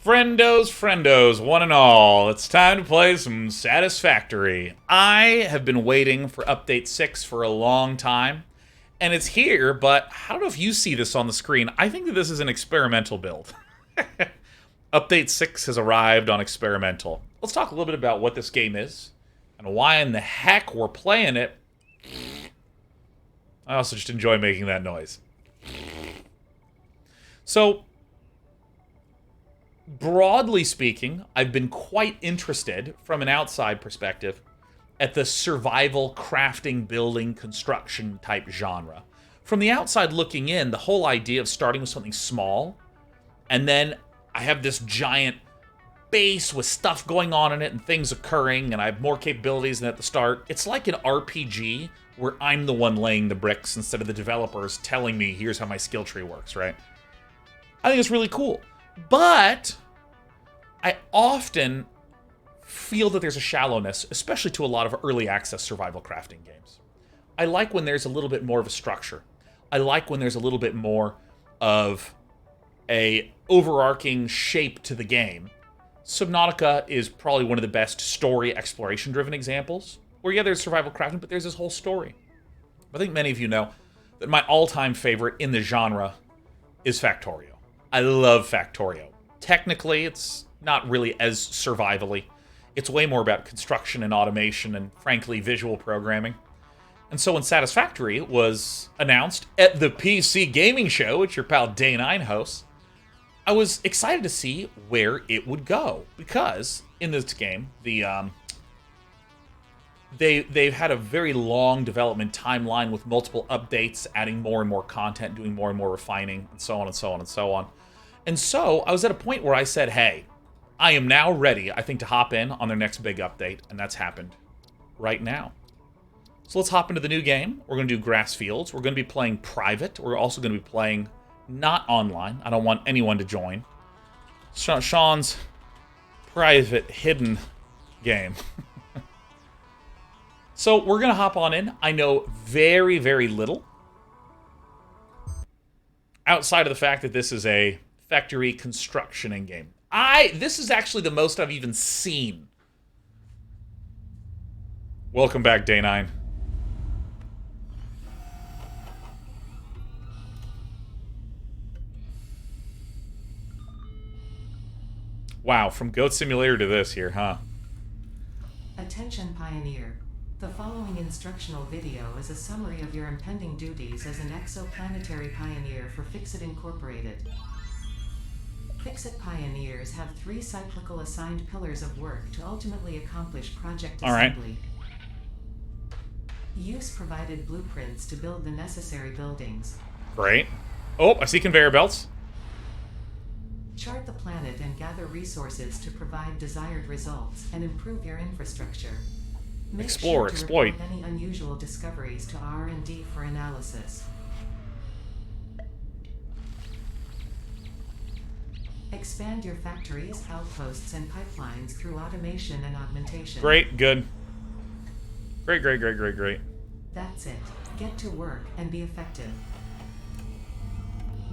Friendos, one and all, it's time to play some Satisfactory. I have been waiting for Update 6 for a long time, and it's here, but I don't know if you see this on the screen. I think that this is an experimental build. Update 6 has arrived on experimental. Let's talk a little bit about what this game is, and why in the heck we're playing it. I also just enjoy making that noise. So, broadly speaking, I've been quite interested, from an outside perspective, at the survival, crafting, building, construction type genre. From the outside looking in, the whole idea of starting with something small, and then I have this giant base with stuff going on in it and things occurring, and I have more capabilities than at the start. It's like an RPG where I'm the one laying the bricks instead of the developers telling me, here's how my skill tree works, right? I think it's really cool. But I often feel that there's a shallowness, especially to a lot of early access survival crafting games. I like when there's a little bit more of a structure. I like when there's a little bit more of a overarching shape to the game. Subnautica is probably one of the best story exploration-driven examples, where yeah, there's survival crafting, but there's this whole story. I think many of you know that my all-time favorite in the genre is Factorio. I love Factorio. Technically, it's not really as survivally. It's way more about construction and automation and, frankly, visual programming. And so when Satisfactory was announced at the PC Gaming Show, which your pal Day9 hosts, I was excited to see where it would go. Because in this game, they've had a very long development timeline with multiple updates, adding more and more content, doing more and more refining, and so on and so on and so on. And so I was at a point where I said, hey, I am now ready, I think, to hop in on their next big update, and that's happened right now. So let's hop into the new game. We're going to do grass fields. We're going to be playing private. We're also going to be playing not online. I don't want anyone to join. Sean's private, hidden game. So we're going to hop on in. I know very, very little, outside of the fact that this is a factory construction game. This is actually the most I've even seen. Welcome back, Day9. Wow, from Goat Simulator to this here, huh? Attention, Pioneer. The following instructional video is a summary of your impending duties as an exoplanetary pioneer for Fixit Incorporated. Fixit Pioneers have 3 cyclical assigned pillars of work to ultimately accomplish project assembly. Use provided blueprints to build the necessary buildings. Great. Oh, I see conveyor belts. Chart the planet and gather resources to provide desired results and improve your infrastructure. Explore, exploit. Report any unusual discoveries to R&D for analysis. Expand your factories, outposts, and pipelines through automation and augmentation. Great, good. Great. That's it. Get to work and be effective.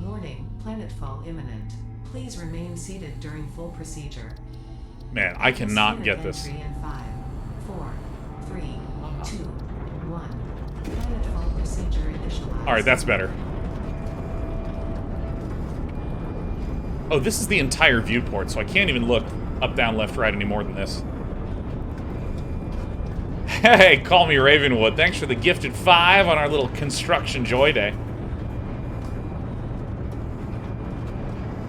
Warning, planetfall imminent. Please remain seated during full procedure. Man, I cannot get this. Entry in 5, 4, 3, 2, 1. Planetfall procedure initialized. Alright, that's better. Oh, this is the entire viewport, so I can't even look up, down, left, right any more than this. Hey, call me Ravenwood. Thanks for the gifted 5 on our little construction joy day.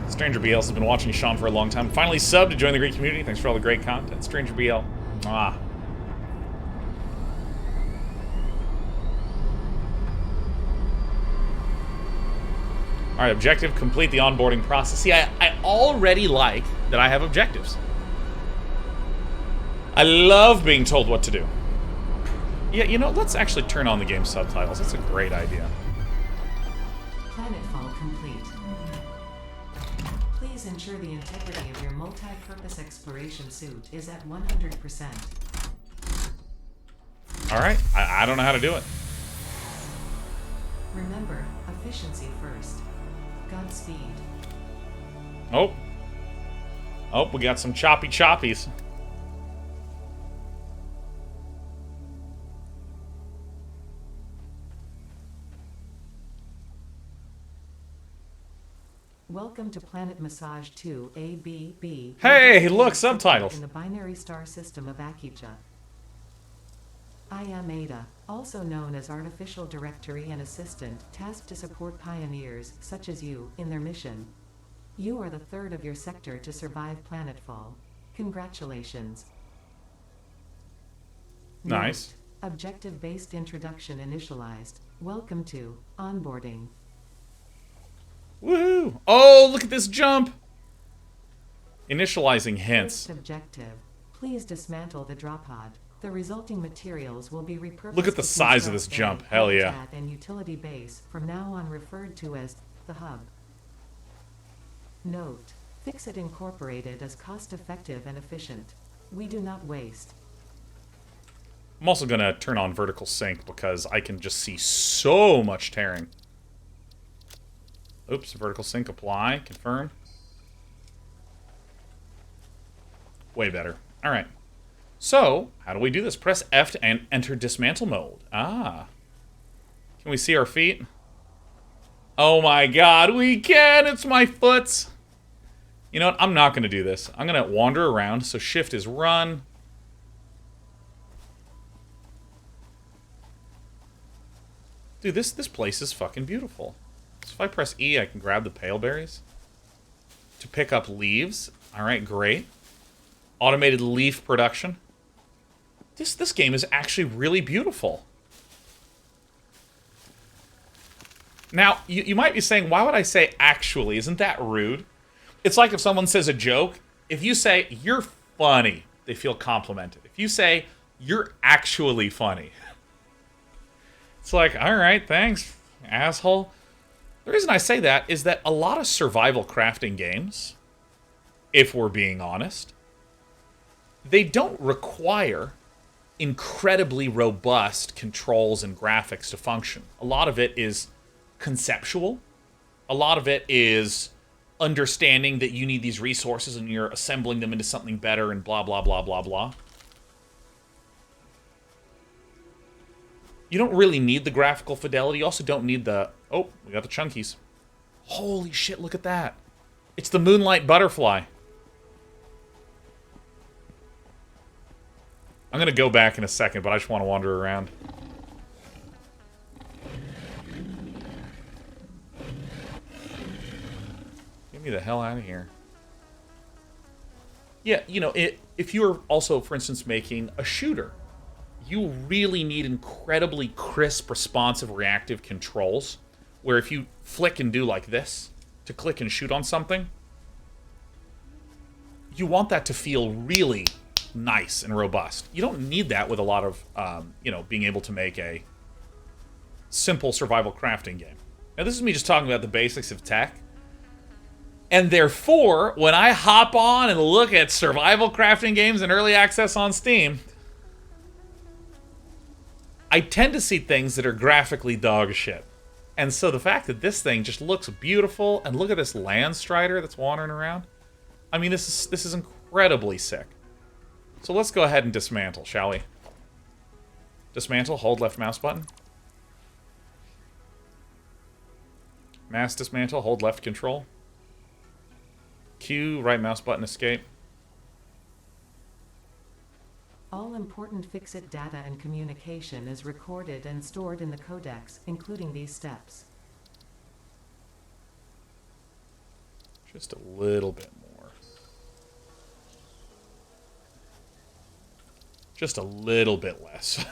Stranger BL has been watching Sean for a long time. Finally subbed to join the great community. Thanks for all the great content. Stranger BL. Mwah. Alright, objective, complete the onboarding process. See, I already like that I have objectives. I love being told what to do. Yeah, you know, let's actually turn on the game subtitles. That's a great idea. Planetfall complete. Please ensure the integrity of your multi-purpose exploration suit is at 100%. Alright, I don't know how to do it. Remember, efficiency first. Godspeed. Oh. Oh, we got some choppy choppies. Welcome to Planet Massage 2 ABB. Hey, look, subtitles. In the binary star system of Akija. I am Ada, also known as Artificial Directory and Assistant, tasked to support pioneers, such as you, in their mission. You are the third of your sector to survive planetfall. Congratulations. Nice. Note, objective-based introduction initialized. Welcome to onboarding. Woohoo! Oh, look at this jump! Initializing hints. First objective. Please dismantle the drop pod. The resulting materials will be repurposed. Look at the to size of this construct jump. a Hell yeah. habitat and utility base, from now on referred to as the hub. Note: Fixit Incorporated is cost-effective and efficient. We do not waste. I'm also going to turn on vertical sync because I can just see so much tearing. Oops, vertical sync apply, confirm. Way better. All right. So, how do we do this? Press F to enter dismantle mode. Ah. Can we see our feet? Oh my god, we can! It's my foots! You know what? I'm not going to do this. I'm going to wander around, so shift is run. Dude, this place is fucking beautiful. So if I press E, I can grab the pale berries. To pick up leaves. Alright, great. Automated leaf production. This game is actually really beautiful. Now, you might be saying, why would I say actually? Isn't that rude? It's like if someone says a joke. If you say, you're funny, they feel complimented. If you say, you're actually funny, it's like, alright, thanks, asshole. The reason I say that is that a lot of survival crafting games, if we're being honest, they don't require incredibly robust controls and graphics to function. A lot of it is conceptual. A lot of it is understanding that you need these resources and you're assembling them into something better and blah, blah, blah, blah, blah. You don't really need the graphical fidelity. You also don't need the... Oh, we got the chunkies. Holy shit, look at that. It's the Moonlight Butterfly. I'm going to go back in a second, but I just want to wander around. Get me the hell out of here. Yeah, you know, if you're also, for instance, making a shooter, you really need incredibly crisp, responsive, reactive controls, where if you flick and do like this, to click and shoot on something, you want that to feel really nice and robust. You don't need that with a lot of, you know, being able to make a simple survival crafting game. Now, this is me just talking about the basics of tech. And therefore, when I hop on and look at survival crafting games in early access on Steam, I tend to see things that are graphically dog shit. And so the fact that this thing just looks beautiful, and look at this land strider that's wandering around. I mean, this is incredibly sick. So let's go ahead and dismantle, shall we? Dismantle, hold left mouse button. Mass dismantle, hold left control. Q, right mouse button, escape. All important Fixit data and communication is recorded and stored in the codex, including these steps. Just a little bit more. Just a little bit less.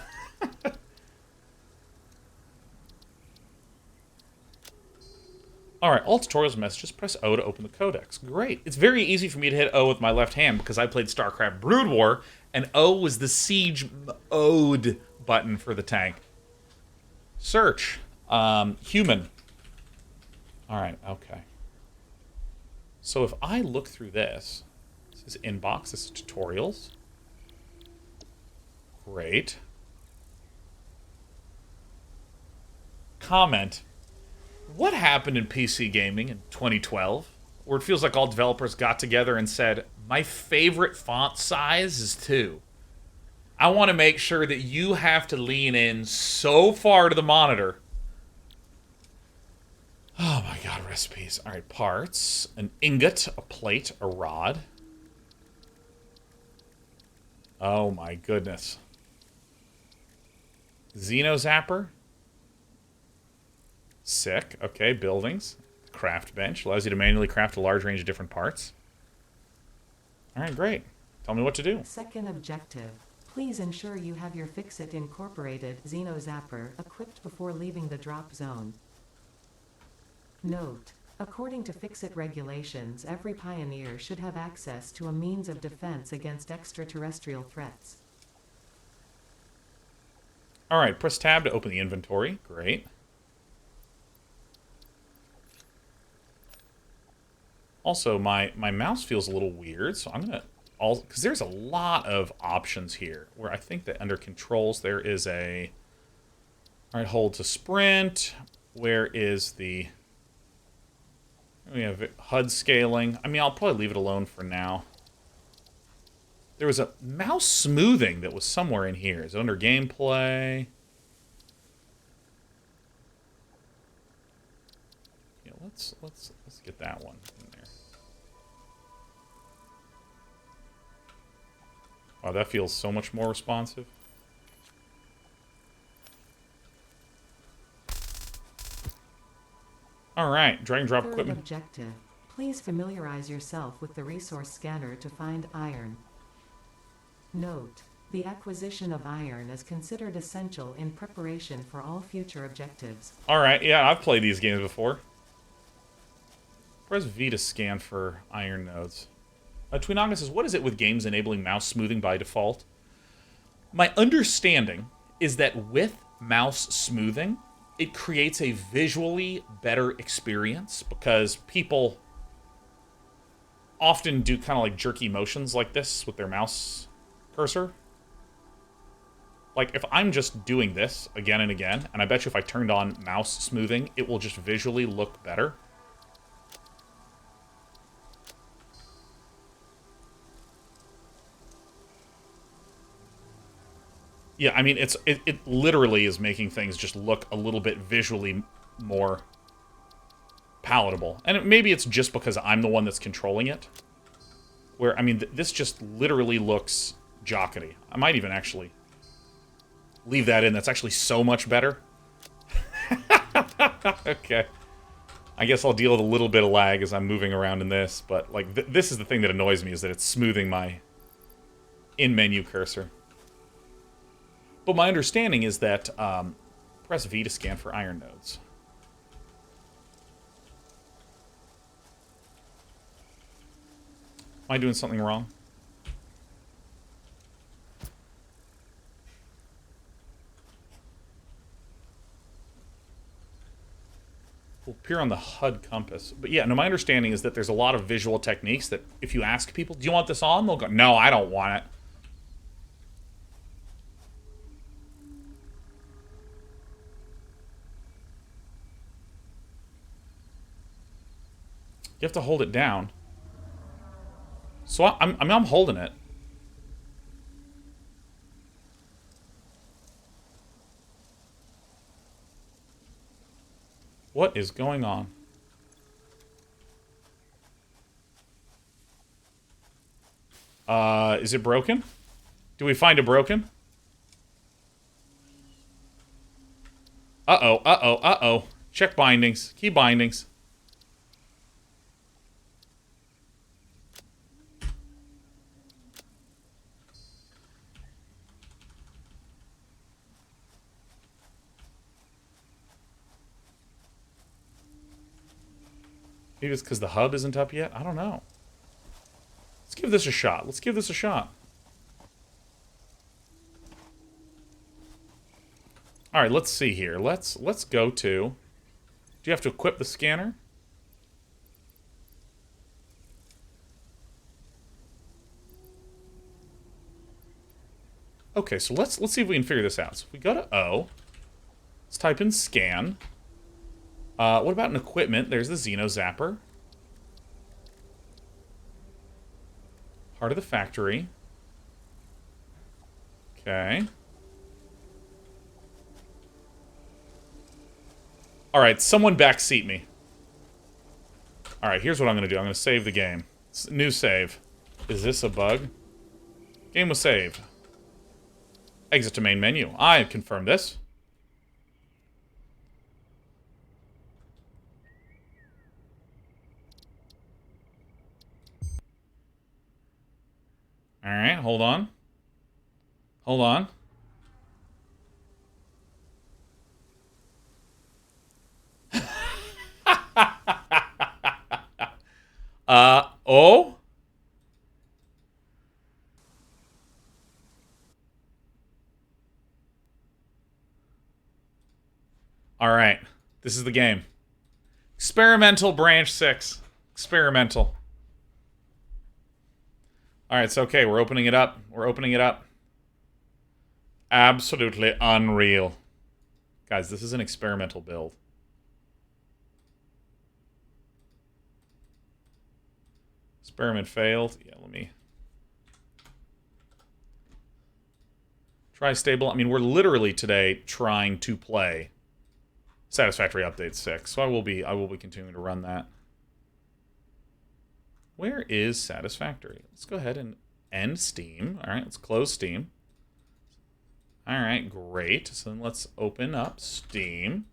Alright, all tutorials messages, press O to open the codex. Great. It's very easy for me to hit O with my left hand because I played StarCraft Brood War, and O was the siege mode button for the tank. Search. Human. Alright, okay. So if I look through this, this is inbox, this is tutorials. Great. Comment. What happened in PC gaming in 2012, where it feels like all developers got together and said, My favorite font size is 2. I want to make sure that you have to lean in so far to the monitor. Oh my god, recipes. Alright, parts. An ingot, a plate, a rod. Oh my goodness. Xeno Zapper. Sick. Okay, buildings. Craft bench. Allows you to manually craft a large range of different parts. Alright, great. Tell me what to do. Second objective. Please ensure you have your Fixit Incorporated Xeno Zapper equipped before leaving the drop zone. Note: according to Fixit regulations, every Pioneer should have access to a means of defense against extraterrestrial threats. Alright, press tab to open the inventory. Great. Also, my mouse feels a little weird, so I'm going to... Because there's a lot of options here, where I think that under controls there is a... Alright, hold to sprint. Where is the... We have HUD scaling. I mean, I'll probably leave it alone for now. There was a mouse smoothing that was somewhere in here. Is it under gameplay? Yeah, let's get that one in there. Wow, that feels so much more responsive. Alright, drag and drop Third equipment. objective. Please familiarize yourself with the resource scanner to find iron. Note: the acquisition of iron is considered essential in preparation for all future objectives. Alright, yeah, I've played these games before. Press V to scan for iron nodes. Twinaga says, what is it with games enabling mouse smoothing by default? My understanding is that with mouse smoothing, it creates a visually better experience because people often do kind of like jerky motions like this with their mouse cursor. Like, if I'm just doing this again and again, and I bet you if I turned on mouse smoothing, it will just visually look better. Yeah, I mean, it literally is making things just look a little bit visually more palatable. And maybe it's just because I'm the one that's controlling it. Where, I mean, this just literally looks jockety. I might even actually leave that in. That's actually so much better. Okay. I guess I'll deal with a little bit of lag as I'm moving around in this. But, like, this is the thing that annoys me, is that it's smoothing my in-menu cursor. But my understanding is that press V to scan for iron nodes. Am I doing something wrong? Will appear on the HUD compass. But yeah, no, my understanding is that there's a lot of visual techniques that if you ask people, do you want this on? They'll go, no, I don't want it. You have to hold it down. So I'm holding it. What is going on? Is it broken? Do we find it broken? Uh-oh, uh-oh, uh-oh. Check bindings. Key bindings. Maybe it's because the hub isn't up yet? I don't know. Let's give this a shot. Let's give this a shot. Alright, let's see here. Let's go to... Do you have to equip the scanner? Okay, so let's see if we can figure this out. So if we go to O, let's type in scan. What about an equipment? There's the Xeno Zapper. Part of the factory. Okay. Alright, someone backseat me. Alright, here's what I'm going to do. I'm going to save the game. New save. Is this a bug? Game was saved. Exit to main menu. I confirm this. Alright, hold on. Hold on. Oh? Alright. This is the game. Experimental branch 6. Experimental. Alright, it's okay. We're opening it up. We're opening it up. Absolutely unreal. Guys, this is an experimental build. Experiment failed. Yeah, let me... Try stable. I mean, we're literally today trying to play Satisfactory Update 6, so I will be continuing to run that. Where is Satisfactory? Let's go ahead and end Steam. All right, let's close Steam. All right, great. So then let's open up Steam.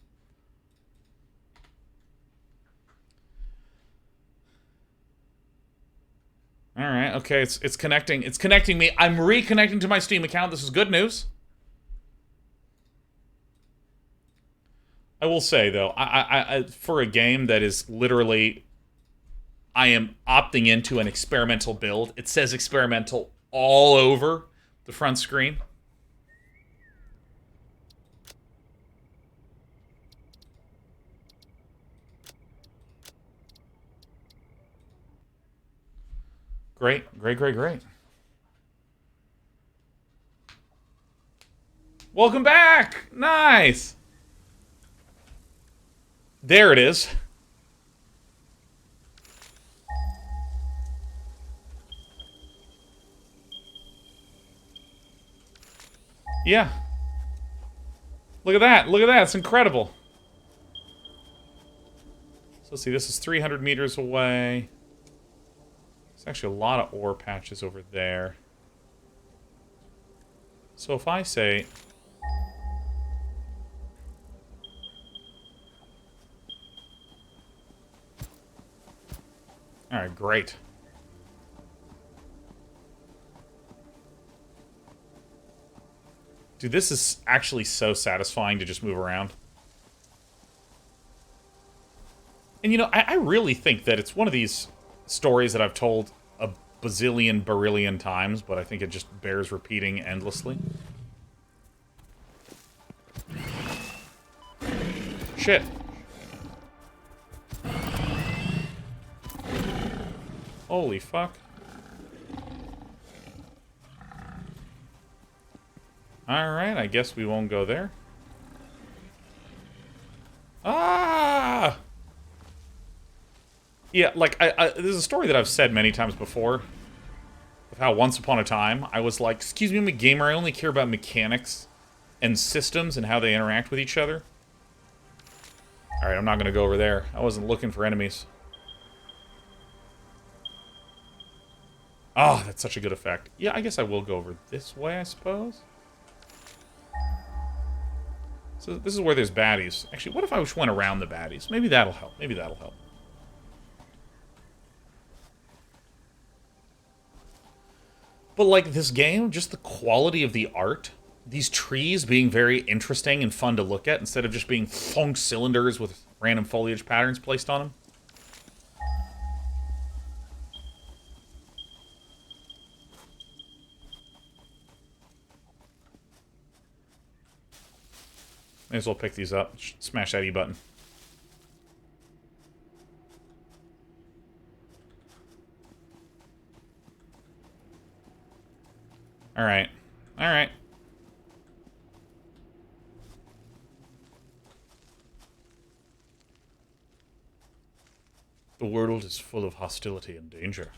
All right, okay, it's connecting. It's connecting me. I'm reconnecting to my Steam account. This is good news. I will say though, I for a game that is literally, I am opting into an experimental build. It says experimental all over the front screen. Great, great, great, great. Welcome back! Nice! There it is. Yeah. Look at that. Look at that. It's incredible. So let's see. This is 300 meters away. There's actually a lot of ore patches over there. So if I say... Alright, great. Dude, this is actually so satisfying to just move around. And you know, I really think that it's one of these stories that I've told a bazillion, barillion times, but I think it just bears repeating endlessly. Shit. Holy fuck. Alright, I guess we won't go there. Ah! Yeah, like, this is a story that I've said many times before. Of how once upon a time, I was like, excuse me, I'm a gamer, I only care about mechanics and systems and how they interact with each other. Alright, I'm not gonna go over there. I wasn't looking for enemies. Oh, that's such a good effect. Yeah, I guess I will go over this way, I suppose. So this is where there's baddies. Actually, what if I just went around the baddies? Maybe that'll help. Maybe that'll help. But like this game, just the quality of the art, these trees being very interesting and fun to look at instead of just being thunk cylinders with random foliage patterns placed on them. May as well pick these up. Smash that E button. Alright. Alright. The world is full of hostility and danger.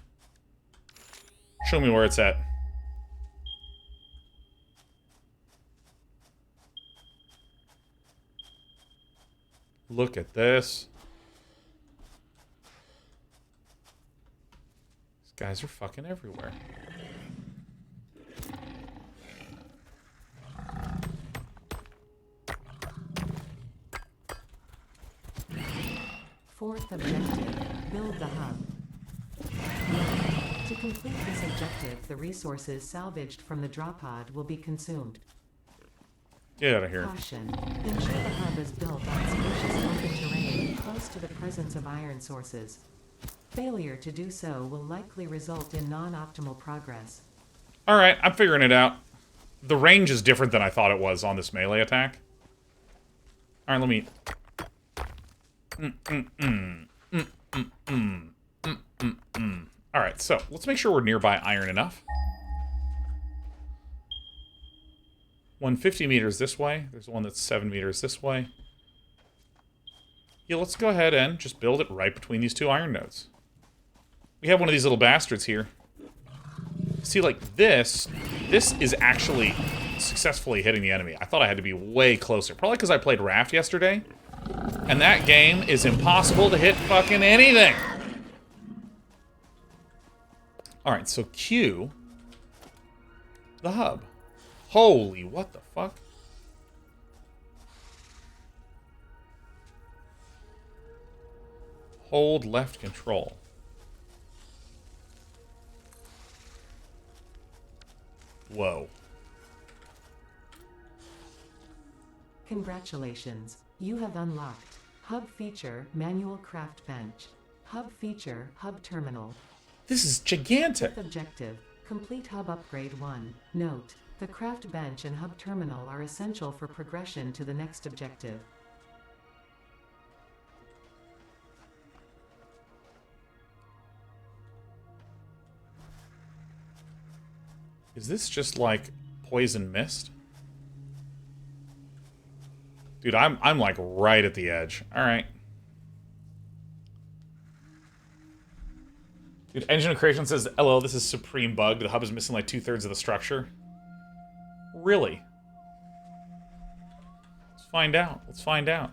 Show me where it's at. Look at this. These guys are fucking everywhere. Fourth objective, build the hub. To complete this objective, the resources salvaged from the drop pod will be consumed. Get out of here. Caution. Ensure the hub is built on spacious open terrain close to the presence of iron sources. Failure to do so will likely result in non-optimal progress. Alright, I'm figuring it out. The range is different than I thought it was on this melee attack. Alright, let me... Alright, so let's make sure we're nearby iron enough. 150 meters this way. There's one that's 7 meters this way. Yeah, let's go ahead and just build it right between these two iron nodes. We have one of these little bastards here. See, like this is actually successfully hitting the enemy. I thought I had to be way closer. Probably because I played Raft yesterday. And that game is impossible to hit fucking anything. Alright, so Q the hub. Holy, what the fuck? Hold left control. Whoa. Congratulations. You have unlocked Hub Feature, Manual Craft Bench. Hub Feature, Hub Terminal. This is gigantic. Fifth objective, complete Hub Upgrade 1. Note, the Craft Bench and Hub Terminal are essential for progression to the next objective. Is this just like poison mist? Dude, I'm like right at the edge. All right. Dude, Engine Creation says, "LO, this is supreme bug. The hub is missing like 2/3 of the structure." Really? Let's find out. Let's find out.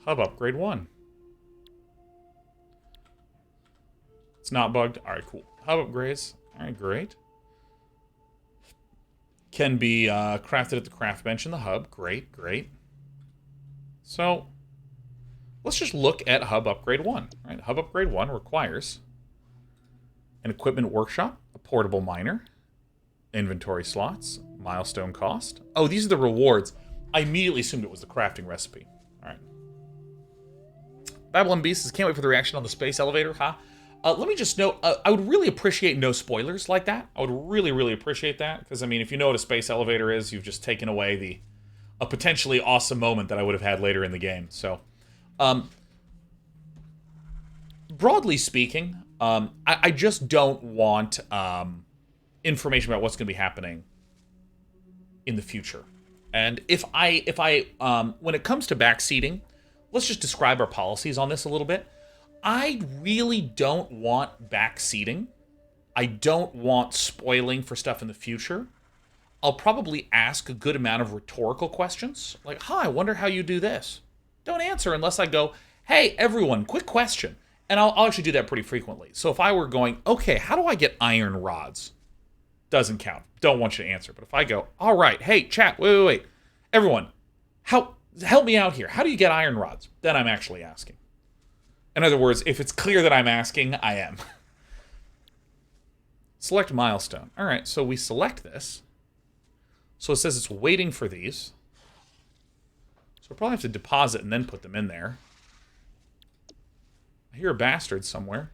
Hub upgrade 1. It's not bugged. All right, cool. Hub upgrades. All right, great. Can be crafted at the craft bench in the hub. Great, great. So, let's just look at Hub Upgrade 1. Right? Hub Upgrade 1 requires an equipment workshop, a portable miner, inventory slots, milestone cost. Oh, these are the rewards. I immediately assumed it was the crafting recipe. All right. Babylon Beast says, can't wait for the reaction on the space elevator, huh? Let me just note, I would really appreciate no spoilers like that. I would really, really appreciate that. Because, I mean, if you know what a space elevator is, you've just taken away a potentially awesome moment that I would have had later in the game. So, broadly speaking, I just don't want information about what's going to be happening in the future. And if I when it comes to backseating, let's just describe our policies on this a little bit. I really don't want backseating. I don't want spoiling for stuff in the future. I'll probably ask a good amount of rhetorical questions. Like, I wonder how you do this. Don't answer unless I go, hey, everyone, quick question. And I'll actually do that pretty frequently. So if I were going, okay, how do I get iron rods? Doesn't count. Don't want you to answer. But if I go, all right, hey, chat, wait. Everyone, help me out here. How do you get iron rods? Then I'm actually asking. In other words, if it's clear that I'm asking, I am. Select milestone. All right, so we select this. So it says it's waiting for these. So we'll probably have to deposit and then put them in there. I hear a bastard somewhere.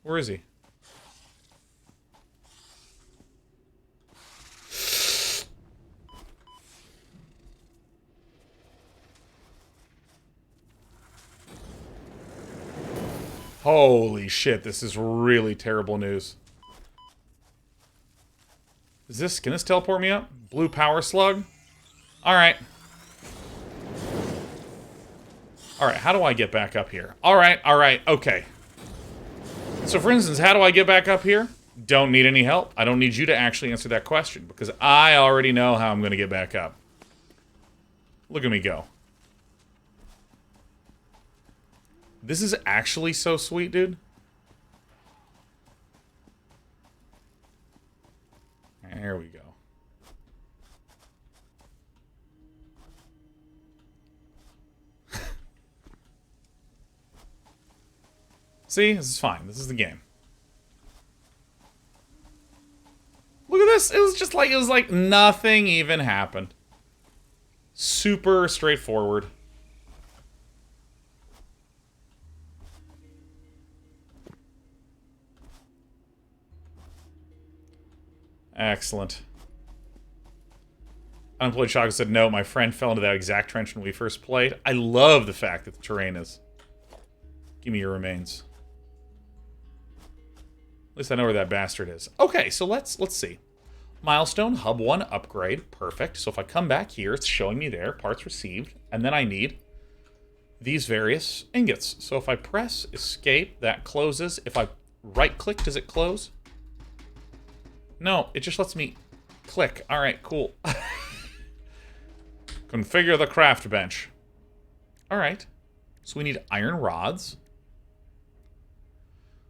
Where is he? Holy shit, this is really terrible news. Can this teleport me up? Blue power slug? Alright. Alright, how do I get back up here? Alright, okay. So for instance, how do I get back up here? Don't need any help. I don't need you to actually answer that question, because I already know how I'm going to get back up. Look at me go. This is actually so sweet, dude. There we go. See? This is fine. This is the game. Look at this. It was like nothing even happened. Super straightforward. Excellent. Unemployed Chocolate said, no, my friend fell into that exact trench when we first played. I love the fact that the terrain is... Give me your remains. At least I know where that bastard is. Okay, so let's see. Milestone, Hub 1 upgrade. Perfect. So if I come back here, it's showing me there. Parts received. And then I need these various ingots. So if I press escape, that closes. If I right-click, does it close? No, it just lets me click. Alright, cool. Configure the craft bench. Alright. So we need iron rods.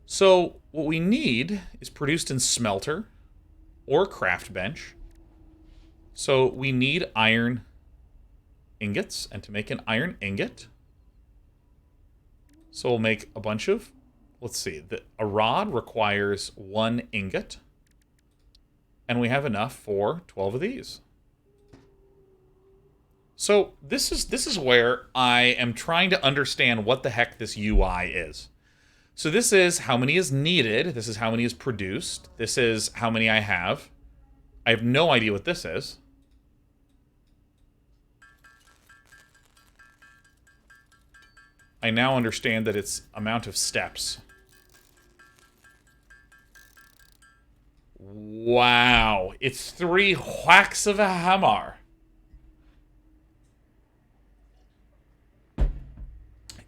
So what we need is produced in smelter or craft bench. So we need iron ingots, and to make an iron ingot, so we'll make a bunch of, let's see, a rod requires 1 ingot, and we have enough for 12 of these. So this is where I am trying to understand what the heck this UI is. So this is how many is needed. This is how many is produced. This is how many I have. I have no idea what this is. I now understand that it's amount of steps. Wow. It's 3 whacks of a hammer.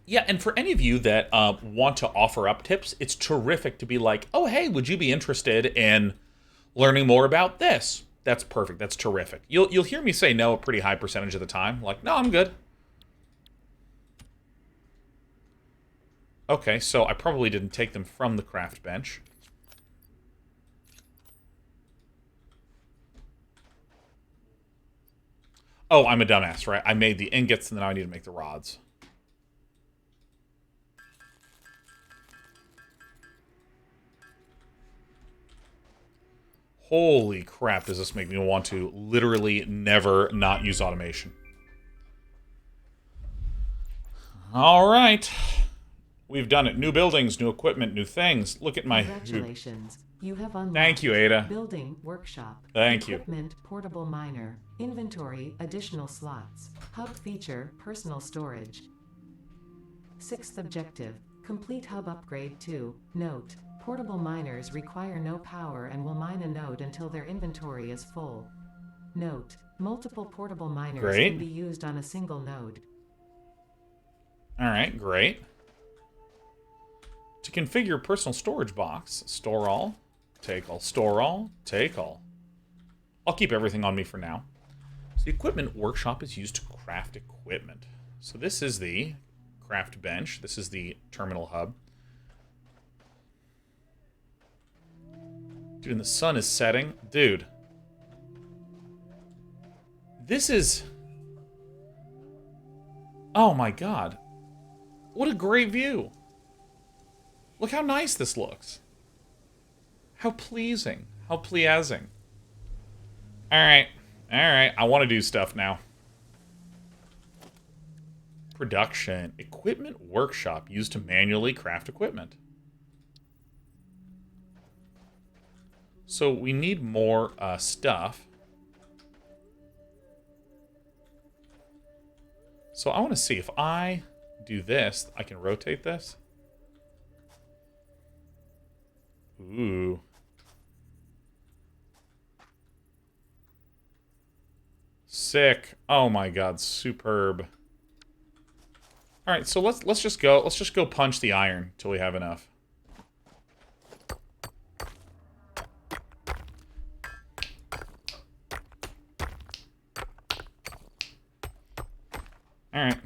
Yeah, and for any of you that want to offer up tips, it's terrific to be like, oh, hey, would you be interested in learning more about this? That's perfect. That's terrific. You'll hear me say no a pretty high percentage of the time. Like, no, I'm good. Okay, so I probably didn't take them from the craft bench. Oh, I'm a dumbass, right? I made the ingots, and then I need to make the rods. Holy crap, does this make me want to literally never not use automation. Alright. We've done it. New buildings, new equipment, new things. Look at my... Congratulations. You have unlocked... Thank you, Ada. Building, workshop. Thank you. Equipment, portable miner. Inventory, additional slots. Hub feature, personal storage. 6th objective. Complete hub upgrade 2. Note. Portable miners require no power and will mine a node until their inventory is full. Note. Multiple portable miners can be used on a single node. Alright, great. To configure personal storage box, store all, take all, store all, take all. I'll keep everything on me for now. So the equipment workshop is used to craft equipment. So this is the craft bench. This is the terminal hub. Dude, and the sun is setting. Dude. This is... Oh my god. What a great view. Look how nice this looks. How pleasing. How pleasing. Alright. Alright. I want to do stuff now. Production. Equipment workshop used to manually craft equipment. So we need more stuff. So I want to see if I do this, I can rotate this. Ooh. Sick. Oh my god, superb. All right, so let's just go. Let's just go punch the iron till we have enough. All right.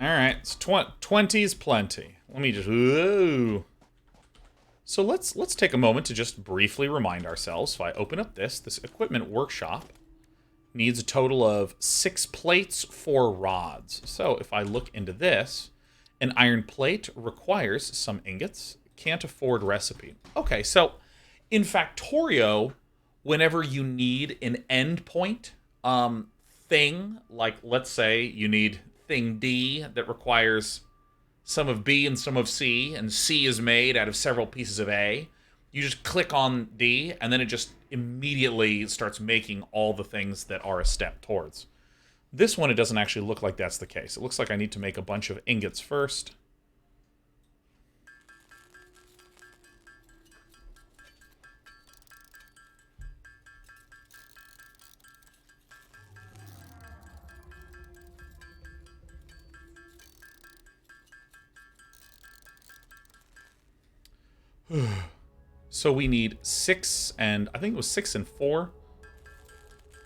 All right, so 20's plenty. Let me just... Whoa. So let's take a moment to just briefly remind ourselves. If I open up this equipment workshop needs a total of 6 plates, 4 rods. So if I look into this, an iron plate requires some ingots. Can't afford recipe. Okay, so in Factorio, whenever you need an endpoint thing, like let's say you need thing D that requires some of B and some of C, and C is made out of several pieces of A, you just click on D, and then it just immediately starts making all the things that are a step towards. This one, it doesn't actually look like that's the case. It looks like I need to make a bunch of ingots first. So we need 6 and... I think it was 6 and 4.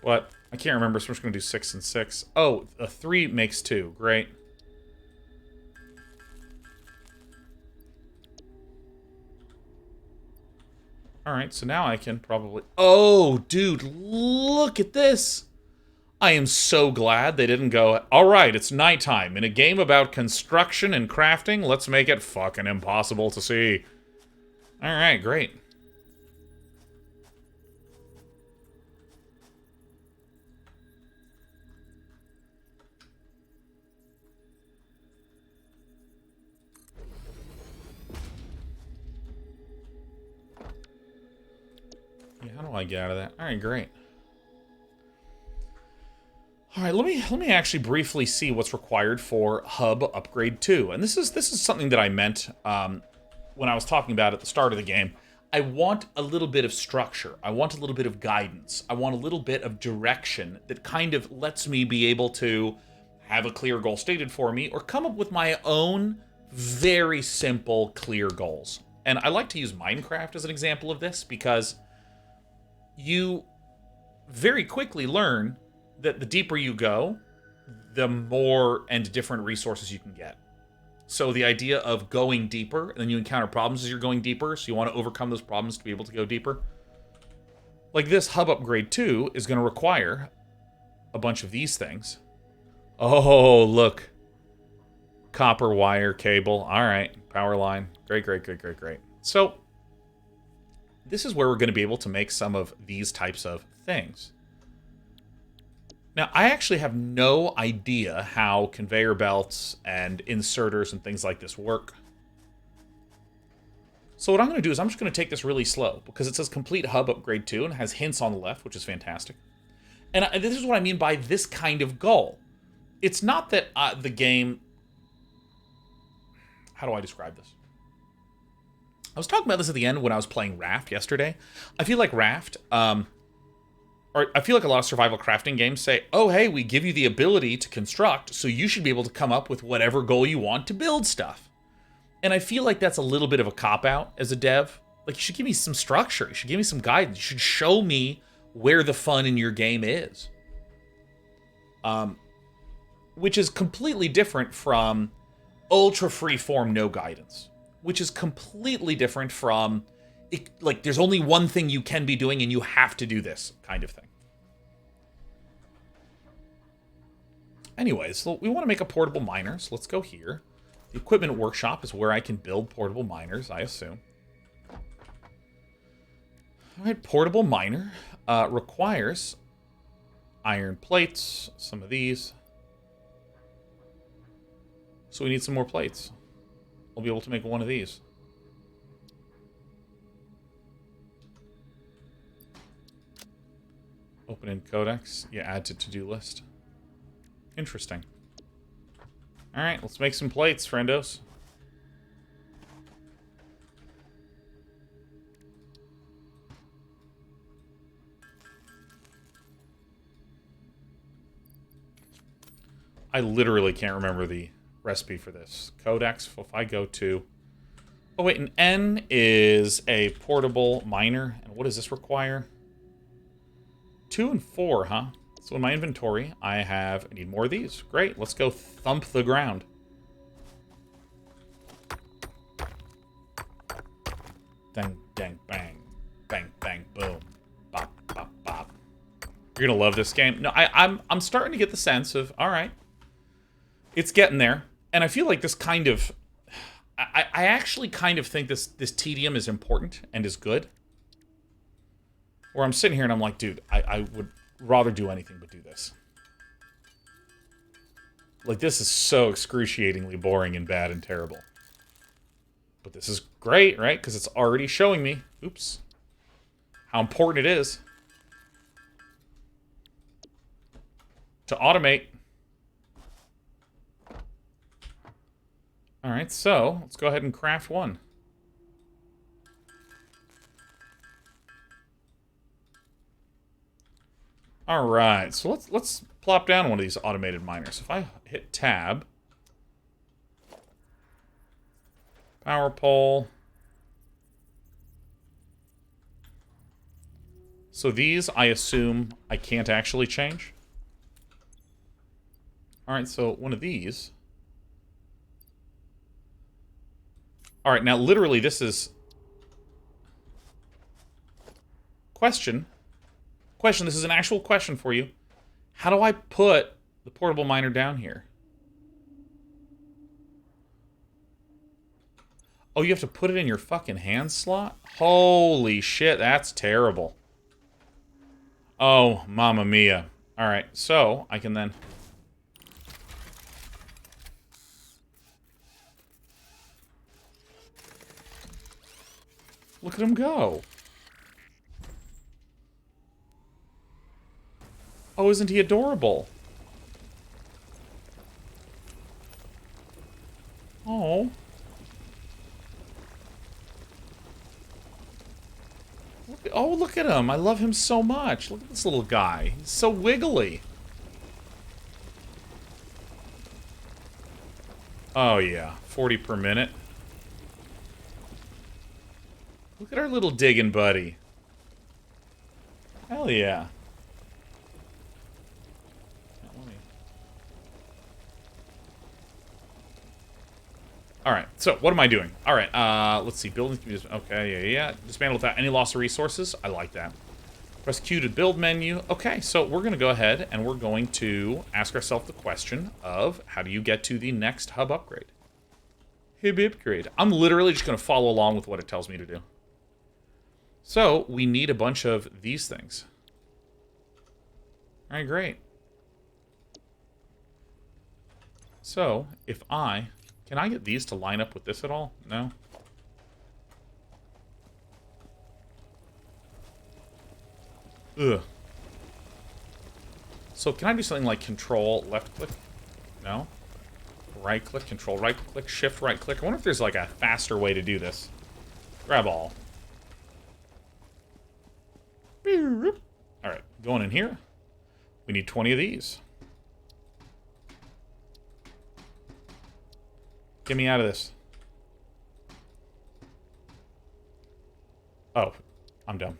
But I can't remember, so I'm just going to do 6 and 6. Oh, a 3 makes 2. Great. Alright, so now I can probably... Oh, dude, look at this! I am so glad they didn't go, alright, it's nighttime. In a game about construction and crafting, let's make it fucking impossible to see. Alright, great. Yeah, how do I get out of that? Alright, great. Alright, let me actually briefly see what's required for Hub Upgrade 2. And this is something that I meant when I was talking about at the start of the game. I want a little bit of structure. I want a little bit of guidance. I want a little bit of direction that kind of lets me be able to have a clear goal stated for me or come up with my own very simple, clear goals. And I like to use Minecraft as an example of this because you very quickly learn that the deeper you go, the more and different resources you can get. So the idea of going deeper, and then you encounter problems as you're going deeper, so you want to overcome those problems to be able to go deeper. Like this Hub Upgrade 2 is going to require a bunch of these things. Oh, look. Copper wire cable. All right. Power line. Great, great, great, great, great. So this is where we're going to be able to make some of these types of things. Now, I actually have no idea how conveyor belts and inserters and things like this work. So what I'm going to do is I'm just going to take this really slow because it says complete Hub Upgrade 2 and has hints on the left, which is fantastic. And this is what I mean by this kind of goal. It's not that the game... How do I describe this? I was talking about this at the end when I was playing Raft yesterday. I feel like Raft... Or I feel like a lot of survival crafting games say, oh, hey, we give you the ability to construct, so you should be able to come up with whatever goal you want to build stuff. And I feel like that's a little bit of a cop-out as a dev. Like, you should give me some structure. You should give me some guidance. You should show me where the fun in your game is. Which is completely different from ultra free-form no guidance. Which is completely different from... like, there's only one thing you can be doing and you have to do this kind of thing. Anyways, so we want to make a portable miner, so let's go here. The equipment workshop is where I can build portable miners, I assume. Alright, portable miner requires iron plates, some of these. So we need some more plates. We'll be able to make one of these. Open in Codex. Yeah, add to to-do list. Interesting. Alright, let's make some plates, friendos. I literally can't remember the recipe for this. Codex, if I go to... Oh, wait, an N is a portable miner. And what does this require? 2 and 4, huh? So in my inventory, I need more of these. Great, let's go thump the ground. Dang, dang, bang. Bang, bang, boom. Bop, bop, bop. You're gonna love this game. No, I'm starting to get the sense of, alright. It's getting there. And I feel like this kind of... I actually kind of think this tedium is important and is good. Where I'm sitting here and I'm like, dude, I would rather do anything but do this. Like, this is so excruciatingly boring and bad and terrible. But this is great, right? Because it's already showing me, oops, how important it is to automate. Alright, so let's go ahead and craft one. Alright, so let's plop down one of these automated miners. If I hit tab, power pole. So these, I assume, I can't actually change. Alright, so one of these. Alright, now literally this is... Question, this is an actual question for you. How do I put the portable miner down here? Oh, you have to put it in your fucking hand slot? Holy shit, that's terrible. Oh, mamma mia. Alright, so I can then... Look at him go. Oh, isn't he adorable? Oh. Look at him. I love him so much. Look at this little guy. He's so wiggly. Oh, yeah. 40 per minute. Look at our little digging buddy. Hell yeah. Alright, so what am I doing? Alright, let's see. Buildings can be just... Okay, yeah. Dismantle without any loss of resources. I like that. Press Q to build menu. Okay, so we're going to go ahead and we're going to ask ourselves the question of how do you get to the next hub upgrade? Hub upgrade. I'm literally just going to follow along with what it tells me to do. So, we need a bunch of these things. Alright, great. So, if I... Can I get these to line up with this at all? No? Ugh. So, can I do something like control left click? No? Right click, control right click, shift right click. I wonder if there's like a faster way to do this. Grab all. Alright, going in here. We need 20 of these. Get me out of this. Oh, I'm dumb.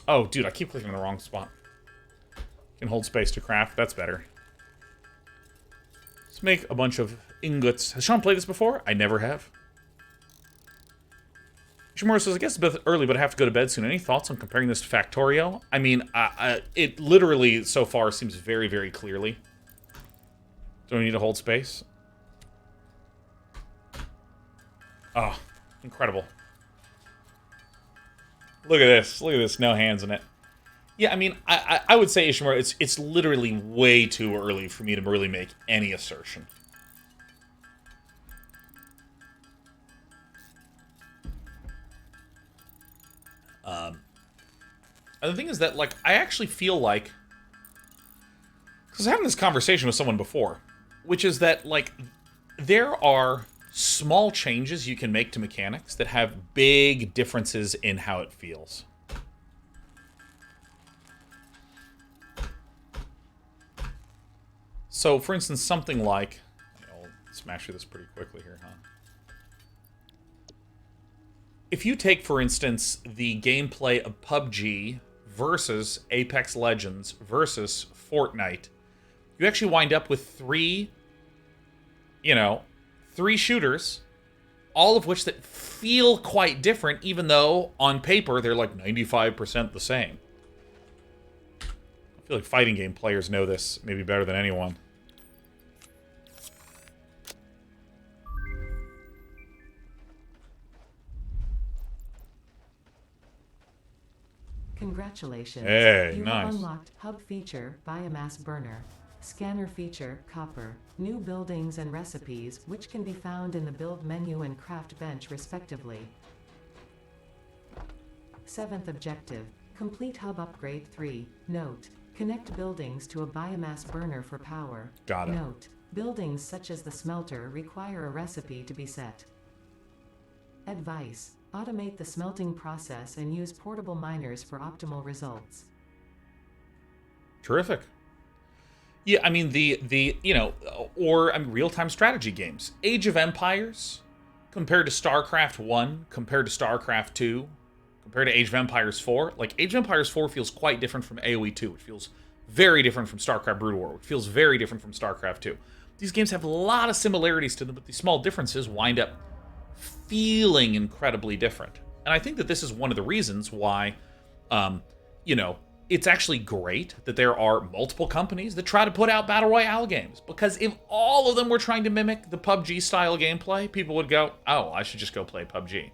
Oh, dude, I keep clicking in the wrong spot. Can hold space to craft. That's better. Let's make a bunch of ingots. Has Sean played this before? I never have. Shimura says, I guess it's a bit early, but I have to go to bed soon. Any thoughts on comparing this to Factorio? I mean, it literally, so far, seems very, very clearly. Do I need to hold space? Oh, incredible. Look at this. Look at this. No hands in it. Yeah, I mean, I would say, Ishimura, it's literally way too early for me to really make any assertion. And the thing is that, like, I actually feel like... Because I was having this conversation with someone before, which is that, like, there are small changes you can make to mechanics that have big differences in how it feels. So, for instance, something like... I'll smash through this pretty quickly here, huh? If you take, for instance, the gameplay of PUBG versus Apex Legends versus Fortnite, you actually wind up with three shooters, all of which that feel quite different, even though on paper they're like 95% the same. I feel like fighting game players know this maybe better than anyone. Congratulations. Hey, you nice. have unlocked Hub feature, Biomass Burner. Scanner feature, Copper. New buildings and recipes, which can be found in the build menu and craft bench respectively. 7th objective. Complete Hub Upgrade 3. Note. Connect buildings to a biomass burner for power. Got it. Note. Buildings such as the smelter require a recipe to be set. Advice. Automate the smelting process and use portable miners for optimal results. Terrific. Yeah, I mean, real-time strategy games. Age of Empires, compared to StarCraft 1, compared to StarCraft 2, compared to Age of Empires 4. Like, Age of Empires 4 feels quite different from AoE 2, which feels very different from StarCraft Brood War, which feels very different from StarCraft 2. These games have a lot of similarities to them, but these small differences wind up feeling incredibly different. And I think that this is one of the reasons why, it's actually great that there are multiple companies that try to put out Battle Royale games. Because if all of them were trying to mimic the PUBG-style gameplay, people would go, oh, I should just go play PUBG.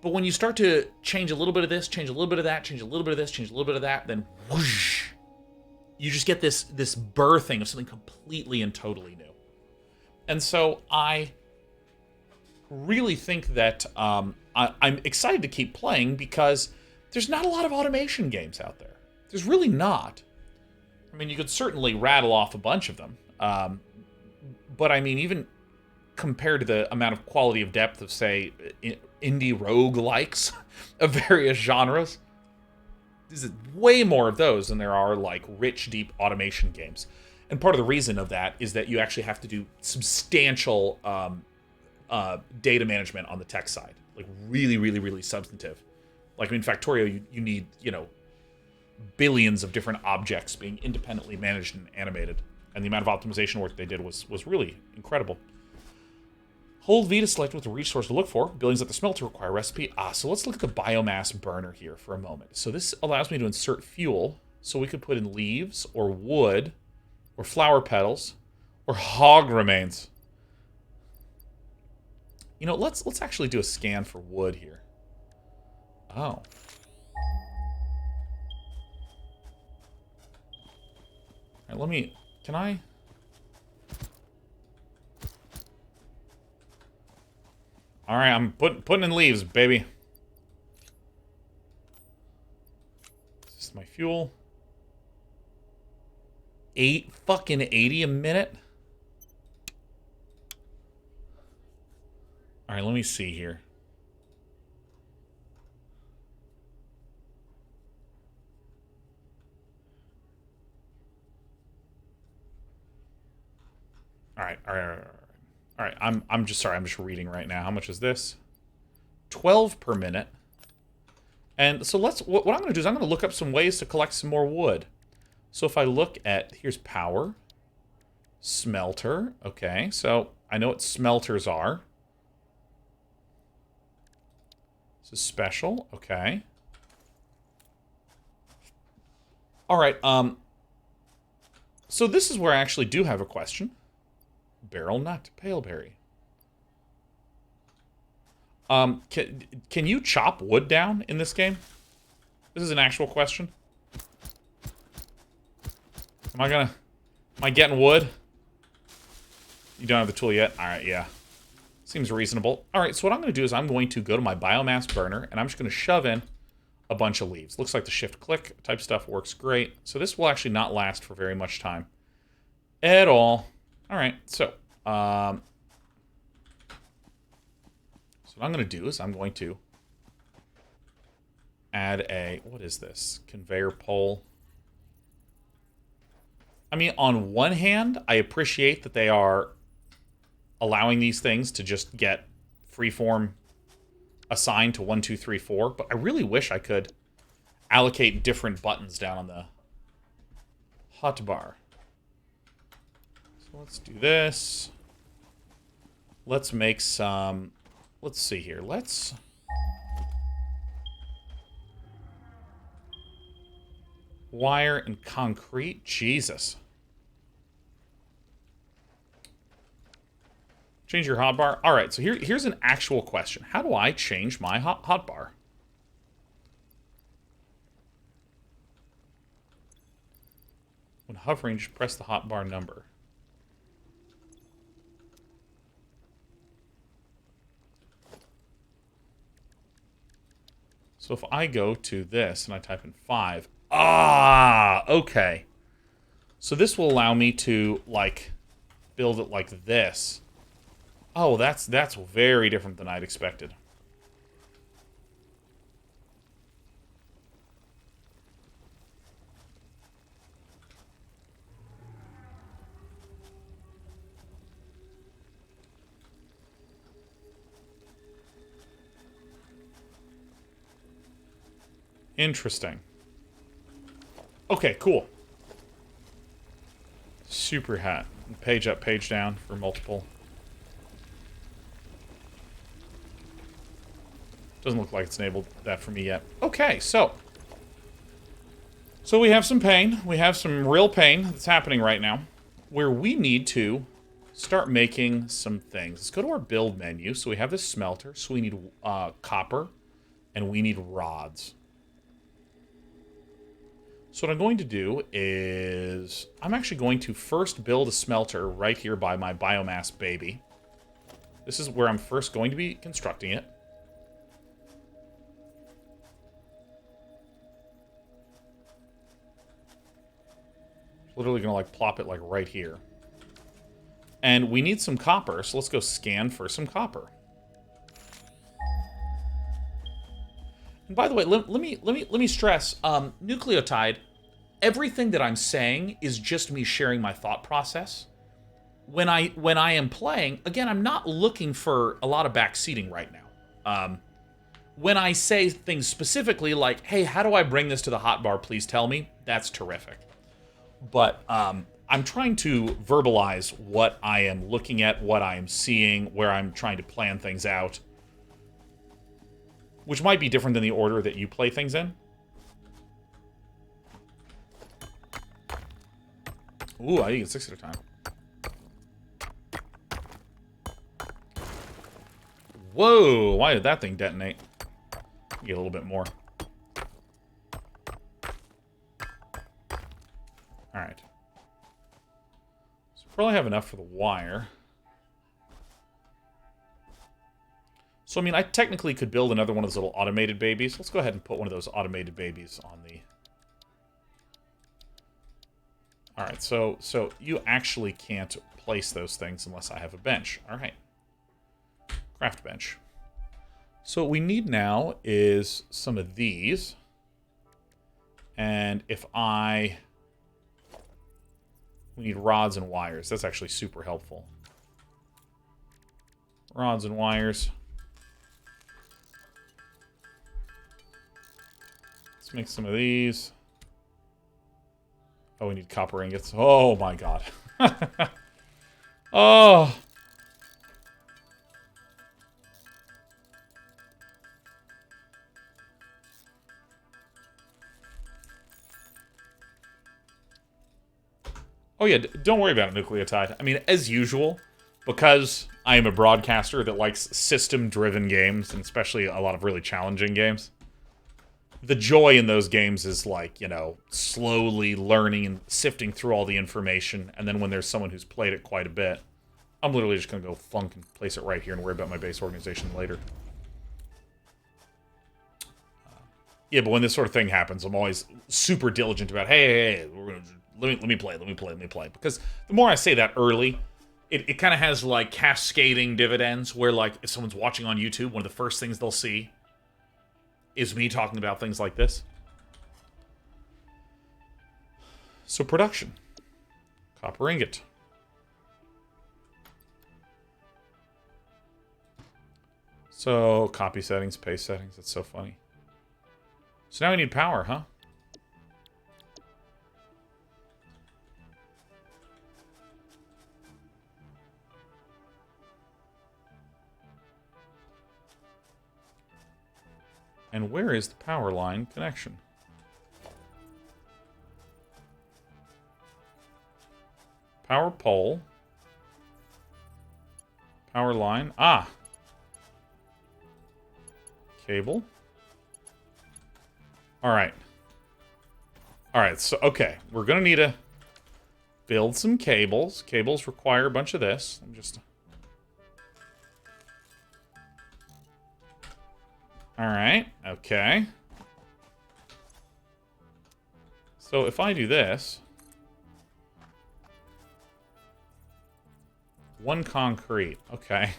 But when you start to change a little bit of this, change a little bit of that, change a little bit of this, change a little bit of that, then whoosh, you just get this birthing of something completely and totally new. And so I really think that I'm excited to keep playing because there's not a lot of automation games out there. There's really not. I mean, you could certainly rattle off a bunch of them. But I mean, even compared to the amount of quality of depth of, say, indie roguelikes of various genres, there's way more of those than there are, like, rich, deep automation games. And part of the reason of that is that you actually have to do substantial data management on the tech side. Like, really, really, really substantive. Like, in Factorio, you need, billions of different objects being independently managed and animated. And the amount of optimization work they did was really incredible. Hold V to select what the resource to look for. Buildings at the smelter require a recipe. So let's look at the biomass burner here for a moment. So this allows me to insert fuel. So we could put in leaves, or wood, or flower petals, or hog remains. Let's actually do a scan for wood here. Oh. All right, can I? All right, I'm putting in leaves, baby. This is my fuel. 80 a minute? All right, let me see here. All right. I'm just sorry. I'm just reading right now. How much is this? 12 per minute. And so what I'm going to do is I'm going to look up some ways to collect some more wood. So if I look at, here's power, smelter. Okay, so I know what smelters are. This is special. Okay. All right. So this is where I actually do have a question. Barrel nut, paleberry. Can you chop wood down in this game? This is an actual question. Am I getting wood? You don't have the tool yet? Alright, yeah. Seems reasonable. Alright, so what I'm going to do is I'm going to go to my biomass burner, and I'm just going to shove in a bunch of leaves. Looks like the shift-click type stuff works great. So this will actually not last for very much time. At all. Alright, so what I'm going to do is I'm going to add what is this? Conveyor pole. I mean, on one hand, I appreciate that they are allowing these things to just get freeform assigned to 1, 2, 3, 4, but I really wish I could allocate different buttons down on the hotbar. So let's do this. Let's make some... Let's see here. Let's... Wire and concrete? Jesus. Change your hotbar? Alright, so here's an actual question. How do I change my hotbar? When hovering, just press the hotbar number. So if I go to this and I type in 5... Ah, okay. So this will allow me to, like, build it like this. Oh, that's very different than I'd expected. Interesting. Okay, cool. Super hat. Page up, page down for multiple. Doesn't look like it's enabled that for me yet. Okay, so we have some pain. We have some real pain that's happening right now, where we need to start making some things. Let's go to our build menu. So we have this smelter. So we need copper, and we need rods. So what I'm going to do is I'm actually going to first build a smelter right here by my biomass baby. This is where I'm first going to be constructing it. Literally going to like plop it like right here. And we need some copper, so let's go scan for some copper. And by the way, let me stress, nucleotide, everything that I'm saying is just me sharing my thought process. When I am playing, again, I'm not looking for a lot of backseating right now. When I say things specifically like, hey, how do I bring this to the hotbar, please tell me, that's terrific. But I'm trying to verbalize what I am looking at, what I am seeing, where I'm trying to plan things out. Which might be different than the order that you play things in. Ooh, I get 6 at a time. Whoa, why did that thing detonate? Get a little bit more. Alright. So probably have enough for the wire. So, I mean, I technically could build another one of those little automated babies. Let's go ahead and put one of those automated babies on the... Alright, so you actually can't place those things unless I have a bench. Alright. Craft bench. So what we need now is some of these. And if I... We need rods and wires. That's actually super helpful. Rods and wires. Let's make some of these. Oh, we need copper ingots. Oh my god. Oh. Oh yeah, don't worry about it, Nucleotide. I mean, as usual, because I am a broadcaster that likes system-driven games, and especially a lot of really challenging games, the joy in those games is like, you know, slowly learning and sifting through all the information, and then when there's someone who's played it quite a bit, I'm literally just going to go flunk and place it right here and worry about my base organization later. Yeah, but when this sort of thing happens, I'm always super diligent about, hey, we're gonna, let me play. Because the more I say that early, it kind of has, like, cascading dividends, where, like, if someone's watching on YouTube, one of the first things they'll see is me talking about things like this. So production. Copper ingot. So, copy settings, paste settings. That's so funny. So now we need power, huh? And where is the power line connection? Power pole. Power line. Ah! Cable. Alright. Alright, so, okay. We're gonna need to build some cables. Cables require a bunch of this. I'm just... Alright, okay. So if I do this... One concrete. Okay.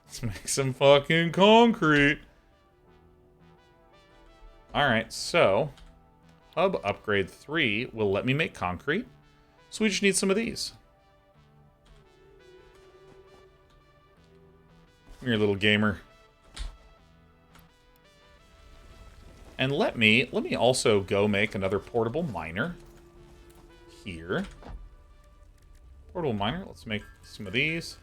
Let's make some fucking concrete. Alright, so... Hub upgrade 3 will let me make concrete. So we just need some of these. Come here, little gamer. And let me also go make another portable miner. Here. Portable miner, let's make some of these.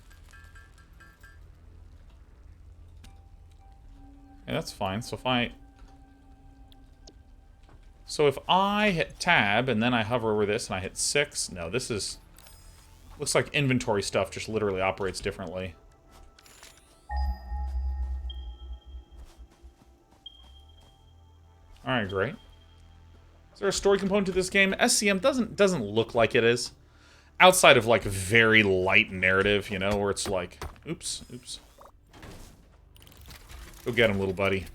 And that's fine. So if I hit tab and then I hover over this and I hit 6, no, this is... Looks like inventory stuff just literally operates differently. Alright, great. Is there a story component to this game? SCM doesn't look like it is. Outside of, like, very light narrative, you know, where it's like... Oops. Go get him, little buddy.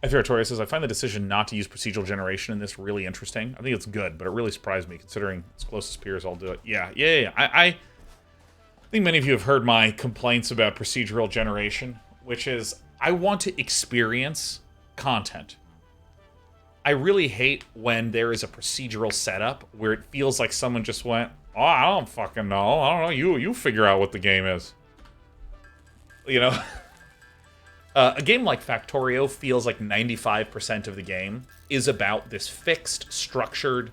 F. says, I find the decision not to use procedural generation in this really interesting. I think it's good, but it really surprised me, considering its closest peers all do it. Yeah. I think many of you have heard my complaints about procedural generation, which is, I want to experience content. I really hate when there is a procedural setup where it feels like someone just went, oh, I don't fucking know. I don't know. You figure out what the game is. You know? A game like Factorio feels like 95% of the game is about this fixed, structured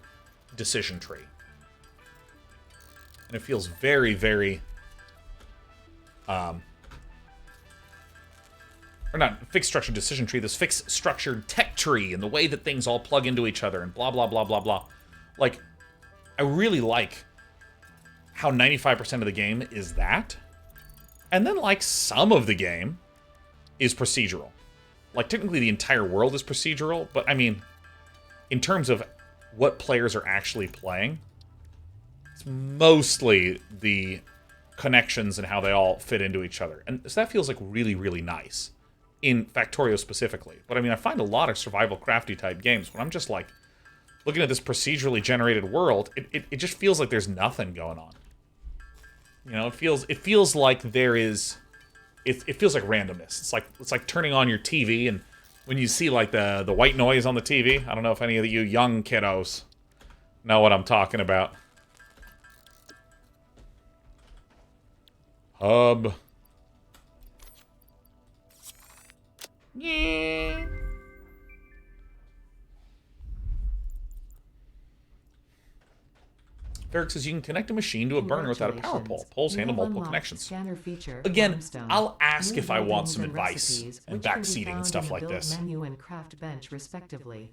decision tree. And it feels very, very... Or not fixed structured decision tree, this fixed structured tech tree and the way that things all plug into each other and blah, blah, blah, blah, blah. Like, I really like how 95% of the game is that. And then, like, some of the game is procedural. Like, technically the entire world is procedural, but, I mean, in terms of what players are actually playing, it's mostly the connections and how they all fit into each other. And so that feels, like, really, really nice. In Factorio specifically. But I mean, I find a lot of survival crafty type games when I'm just like looking at this procedurally generated world, it just feels like there's nothing going on. You know, it feels like there is it feels like randomness. It's like turning on your TV and when you see like the white noise on the TV. I don't know if any of you young kiddos know what I'm talking about. Hub. Yeah. Ferric says you can connect a machine to a burner without a power pole. Poles handle multiple connections. Again, I'll ask if I want some advice and backseating and stuff like this. Menu and craft bench, respectively.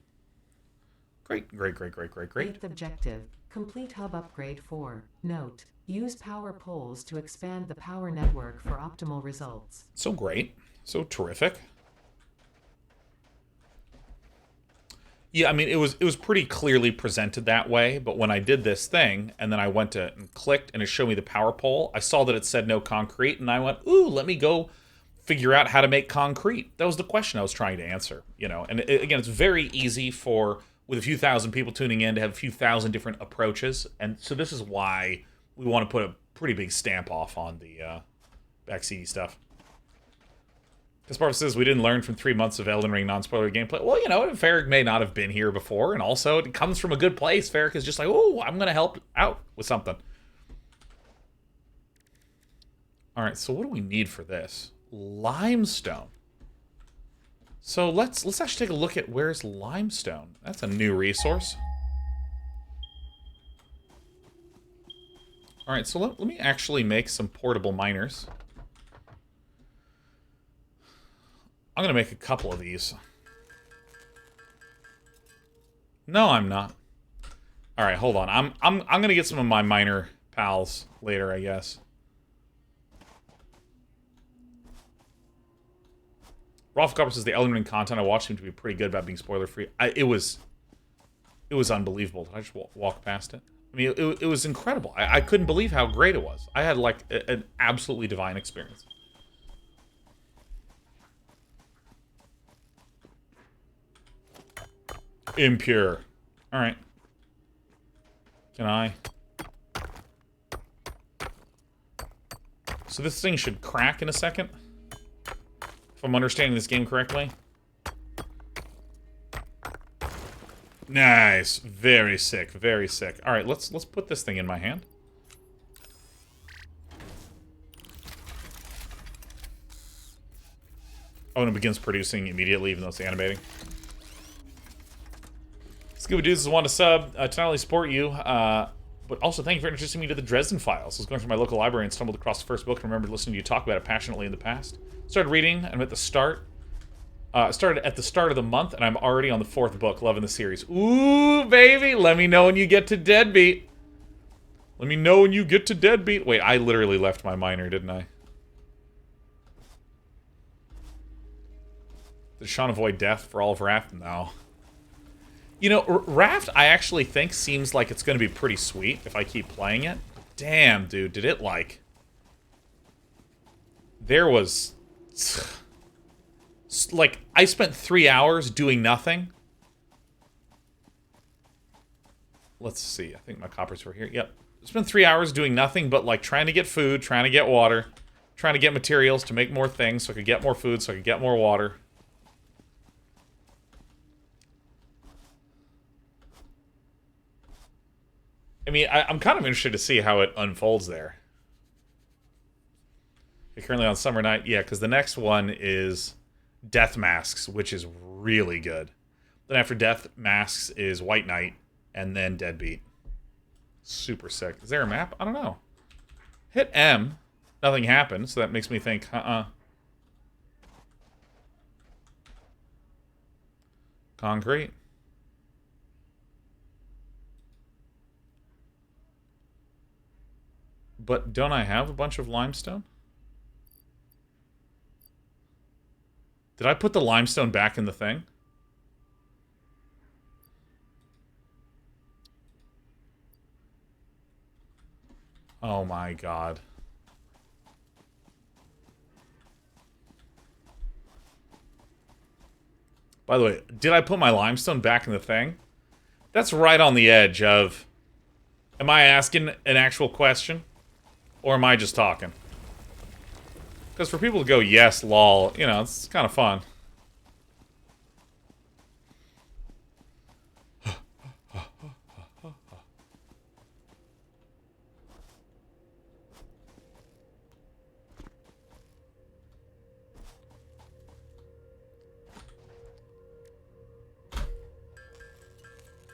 Great. Eighth objective: complete hub upgrade 4. Note: use power poles to expand the power network for optimal results. So great, so terrific. Yeah, I mean, it was pretty clearly presented that way, but when I did this thing, and then I went to and clicked, and it showed me the power pole, I saw that it said no concrete, and I went, ooh, let me go figure out how to make concrete. That was the question I was trying to answer, you know? And again, it's very easy for, with a few thousand people tuning in, to have a few thousand different approaches, and so this is why we want to put a pretty big stamp off on the backseaty stuff. Kasparov says we didn't learn from 3 months of Elden Ring non-spoiler gameplay. Well, you know, Ferric may not have been here before, and also it comes from a good place. Ferric is just like, oh, I'm going to help out with something. All right, so what do we need for this? Limestone. So let's actually take a look at where's limestone. That's a new resource. All right, so let me actually make some portable miners. I'm gonna make a couple of these. No, I'm not. All right, hold on. I'm gonna get some of my miner pals later, I guess. Rolf Copper says the Elden Ring content I watched seemed to be pretty good about being spoiler free. It was unbelievable. Did I just walk past it? I mean, it was incredible. I couldn't believe how great it was. I had like an absolutely divine experience. Impure. Alright. Can I? So this thing should crack in a second. If I'm understanding this game correctly. Nice. Very sick. Very sick. Alright, let's put this thing in my hand. Oh, and it begins producing immediately, even though it's animating. Scuba Dudes is one to sub to not only support you, but also thank you for introducing me to the Dresden Files. I was going through my local library and stumbled across the first book and remembered listening to you talk about it passionately in the past. Started reading, and I'm at the start. Started at the start of the month, and I'm already on the 4th book, loving the series. Ooh, baby! Let me know when you get to Deadbeat. Let me know when you get to Deadbeat. Wait, I literally left my miner, didn't I? Did Sean avoid death for all of Raft? No. You know, Raft, I actually think seems like it's going to be pretty sweet if I keep playing it. Damn, dude, did it like... There was... Like, I spent 3 hours doing nothing. Let's see, I think my coppers were here. Yep. I spent 3 hours doing nothing but, like, trying to get food, trying to get water, trying to get materials to make more things so I could get more food, so I could get more water. I mean, I'm kind of interested to see how it unfolds there. You're currently on Summer Night. Yeah, because the next one is Death Masks, which is really good. Then after Death Masks is White Knight, and then Deadbeat. Super sick. Is there a map? I don't know. Hit M. Nothing happened, so that makes me think, Concrete. But don't I have a bunch of limestone? Did I put the limestone back in the thing? Oh my god. By the way, did I put my limestone back in the thing? That's right on the edge of... Am I asking an actual question? Or am I just talking? Because for people to go, yes, lol, you know, it's kind of fun.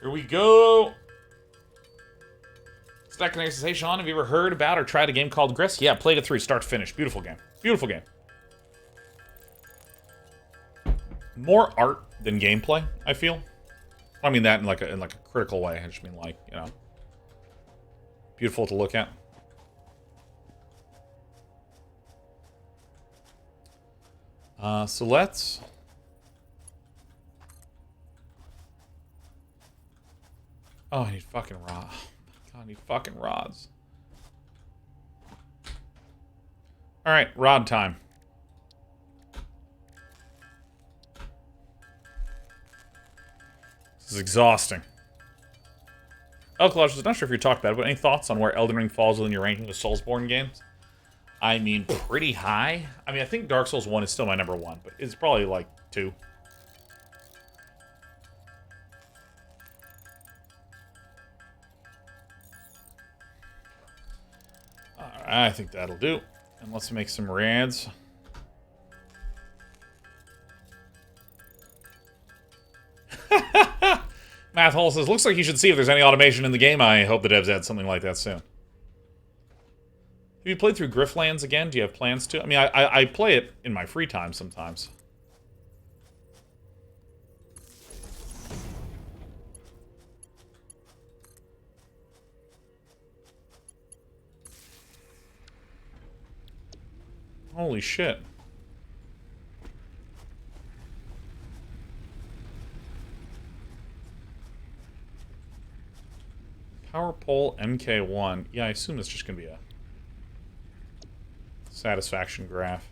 Here we go! Stack Connect says, hey Sean, have you ever heard about or tried a game called Grist? Yeah, played it through, start to finish. Beautiful game. Beautiful game. More art than gameplay, I feel. I mean that in like a critical way. I just mean like, you know, beautiful to look at. So let's... Oh, I need fucking rods. God, I need fucking rods. Alright, rod time. This is exhausting. Elcolosh is not sure if you talked about it, but any thoughts on where Elden Ring falls within your ranking of Soulsborne games? I mean, pretty high. I mean, I think Dark Souls 1 is still my number 1, but it's probably like 2. Alright, I think that'll do. And let's make some rads. Math Hall says, looks like you should see if there's any automation in the game. I hope the devs add something like that soon. Have you played through Griftlands again? Do you have plans to? I mean, I play it in my free time sometimes. Holy shit. Power pole MK1. Yeah, I assume it's just going to be a satisfaction graph.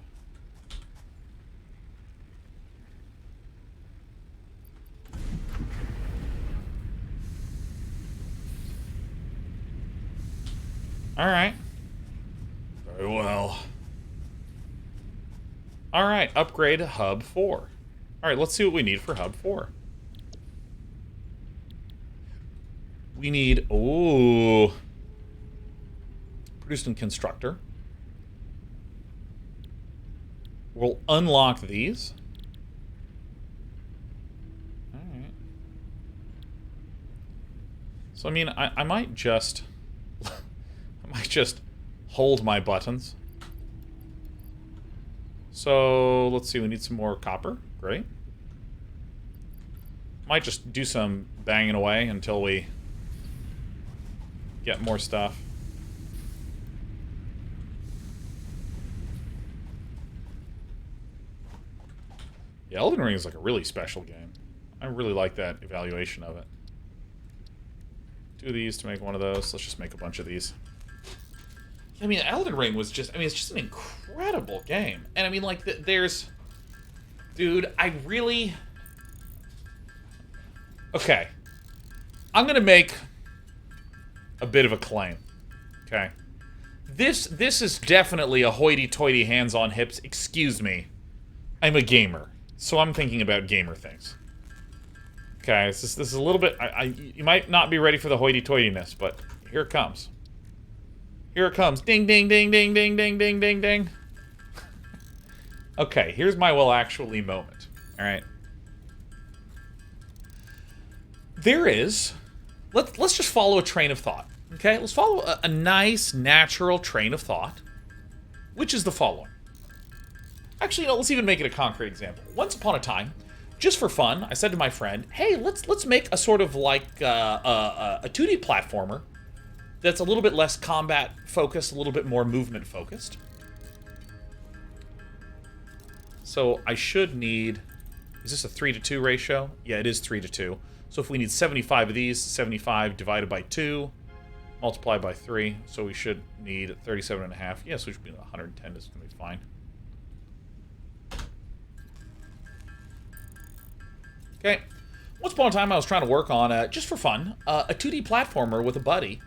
Alright. Very well. Alright, upgrade Hub 4. Alright, let's see what we need for Hub 4. We need... Ooh. Produced in Constructor. We'll unlock these. Alright. So, I mean, I might just... I might just hold my buttons. So, let's see, we need some more copper. Great. Might just do some banging away until we get more stuff. Yeah, Elden Ring is like a really special game. I really like that evaluation of it. 2 of these to make 1 of those. Let's just make a bunch of these. I mean, Elden Ring was just... I mean, it's just an incredible game. And I mean, like, there's... Dude, I really... Okay. I'm gonna make a bit of a claim. Okay. This is definitely a hoity-toity hands-on hips. Excuse me. I'm a gamer. So I'm thinking about gamer things. Okay, this is a little bit... you might not be ready for the hoity-toityness, but here it comes. Here it comes. Ding, ding, ding, ding, ding, ding, ding, ding, ding. Okay, here's my well actually moment. Alright. There is... Let's just follow a train of thought. Okay? Let's follow a nice, natural train of thought. Which is the following. Actually, no, let's even make it a concrete example. Once upon a time, just for fun, I said to my friend, hey, let's make a sort of like a 2D platformer that's a little bit less combat focused, a little bit more movement focused. So I should need... Is this a 3-to-2 ratio? Yeah, it is 3-to-2. So if we need 75 of these, 75 divided by 2, multiplied by 3, so we should need 37.5. Yes, we should be 110. This is going to be fine. Okay. Once upon a time, I was trying to work on, just for fun, a 2D platformer with a buddy.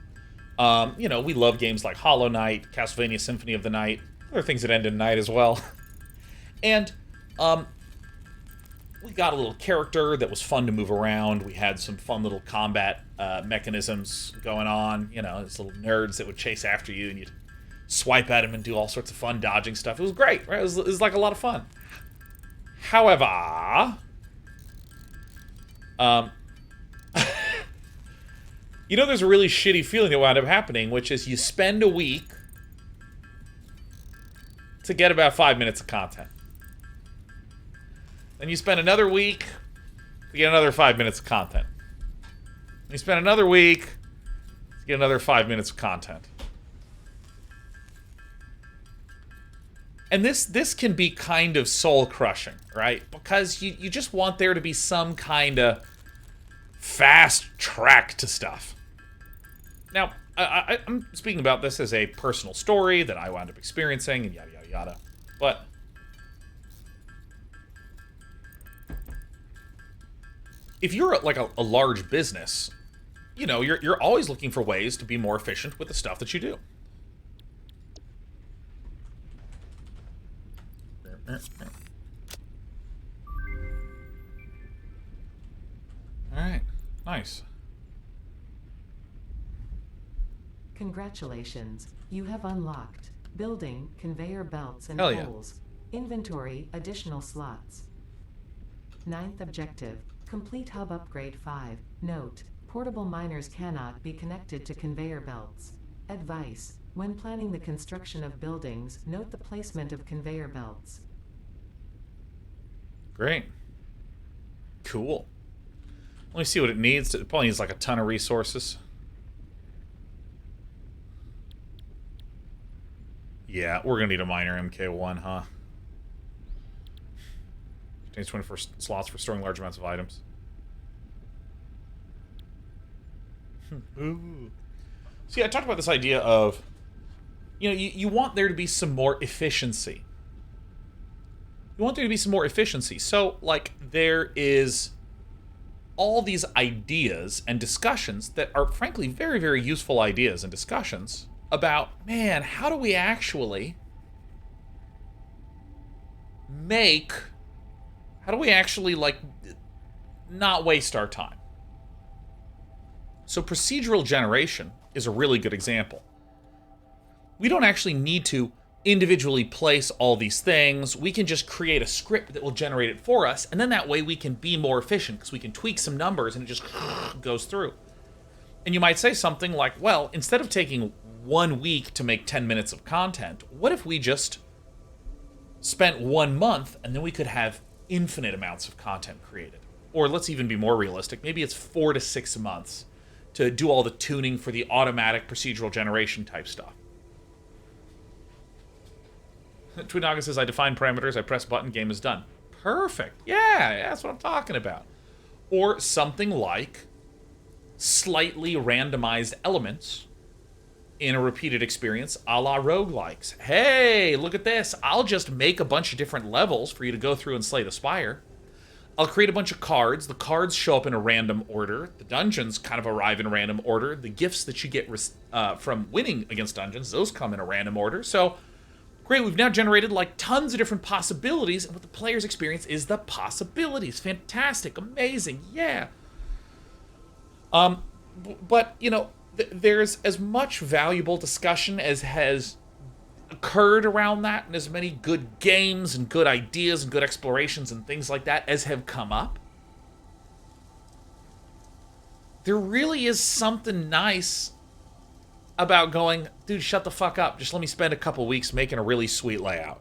You know, we love games like Hollow Knight, Castlevania Symphony of the Night, other things that end in night as well. And, we got a little character that was fun to move around. We had some fun little combat mechanisms going on. You know, these little nerds that would chase after you, and you'd swipe at them and do all sorts of fun dodging stuff. It was great, right? It was like a lot of fun. However... you know, there's a really shitty feeling that wound up happening, which is you spend a week to get about 5 minutes of content. Then you spend another week to get another 5 minutes of content. You spend another week to get another 5 minutes of content. And this can be kind of soul-crushing, right? Because you just want there to be some kind of fast track to stuff. Now, I'm speaking about this as a personal story that I wound up experiencing, and yada, yada, yada. But if you're like a large business, you know, you're always looking for ways to be more efficient with the stuff that you do. Alright. Nice. Congratulations. You have unlocked building, conveyor belts, and Hell yeah. poles. Inventory, additional slots. 9th objective. Complete hub upgrade 5. Note: portable miners cannot be connected to conveyor belts. Advice: when planning the construction of buildings, note the placement of conveyor belts. Great. Cool. Let me see what it needs. It probably needs like a ton of resources. Yeah, we're gonna need a miner MK1, huh? Contains 24 slots for storing large amounts of items. Ooh. See, I talked about this idea of, you know, you want there to be some more efficiency. You want there to be some more efficiency. So, like, there is all these ideas and discussions that are, frankly, very, very useful ideas and discussions about, man, how do we actually like, not waste our time? So procedural generation is a really good example. We don't actually need to individually place all these things. We can just create a script that will generate it for us, and then that way we can be more efficient because we can tweak some numbers and it just goes through. And you might say something like, well, instead of taking 1 week to make 10 minutes of content, what if we just spent 1 month and then we could have infinite amounts of content created? Or let's even be more realistic, maybe it's 4 to 6 months to do all the tuning for the automatic procedural generation type stuff. Twinaga says, I define parameters, I press button, game is done. Perfect. Yeah, that's what I'm talking about. Or something like slightly randomized elements in a repeated experience, a la roguelikes. Hey, look at this. I'll just make a bunch of different levels for you to go through and slay the spire. I'll create a bunch of cards. The cards show up in a random order. The dungeons kind of arrive in a random order. The gifts that you get from winning against dungeons, those come in a random order. So, great, we've now generated like tons of different possibilities, and what the player's experience is the possibilities. Fantastic, amazing, yeah. But, you know, there's as much valuable discussion as has occurred around that, and as many good games and good ideas and good explorations and things like that as have come up. There really is something nice about going, dude, shut the fuck up. Just let me spend a couple weeks making a really sweet layout.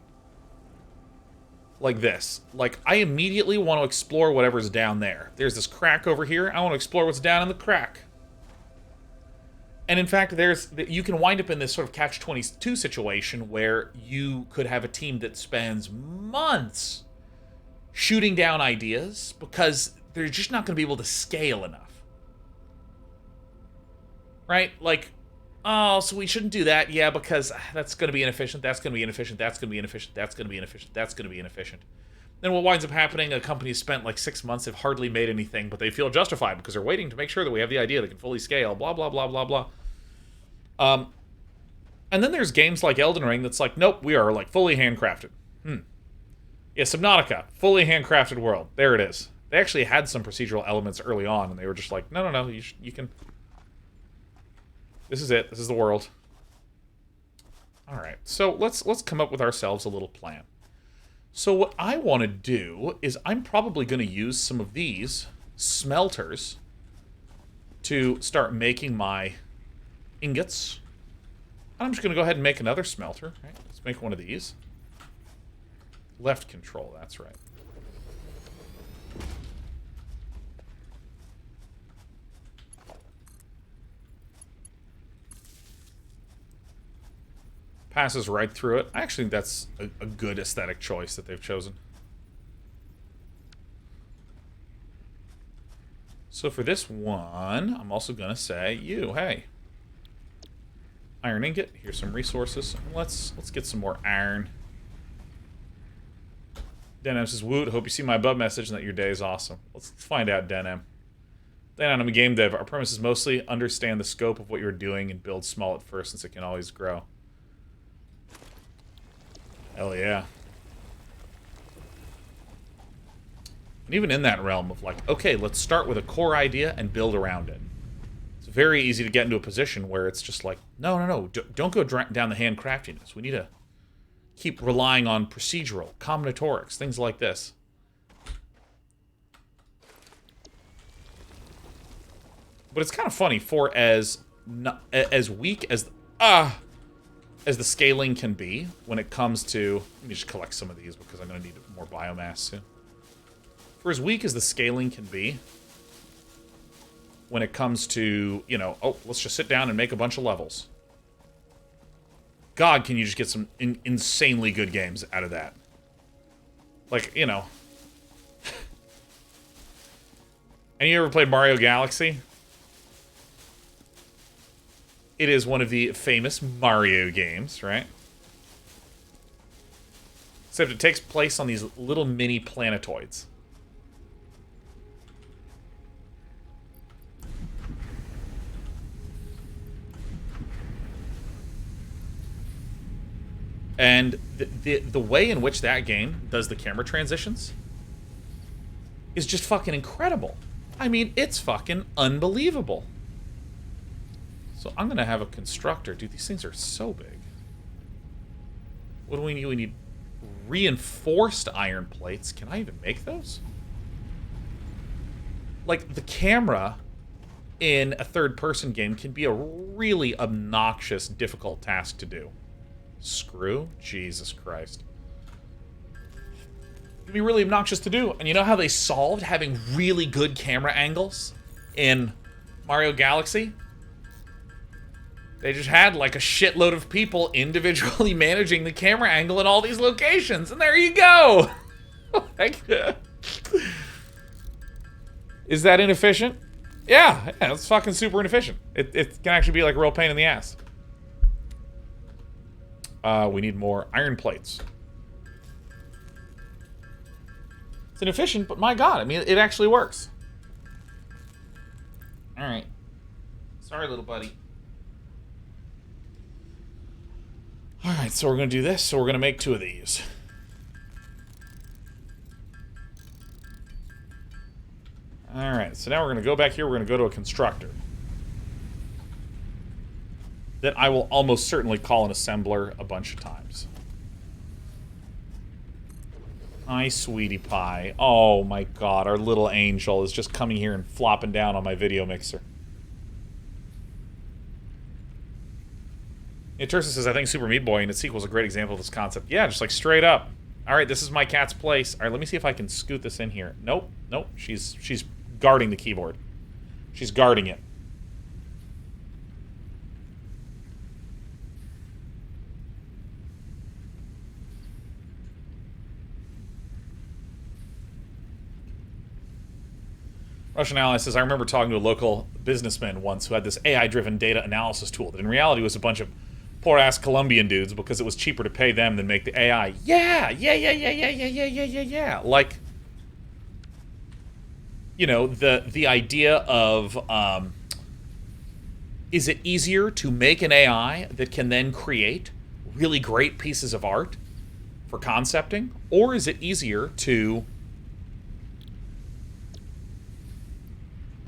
Like this. Like, I immediately want to explore whatever's down there. There's this crack over here. I want to explore what's down in the crack. And in fact, you can wind up in this sort of catch-22 situation where you could have a team that spends months shooting down ideas because they're just not going to be able to scale enough. Right? Like, oh, so we shouldn't do that. Yeah, because that's going to be inefficient. That's going to be inefficient. That's going to be inefficient. That's going to be inefficient. That's going to be inefficient. Then what winds up happening, a company spent like 6 months, have hardly made anything, but they feel justified because they're waiting to make sure that we have the idea that can fully scale, blah, blah, blah, blah, blah. And then there's games like Elden Ring that's like, nope, we are like fully handcrafted. Yeah, Subnautica, fully handcrafted world. There it is. They actually had some procedural elements early on, and they were just like, no, you can... This is it. This is the world. All right, so let's come up with ourselves a little plan. So what I want to do is I'm probably going to use some of these smelters to start making my ingots. I'm just going to go ahead and make another smelter. Right, let's make one of these. Left control, that's right. Passes right through it. I actually think that's a good aesthetic choice that they've chosen. So for this one, I'm also going to say, hey, iron ingot, here's some resources. Let's get some more iron. Denim says, Woot, hope you see my above message and that your day is awesome. Let's find out, Denim. Denim, I'm a game dev. Our premise is mostly understand the scope of what you're doing and build small at first since it can always grow. Hell yeah. And even in that realm of like, okay, let's start with a core idea and build around it. It's very easy to get into a position where it's just like, no, don't go down the handcraftiness. We need to keep relying on procedural, combinatorics, things like this. But it's kind of funny for as weak as the scaling can be when it comes to... Let me just collect some of these because I'm going to need more biomass soon. For as weak as the scaling can be when it comes to, you know, oh, let's just sit down and make a bunch of levels. God, can you just get some insanely good games out of that? Like, you know... Any of you ever played Mario Galaxy? It is one of the famous Mario games, right? Except it takes place on these little mini planetoids. And the way in which that game does the camera transitions is just fucking incredible. I mean, it's fucking unbelievable. So I'm going to have a constructor. Dude, these things are so big. What do we need? We need reinforced iron plates. Can I even make those? Like, the camera in a third-person game can be a really obnoxious, difficult task to do. Screw? Jesus Christ. It can be really obnoxious to do. And you know how they solved having really good camera angles in Mario Galaxy? They just had, like, a shitload of people individually managing the camera angle in all these locations. And there you go! Like, is that inefficient? Yeah, it's fucking super inefficient. It can actually be, like, a real pain in the ass. We need more iron plates. It's inefficient, but my god, I mean, it actually works. Alright. Sorry, little buddy. Alright, so we're going to do this. So we're going to make 2 of these. Alright, so now we're going to go back here. We're going to go to a constructor. That I will almost certainly call an assembler a bunch of times. Hi, sweetie pie. Oh my god, our little angel is just coming here and flopping down on my video mixer. Tersa says, I think Super Meat Boy and its sequel is a great example of this concept. Yeah, just like straight up. Alright, this is my cat's place. Alright, let me see if I can scoot this in here. Nope, nope. She's guarding the keyboard. She's guarding it. Russian Ally says, I remember talking to a local businessman once who had this AI-driven data analysis tool that in reality was a bunch of poor-ass Colombian dudes because it was cheaper to pay them than make the AI. Yeah. Like, you know, the idea of, is it easier to make an AI that can then create really great pieces of art for concepting? Or is it easier to...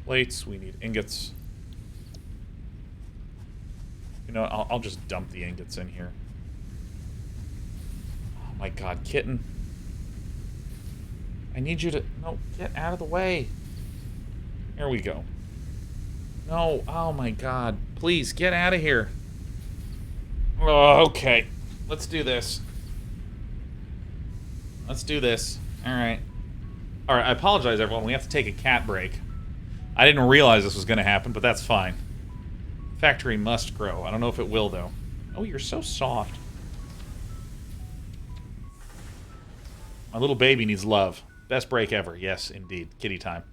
Plates, we need ingots. You know, I'll just dump the ingots in here. Oh my god, kitten. I need you to... No, get out of the way. There we go. No, oh my god. Please, get out of here. Oh, okay. Let's do this. Let's do this. Alright. Alright, I apologize, everyone. We have to take a cat break. I didn't realize this was going to happen, but that's fine. Factory must grow. I don't know if it will, though. Oh, you're so soft. My little baby needs love. Best break ever. Yes, indeed. Kitty time.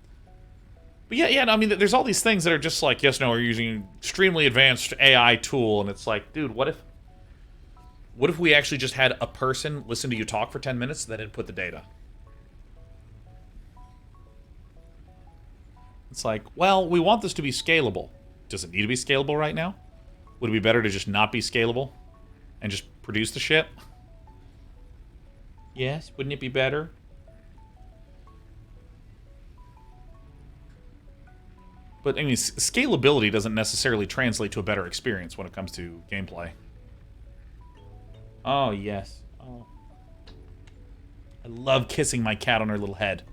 But yeah, I mean, there's all these things that are just like, yes, no, we're using an extremely advanced AI tool, and it's like, dude, what if we actually just had a person listen to you talk for 10 minutes, then input the data? It's like, well, we want this to be scalable. Does it need to be scalable right now? Would it be better to just not be scalable? And just produce the shit? Yes, wouldn't it be better? But, I mean, scalability doesn't necessarily translate to a better experience when it comes to gameplay. Oh, yes. Oh. I love kissing my cat on her little head.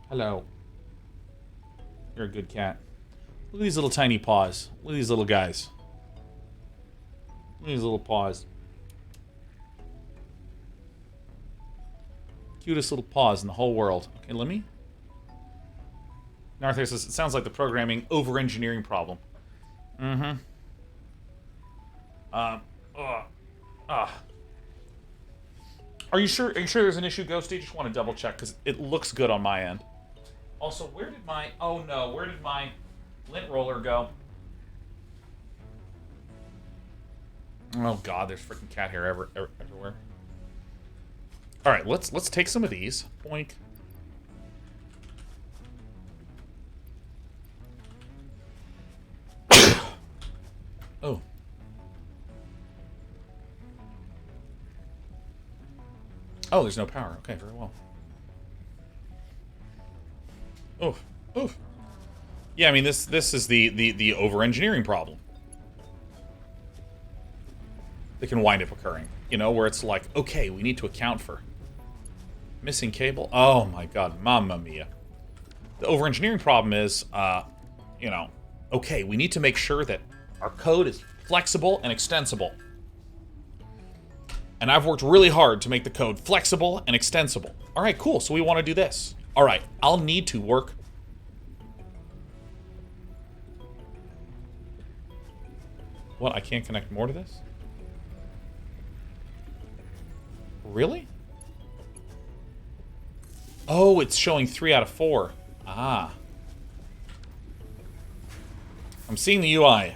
Hello. You're a good cat. Look at these little tiny paws. Look at these little guys. Look at these little paws. Cutest little paws in the whole world. Okay, let me... Narthar says, it sounds like the programming over-engineering problem. Mm-hmm. Are you sure there's an issue, Ghosty? Just want to double check, because it looks good on my end. Also, where did my... Oh no, where did my lint roller go? Oh god, there's freaking cat hair everywhere. Alright, let's take some of these. Boink. Oh. Oh, there's no power. Okay, very well. Oh, oh. Yeah, I mean this is the over-engineering problem that can wind up occurring. You know, where it's like, okay, we need to account for missing cable. Oh my god, mamma mia. The over-engineering problem is, you know, okay, we need to make sure that our code is flexible and extensible. And I've worked really hard to make the code flexible and extensible. All right, cool. So we want to do this. All right, I'll need to work. What? I can't connect more to this? Really? Oh, it's showing 3 out of 4. Ah. I'm seeing the UI.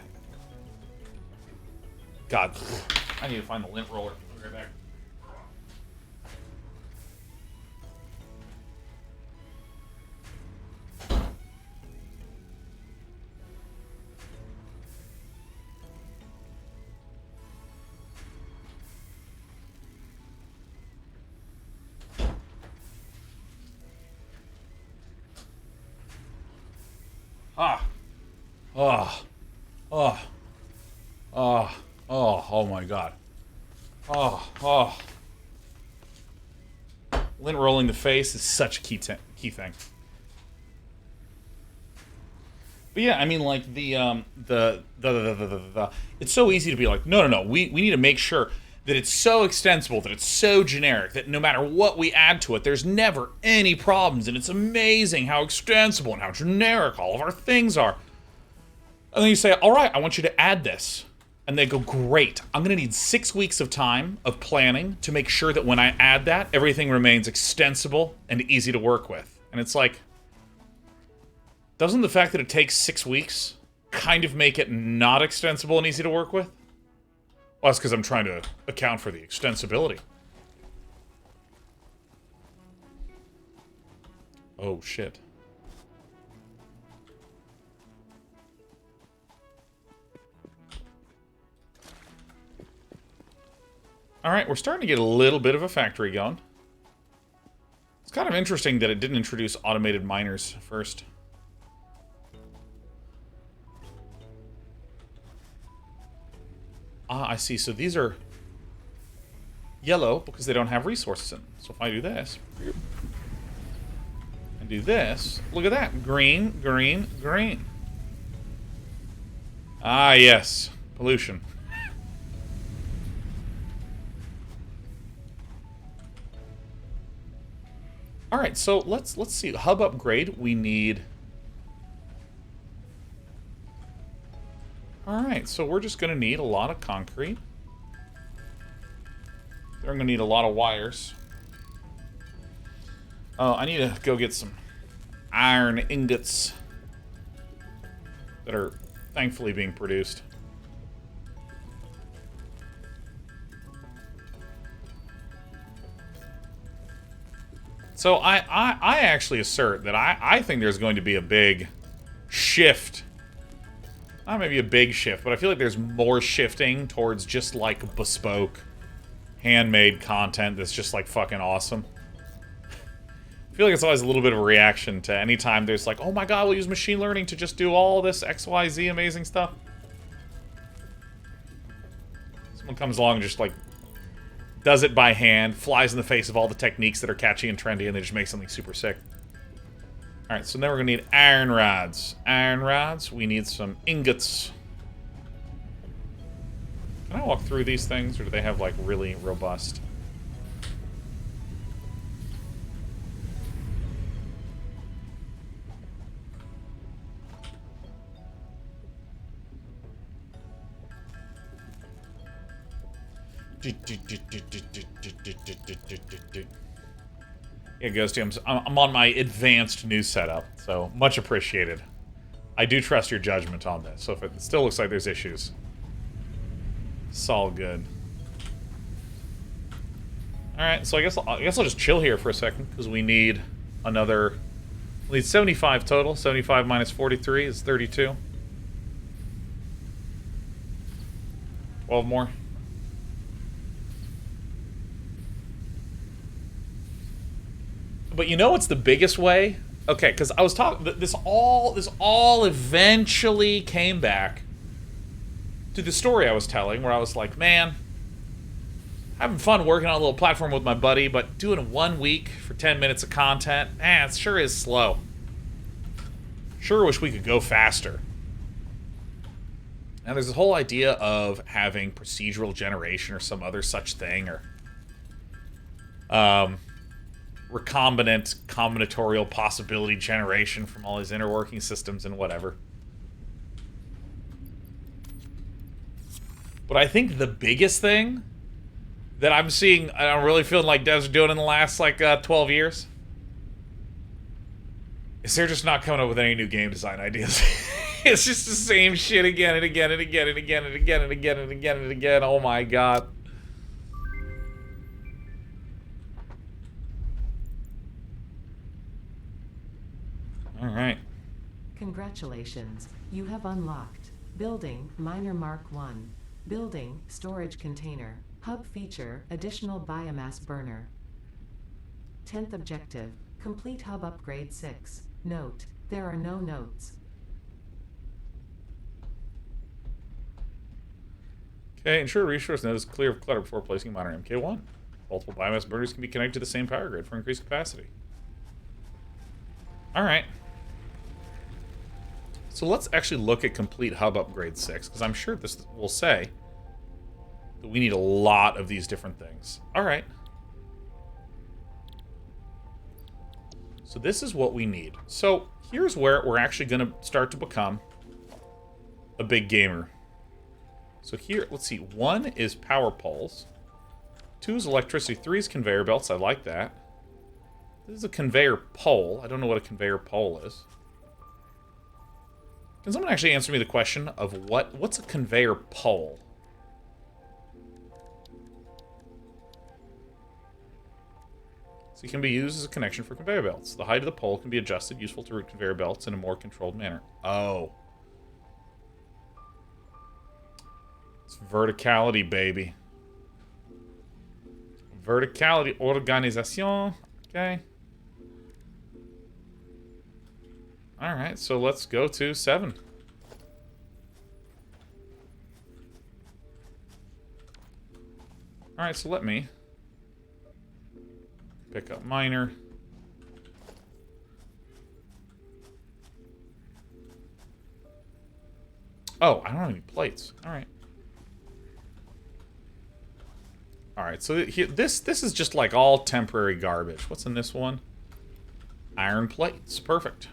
God. I need to find the lint roller. I'll be right back. Ah. Oh. Oh. Oh. Oh. Oh my god. Oh. Oh. Lint rolling the face is such a key thing. But yeah, I mean, like, it's so easy to be like, no, we need to make sure that it's so extensible, that it's so generic, that no matter what we add to it, there's never any problems, and it's amazing how extensible and how generic all of our things are. And then you say, all right, I want you to add this. And they go, great, I'm going to need 6 weeks of time of planning to make sure that when I add that, everything remains extensible and easy to work with. And it's like, doesn't the fact that it takes 6 weeks kind of make it not extensible and easy to work with? Well, that's because I'm trying to account for the extensibility. Oh, shit. Alright, we're starting to get a little bit of a factory going. It's kind of interesting that it didn't introduce automated miners first. Ah, I see. So these are yellow because they don't have resources in them. So if I do this, and do this, look at that. Green, green, green. Ah, yes. Pollution. Alright, so let's see. Hub upgrade, we need... Alright, so we're just going to need a lot of concrete. They're going to need a lot of wires. Oh, I need to go get some iron ingots that are thankfully being produced. So I actually assert that I think there's going to be a big shift. Not maybe a big shift, but I feel like there's more shifting towards just like bespoke, handmade content that's just like fucking awesome. feel like it's always a little bit of a reaction to any time there's like, oh my god, we'll use machine learning to just do all this XYZ amazing stuff. Someone comes along and just like does it by hand, flies in the face of all the techniques that are catchy and trendy, and they just make something super sick. Alright, so then we're gonna need iron rods. Iron rods, we need some ingots. Can I walk through these things, or do they have like really robust? Yeah, Ghosty, I'm on my advanced new setup, so much appreciated. I do trust your judgment on this, so if it still looks like there's issues, it's all good. Alright, so I guess I'll just chill here for a second, because we need another... We need 75 total. 75 minus 43 is 32. 12 more. But you know what's the biggest way? Okay, because I was talking... This all eventually came back to the story I was telling, where I was like, man, having fun working on a little platform with my buddy, but doing 1 week for 10 minutes of content, man, it sure is slow. Sure wish we could go faster. Now, there's this whole idea of having procedural generation or some other such thing, or... recombinant combinatorial possibility generation from all these interworking systems and whatever. But I think the biggest thing that I'm seeing, and I'm really feeling like devs are doing in the last, like, 12 years, is they're just not coming up with any new game design ideas. It's just the same shit again and again and again and again and again and again and again and again. Oh my god. Alright. Congratulations, you have unlocked Building Miner Mark 1. Building Storage Container. Hub feature Additional Biomass Burner. 10th objective, complete Hub Upgrade 6. Note, there are no notes. Okay, ensure resource node is clear of clutter before placing miner MK1. Multiple biomass burners can be connected to the same power grid for increased capacity. Alright. So let's actually look at complete hub upgrade 6, because I'm sure this will say that we need a lot of these different things. Alright. So this is what we need. So here's where we're actually going to start to become a big gamer. So here, let's see. 1 is power poles. 2 is electricity. 3 is conveyor belts. I like that. This is a conveyor pole. I don't know what a conveyor pole is. Can someone actually answer me the question of what's a conveyor pole? So it can be used as a connection for conveyor belts. The height of the pole can be adjusted, useful to route conveyor belts in a more controlled manner. Oh. It's verticality, baby. Verticality, organisation. Okay. Alright, so let's go to 7. Alright, so let me pick up miner. Oh, I don't have any plates. Alright. Alright, so here, this is just like all temporary garbage. What's in this one? Iron plates. Perfect.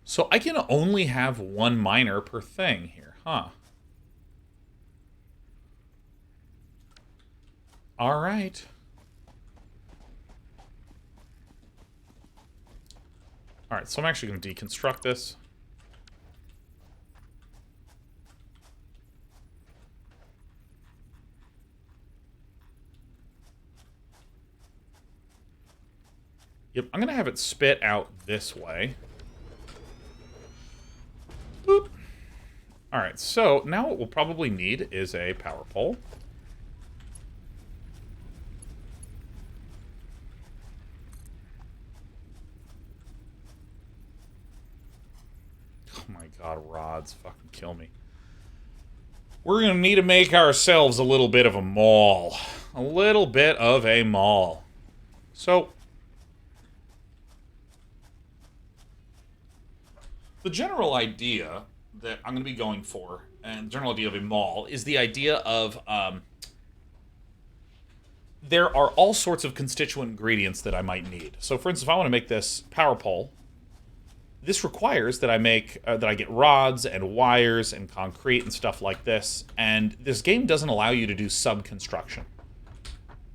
So I can only have 1 miner per thing here, huh? Alright. Alright, so I'm actually going to deconstruct this. Yep, I'm going to have it spit out this way. Boop. Alright, so now what we'll probably need is a power pole. Oh my god, rods fucking kill me. We're gonna need to make ourselves a little bit of a mall. A little bit of a mall. So, the general idea that I'm going to be going for, and the general idea of a mall, is the idea of there are all sorts of constituent ingredients that I might need. So, for instance, if I want to make this power pole, this requires that I make that I get rods and wires and concrete and stuff like this. And this game doesn't allow you to do sub-construction.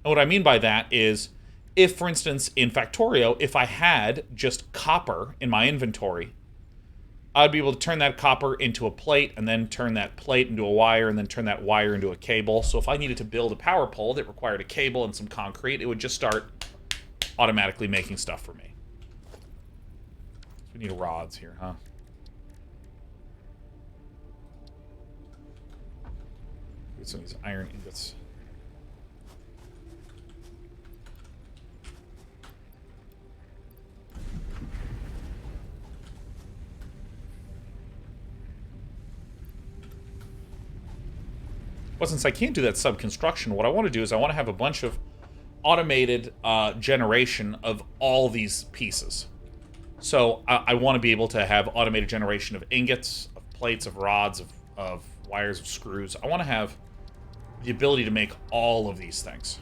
And what I mean by that is, if, for instance, in Factorio, if I had just copper in my inventory, I'd be able to turn that copper into a plate, and then turn that plate into a wire, and then turn that wire into a cable. So if I needed to build a power pole that required a cable and some concrete, it would just start automatically making stuff for me. So we need rods here, huh? Get some of these iron ingots. Well, since I can't do that sub-construction, what I want to do is I want to have a bunch of automated generation of all these pieces. So I want to be able to have automated generation of ingots, of plates, of rods, of wires, of screws. I want to have the ability to make all of these things.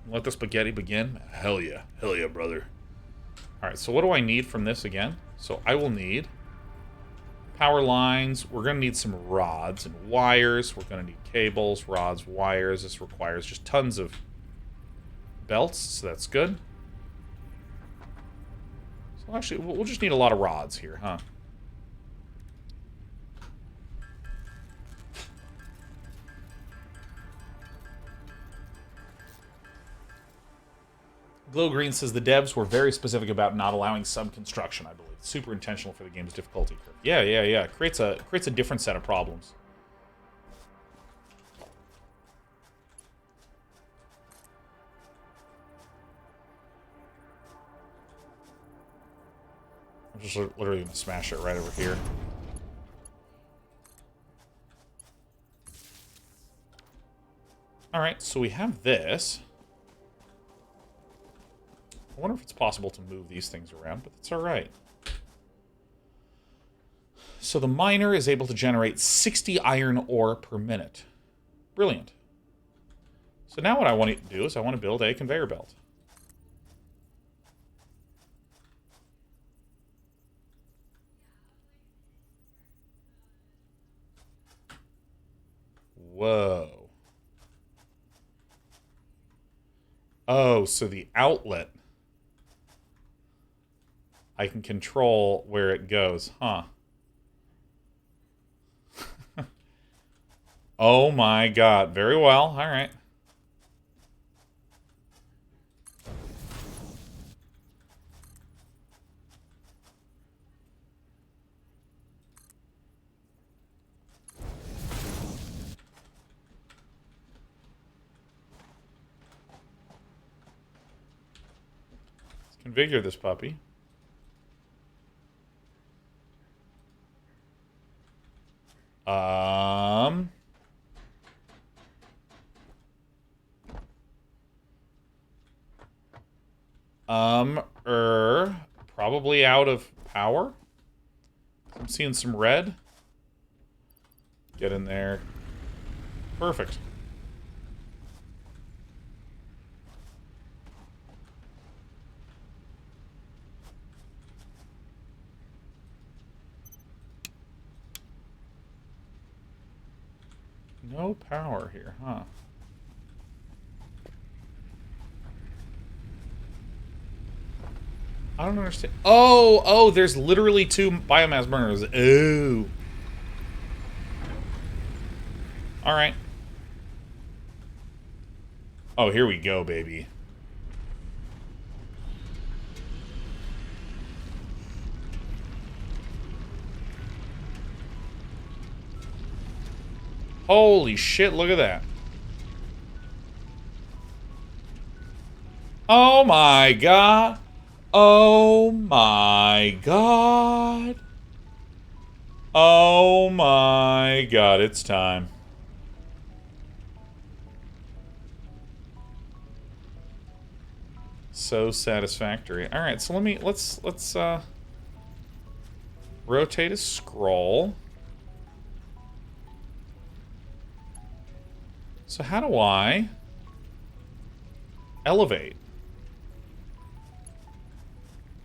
Let the spaghetti begin? Hell yeah. Hell yeah, brother. Alright, so what do I need from this again? So I will need power lines. We're going to need some rods and wires. We're going to need cables, rods, wires. This requires just tons of belts, so that's good. So actually, we'll just need a lot of rods here, huh? Glow Green says the devs were very specific about not allowing sub-construction, I believe. Super intentional for the game's difficulty curve. Yeah. It creates a different set of problems. I'm just literally going to smash it right over here. Alright, so we have this. I wonder if it's possible to move these things around, but that's alright. So the miner is able to generate 60 iron ore per minute. Brilliant. So now what I want to do is I want to build a conveyor belt. Whoa. Oh, so the outlet, I can control where it goes, huh? Oh my god. Very well. Alright. Let's configure this puppy. Probably out of power. I'm seeing some red. Get in there. Perfect. No power here, huh? I don't understand. Oh, there's literally 2 biomass burners. Oh. Alright. Oh, here we go, baby. Holy shit, look at that. Oh my god. Oh my god. Oh my god, it's time. So satisfactory. Alright, so let's rotate a scroll. So how do I elevate?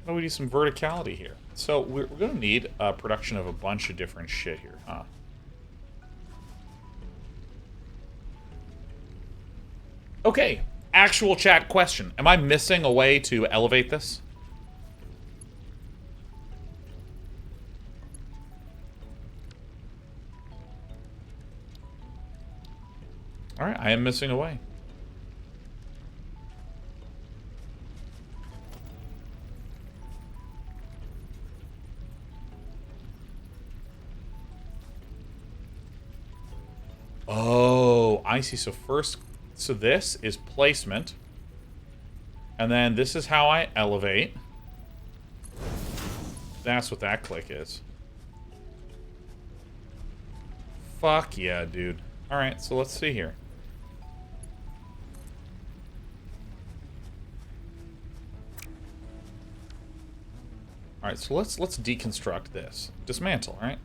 How do we do some verticality here? So we're going to need a production of a bunch of different shit here, huh? Okay, actual chat question. Am I missing a way to elevate this? Alright, I am missing a way. Oh, I see. So first, so this is placement. And then this is how I elevate. That's what that click is. Fuck yeah, dude. Alright, so let's see here. Alright, so let's deconstruct this. Dismantle, right?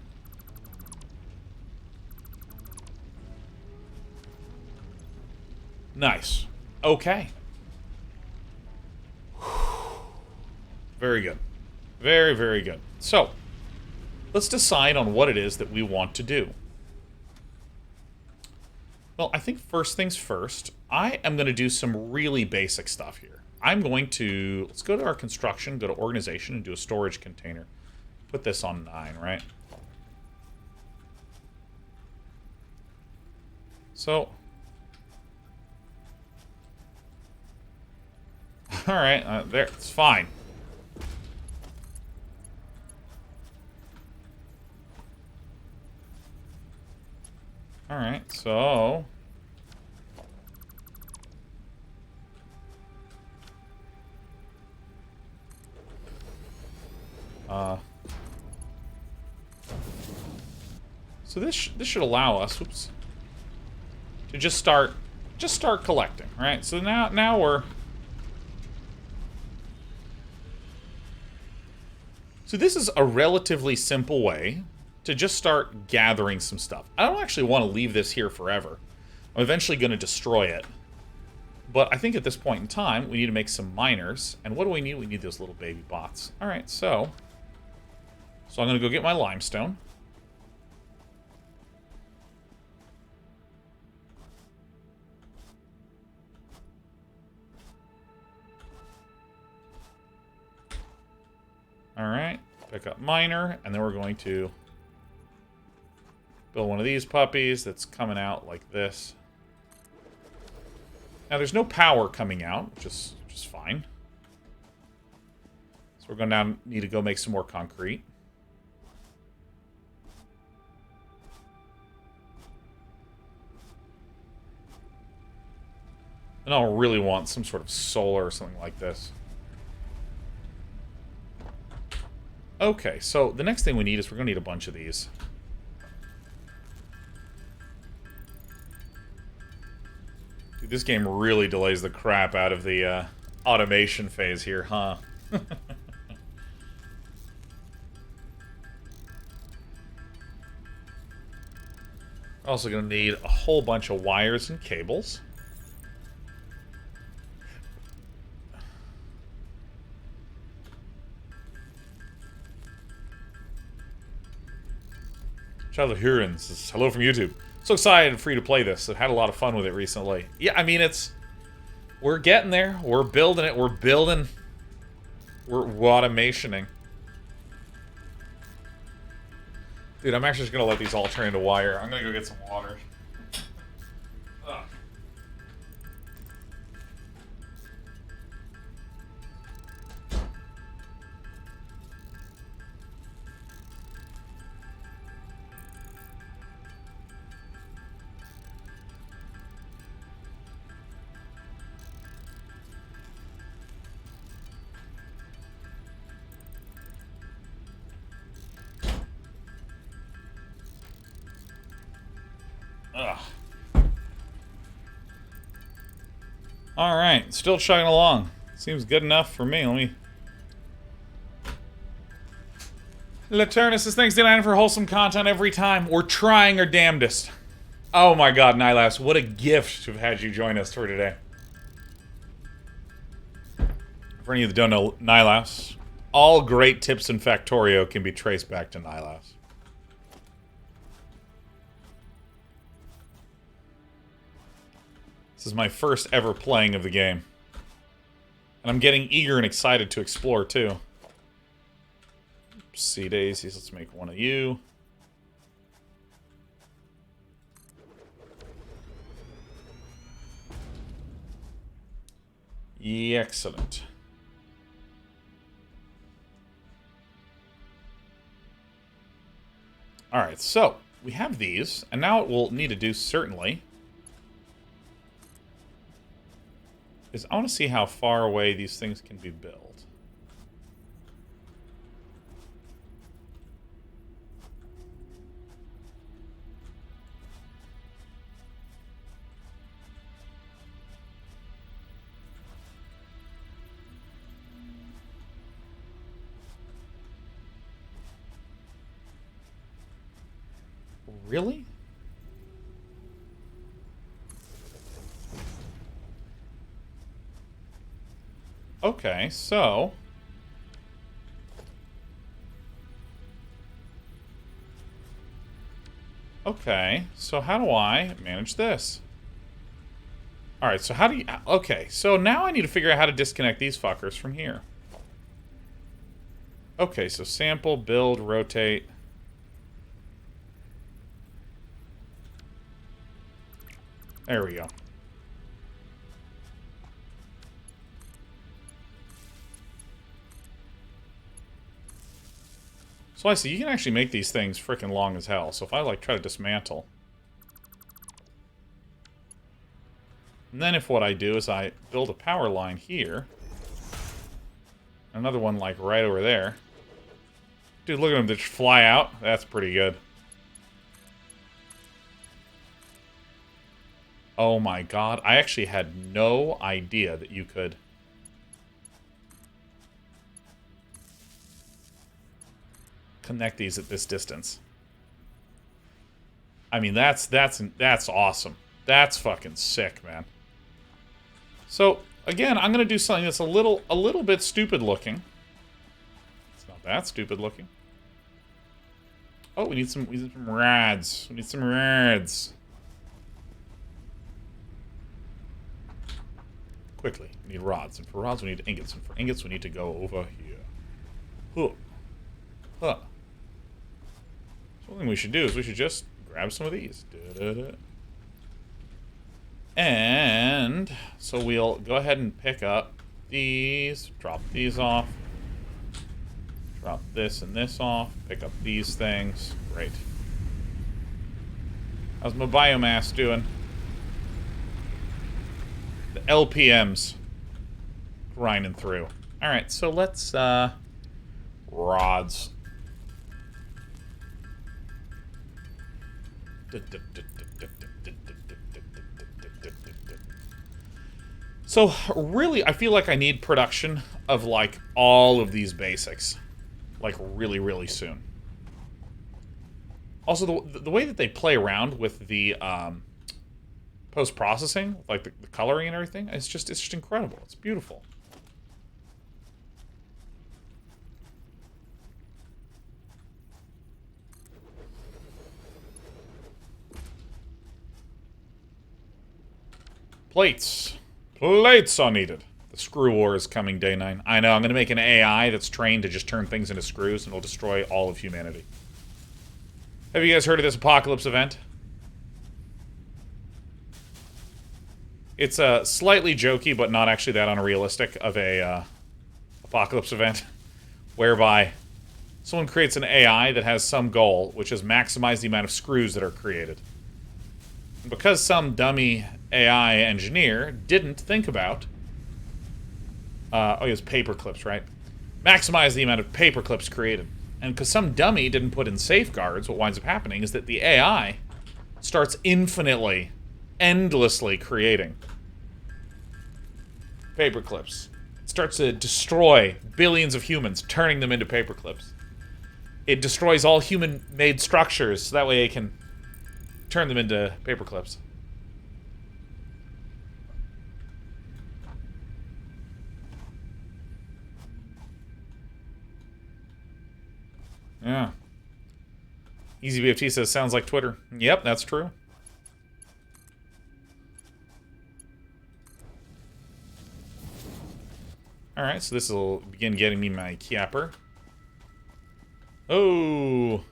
Nice. Okay. Very good. Very, very good. So, let's decide on what it is that we want to do. Well, I think first things first, I am going to do some really basic stuff here. I'm going to, let's go to our construction, go to organization, and do a storage container. Put this on 9, right? So, alright, there, it's fine. Alright, so... So this should allow us, whoops, to just start collecting, right? So now we're... So this is a relatively simple way to just start gathering some stuff. I don't actually want to leave this here forever. I'm eventually going to destroy it. But I think at this point in time, we need to make some miners. And what do we need? We need those little baby bots. Alright, so I'm going to go get my limestone. Alright, pick up miner, and then we're going to build one of these puppies that's coming out like this. Now, there's no power coming out, which is fine. So we're going to now need to go make some more concrete. And I'll really want some sort of solar or something like this. Okay, so the next thing we need is we're going to need a bunch of these. Dude, this game really delays the crap out of the automation phase here, huh? Also going to need a whole bunch of wires and cables. Child of Hurons says, hello from YouTube. So excited for you to play this. I've had a lot of fun with it recently. Yeah, I mean, we're getting there. We're building it. We're automationing. Dude, I'm actually just going to let these all turn into wire. I'm going to go get some water. Ugh. Ugh. Alright, still chugging along. Seems good enough for me. Let me... Laturnus says, thanks, D9, for wholesome content every time. We're trying our damnedest. Oh my god, Nylas, what a gift to have had you join us for today. For any of you that don't know Nylas, all great tips in Factorio can be traced back to Nylas. This is my first ever playing of the game. And I'm getting eager and excited to explore, too. Sea daisies, let's make one of you. Excellent. Alright, so we have these, and now what we'll need to do, certainly, is I want to see how far away these things can be built. Really? Okay, so... Okay, so how do I manage this? Alright, so how do you... Okay, so now I need to figure out how to disconnect these fuckers from here. Okay, so sample, build, rotate... There we go. So I see, you can actually make these things freaking long as hell. So if I, like, try to dismantle... And then if what I do is I build a power line here... Another one, like, right over there... Dude, look at them just fly out. That's pretty good. Oh my god, I actually had no idea that you could... connect these at this distance. I mean, that's awesome. That's fucking sick, man. So, again, I'm gonna do something that's a little bit stupid looking. It's not that stupid looking. Oh, we need some rods. We need some rods. Quickly, we need rods, and for rods we need ingots, and for ingots we need to go over here. Huh. Huh. So one thing we should do is we should just grab some of these. Da-da-da. And so we'll go ahead and pick up these, drop these off, drop this and this off, pick up these things. Great. How's my biomass doing? The LPM's grinding through. Alright, so let's, rods. So, really, I feel like I need production of, like, all of these basics. Like, really, really soon. Also, the way that they play around with the, post-processing, like the coloring and everything, it's just incredible. It's beautiful. Plates. Plates are needed. The screw war is coming, Day 9. I know, I'm going to make an AI that's trained to just turn things into screws, and it'll destroy all of humanity. Have you guys heard of this apocalypse event? It's slightly jokey, but not actually that unrealistic of a apocalypse event, whereby someone creates an AI that has some goal, which is maximize the amount of screws that are created. And because some dummy AI engineer didn't think about... oh, it was paper clips, right? Maximize the amount of paper clips created. And because some dummy didn't put in safeguards, what winds up happening is that the AI starts infinitely, endlessly creating paper clips. It starts to destroy billions of humans, turning them into paper clips. It destroys all human-made structures, so that way it can turn them into paper clips. Yeah. EasyBFT says, sounds like Twitter. Yep, that's true. Alright, so this will begin getting me my Kiapper. Oh!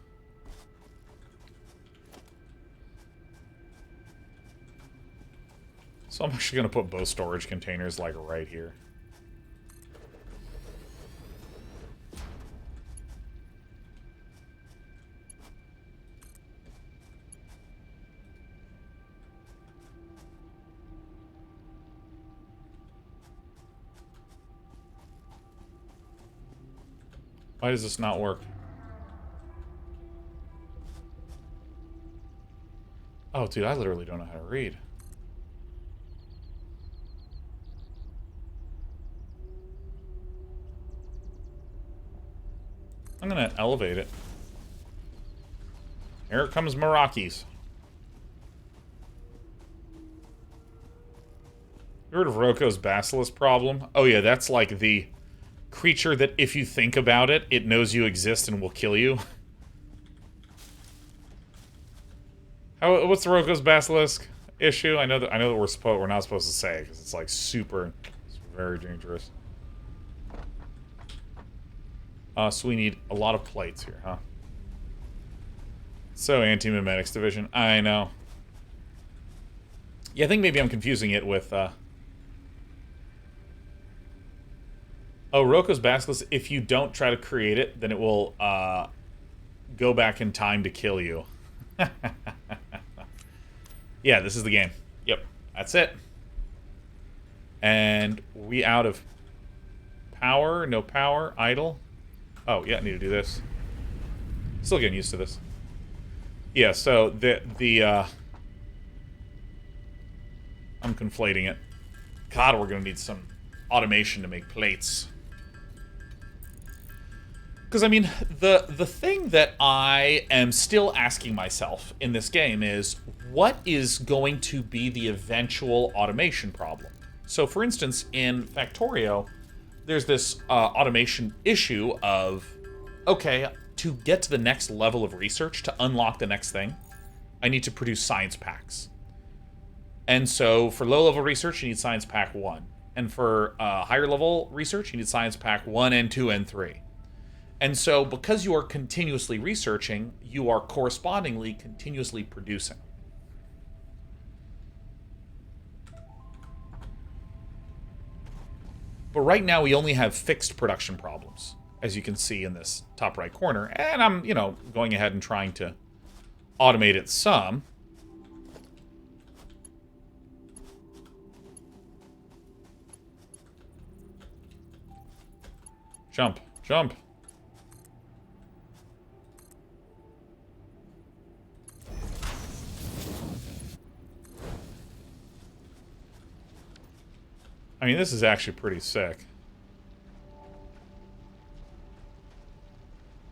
So I'm actually going to put both storage containers, like, right here. Why does this not work? Oh, dude, I literally don't know how to read. I'm gonna elevate it. Here comes Meraki's. You heard of Roko's Basilisk problem? Oh yeah, that's like the creature that if you think about it, it knows you exist and will kill you. What's the Roko's Basilisk issue? I know that we're not supposed to say because it's like it's very dangerous. So we need a lot of plates here, huh? So anti-mimetics division, I know. Yeah, I think maybe I'm confusing it with oh, Roko's Basilisk, if you don't try to create it, then it will go back in time to kill you. Yeah, this is the game. Yep, that's it. And we out of power? No power? Idle? Oh, yeah, I need to do this. Still getting used to this. Yeah, so I'm conflating it. God, we're gonna need some automation to make plates. Because, I mean, the thing that I am still asking myself in this game is, what is going to be the eventual automation problem? So, for instance, in Factorio, there's this automation issue of, okay, to get to the next level of research, to unlock the next thing, I need to produce science packs. And so, for low-level research, you need science pack 1. And for higher-level research, you need science pack 1 and 2 and 3. And so, because you are continuously researching, you are correspondingly continuously producing. But right now, we only have fixed production problems, as you can see in this top right corner. And I'm, going ahead and trying to automate it some. Jump, jump. I mean, this is actually pretty sick.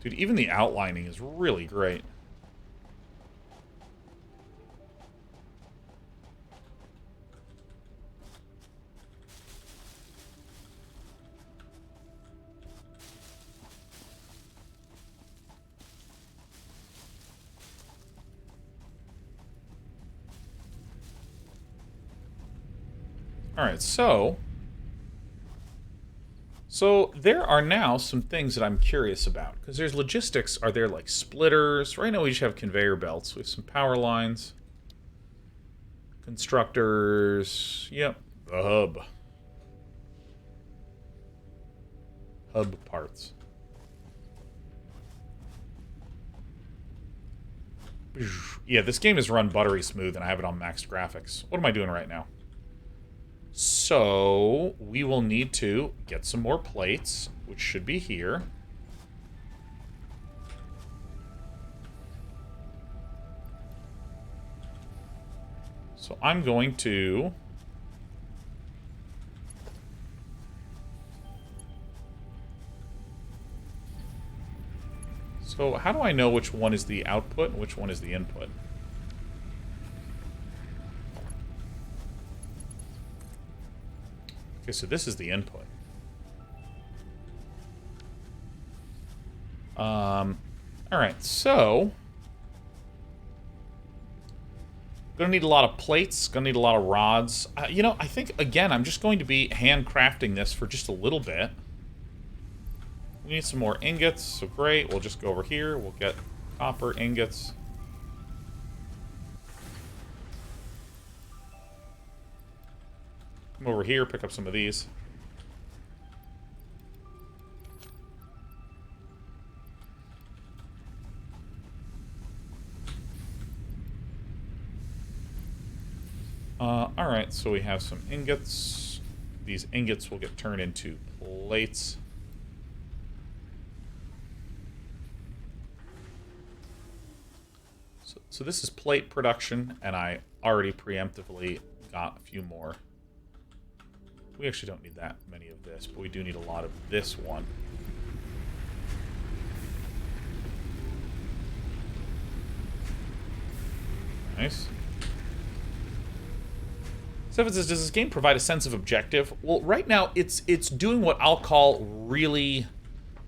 Dude, even the outlining is really great. Alright, so there are now some things that I'm curious about. Because there's logistics. Are there, like, splitters? Right now we just have conveyor belts. We have some power lines. Constructors. Yep. The hub. Hub parts. Yeah, this game is run buttery smooth, and I have it on maxed graphics. What am I doing right now? So, we will need to get some more plates, which should be here. So I'm going to... So how do I know which one is the output and which one is the input? Okay, so this is the input. Alright, so... Gonna need a lot of plates, gonna need a lot of rods. You know, I think, again, I'm just going to be handcrafting this for just a little bit. We need some more ingots, so great. We'll just go over here. We'll get copper ingots. Come over here, pick up some of these. Alright, so we have some ingots. These ingots will get turned into plates. So this is plate production, and I already preemptively got a few more. We actually don't need that many of this, but we do need a lot of this one. Nice. Stefan says, does this game provide a sense of objective? Well, right now, it's doing what I'll call really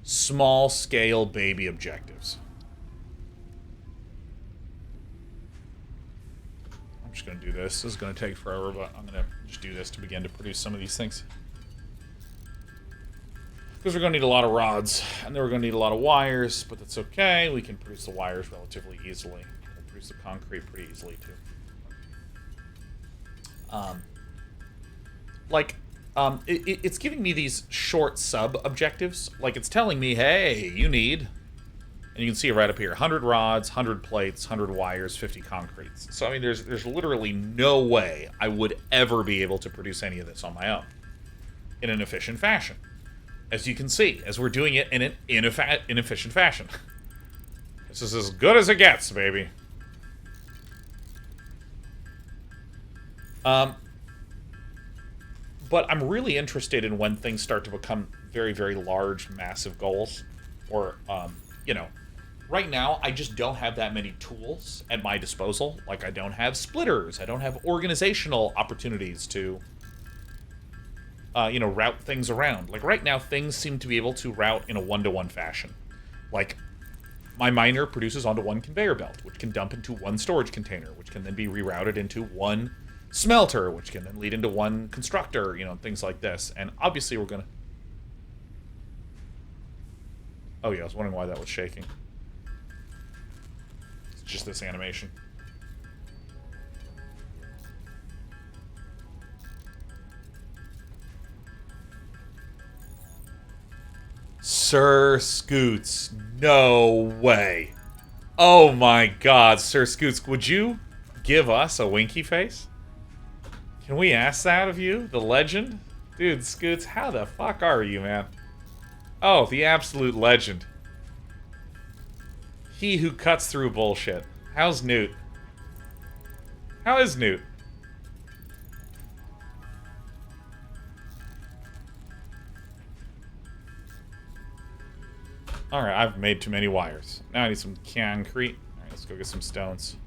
small-scale baby objectives. I'm just going to do this. This is going to take forever, but I'm going to just do this to begin to produce some of these things. Because we're going to need a lot of rods, and then we're going to need a lot of wires, but that's okay. We can produce the wires relatively easily. We'll produce the concrete pretty easily, too. It's giving me these short sub-objectives. Like, it's telling me, hey, you need... And you can see it right up here. 100 rods, 100 plates, 100 wires, 50 concretes. So, I mean, there's literally no way I would ever be able to produce any of this on my own in an efficient fashion. As you can see, as we're doing it in an inefficient fashion. This is as good as it gets, baby. But I'm really interested in when things start to become very, very large, massive goals. Or, you know, right now, I just don't have that many tools at my disposal. Like, I don't have splitters. I don't have organizational opportunities to, you know, route things around. Like, right now, things seem to be able to route in a one-to-one fashion. Like, my miner produces onto one conveyor belt, which can dump into one storage container, which can then be rerouted into one smelter, which can then lead into one constructor, you know, things like this. And obviously we're gonna... Oh yeah, I was wondering why that was shaking. It's just this animation. Sir Scoots. No way. Oh my god, Sir Scoots, would you give us a winky face? Can we ask that of you, the legend? Dude, Scoots, how the fuck are you, man? Oh, the absolute legend. He who cuts through bullshit. How's Newt? How is Newt? Alright, I've made too many wires. Now I need some concrete. Alright, let's go get some stones.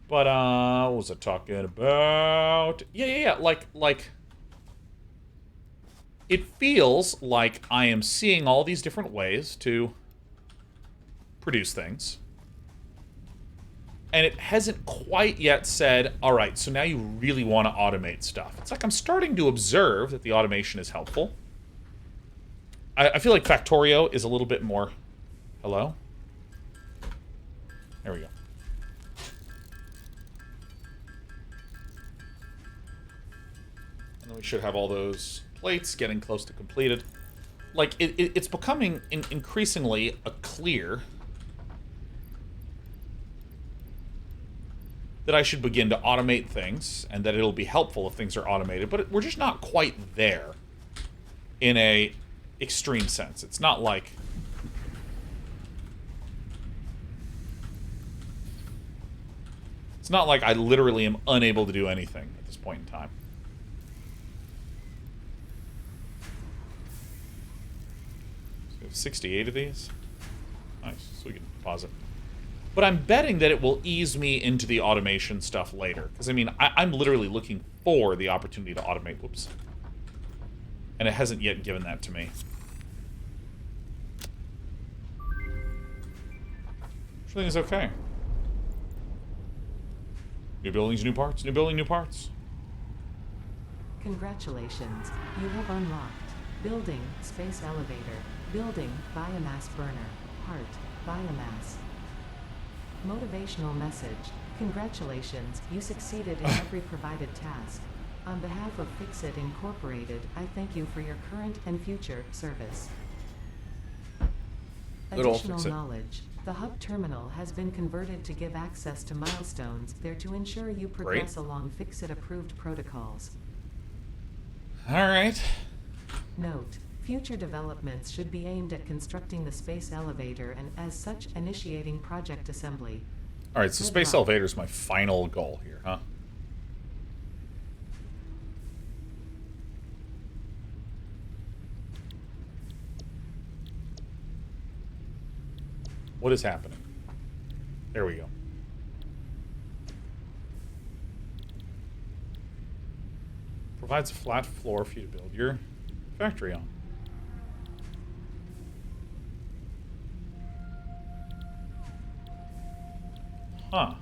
But, what was I talking about? Yeah. Like, it feels like I am seeing all these different ways to produce things. And it hasn't quite yet said, all right, so now you really want to automate stuff. It's like I'm starting to observe that the automation is helpful. I feel like Factorio is a little bit more... Hello? There we go. And then we should have all those plates getting close to completed. Like, it's becoming increasingly clear that I should begin to automate things, and that it'll be helpful if things are automated, but we're just not quite there in a extreme sense. It's not like... It's not like I literally am unable to do anything at this point in time. So we have 68 of these. Nice, so we can pause it. But I'm betting that it will ease me into the automation stuff later. Because, I mean, I'm literally looking for the opportunity to automate. Whoops. And it hasn't yet given that to me. Everything is okay. New buildings, new parts. New building, new parts. Congratulations, you have unlocked Building, Space Elevator, Building, Biomass Burner, Part, Biomass. Motivational message, congratulations, you succeeded in every provided task. On behalf of Fixit Incorporated, I thank you for your current and future service. Additional knowledge. The hub terminal has been converted to give access to milestones there to ensure you progress along Fixit-approved protocols. Alright. Note, future developments should be aimed at constructing the space elevator and, as such, initiating project assembly. Alright, so space elevator is my final goal here, huh? What is happening? There we go. Provides a flat floor for you to build your factory on. Huh.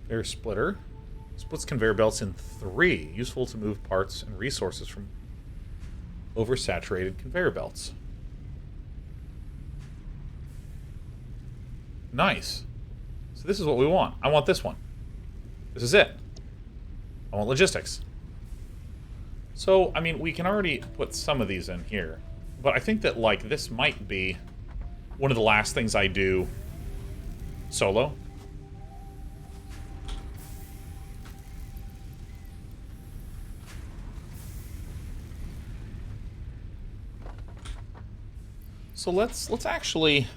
Air splitter. Splits conveyor belts in 3. Useful to move parts and resources from oversaturated conveyor belts. Nice. So this is what we want. I want this one. This is it. I want logistics. So, I mean, we can already put some of these in here. But I think that, like, this might be one of the last things I do solo. So let's actually...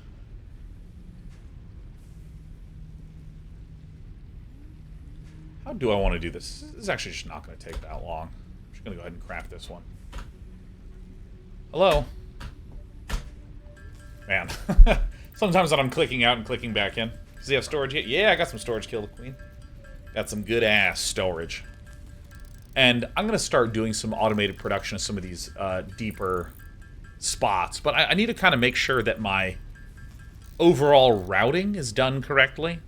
How do I want to do this? This is actually just not going to take that long. I'm just going to go ahead and craft this one. Hello? Man. Sometimes when I'm clicking out and clicking back in. Does he have storage yet? Yeah, I got some storage, Kill the Queen. Got some good-ass storage. And I'm going to start doing some automated production of some of these deeper spots. But I need to kind of make sure that my overall routing is done correctly.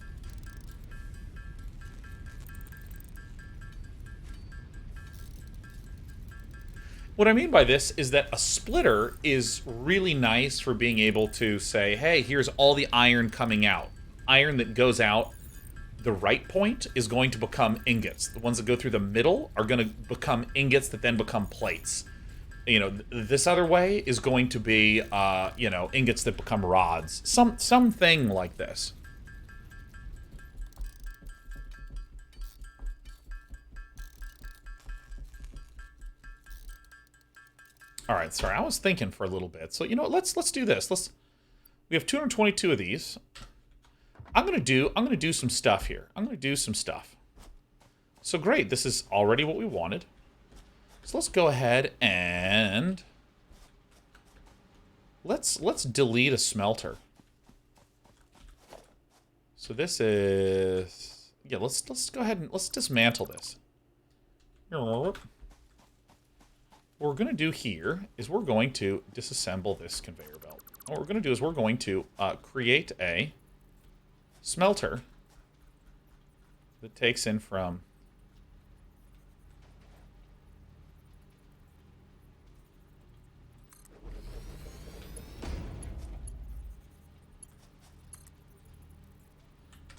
What I mean by this is that a splitter is really nice for being able to say, hey, here's all the iron coming out. Iron that goes out the right point is going to become ingots. The ones that go through the middle are going to become ingots that then become plates. You know, this other way is going to be, you know, ingots that become rods. Something like this. All right, sorry, I was thinking for a little bit. So, you know what, let's do this. We have 222 of these. I'm gonna do some stuff here. I'm gonna do some stuff. So great, this is already what we wanted. So let's go ahead and let's delete a smelter. So this is, yeah, let's go ahead and let's dismantle this. What we're going to do here is we're going to disassemble this conveyor belt. What we're going to do is we're going to create a smelter that takes in from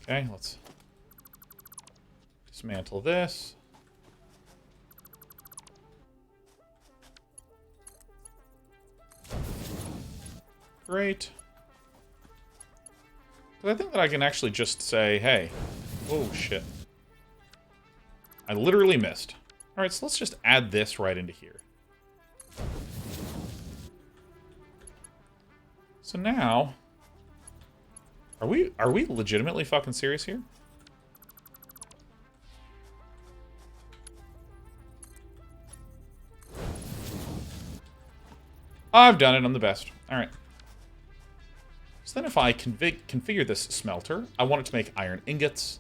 okay, let's dismantle this. Great. But I think that I can actually just say, hey, oh shit. I literally missed. Alright, so let's just add this right into here. So now, are we legitimately fucking serious here? I've done it. I'm the best. All right. So then if I configure this smelter, I want it to make iron ingots.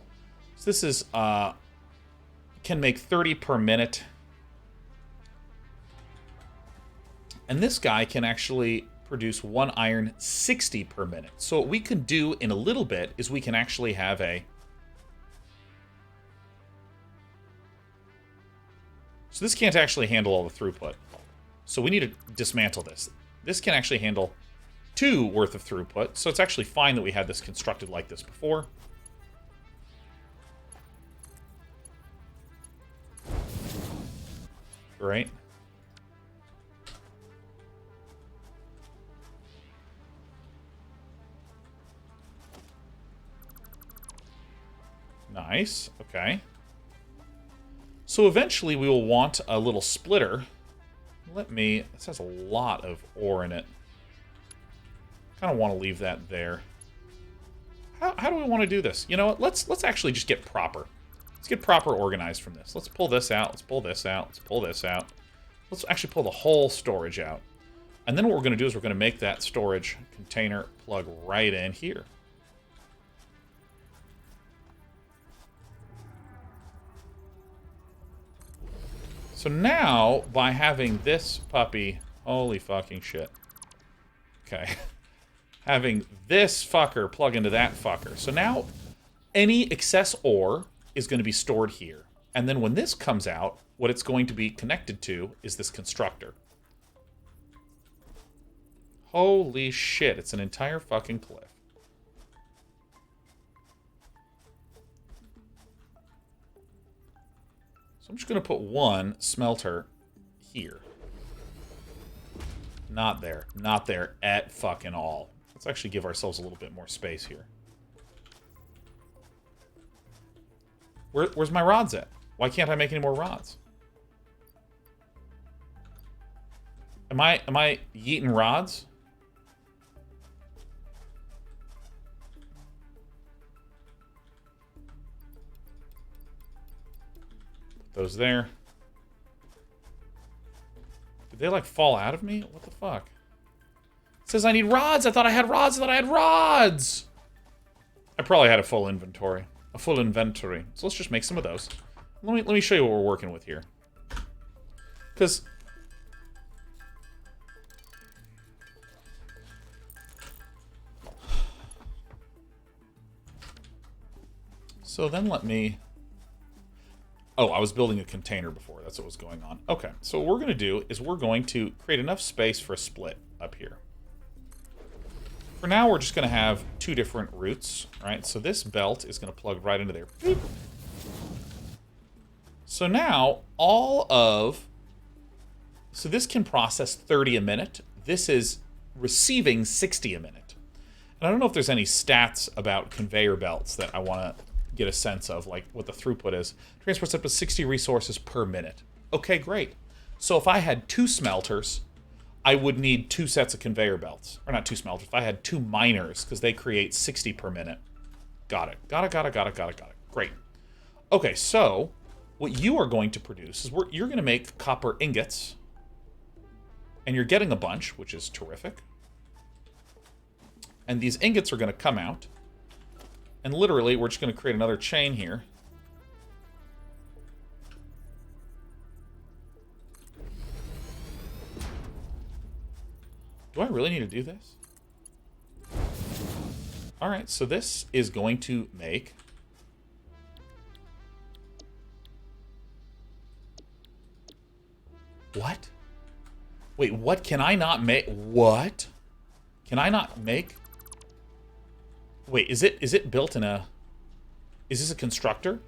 So this is, can make 30 per minute. And this guy can actually produce 1 iron 60 per minute. So what we can do in a little bit is we can actually have a... So this can't actually handle all the throughput. So we need to dismantle this. This can actually handle 2 worth of throughput. So it's actually fine that we had this constructed like this before. Right? Nice. Okay. So eventually we will want a little splitter. This has a lot of ore in it. Kind of want to leave that there. How do we want to do this? You know what? Let's actually just get proper. Let's get proper organized from this. Let's pull this out. Let's pull this out. Let's pull this out. Let's actually pull the whole storage out. And then what we're going to do is we're going to make that storage container plug right in here. So now, by having this puppy... Holy fucking shit. Okay. Having this fucker plug into that fucker. So now, any excess ore is going to be stored here. And then when this comes out, what it's going to be connected to is this constructor. Holy shit, it's an entire fucking cliff. So I'm just going to put 1 smelter here. Not there. Not there at fucking all. Let's actually give ourselves a little bit more space here. Where's my rods at? Why can't I make any more rods? Am I yeeting rods? Those there. Did they, like, fall out of me? What the fuck? It says I need rods! I thought I had rods! I thought I had rods! I probably had a full inventory. A full inventory. So let's just make some of those. Let me show you what we're working with here. Because... So then let me... Oh, I was building a container before. That's what was going on. Okay, so what we're going to do is we're going to create enough space for a split up here. For now, we're just going to have 2 different routes, right? So this belt is going to plug right into there. Beep. So now, so this can process 30 a minute. This is receiving 60 a minute. And I don't know if there's any stats about conveyor belts that I want to get a sense of, like what the throughput is. Transports up to 60 resources per minute. Okay, great. So if I had 2 smelters, I would need 2 sets of conveyor belts. Or not 2 smelters. If I had 2 miners, because they create 60 per minute. Got it. Got it. Great. Okay, so what you are going to produce is you're going to make copper ingots. And you're getting a bunch, which is terrific. And these ingots are going to come out. And literally, we're just going to create another chain here. Do I really need to do this? Alright, so this is going to make... What? Wait, what can I not make? What? Can I not make... Wait, is it built in a... Is this a constructor?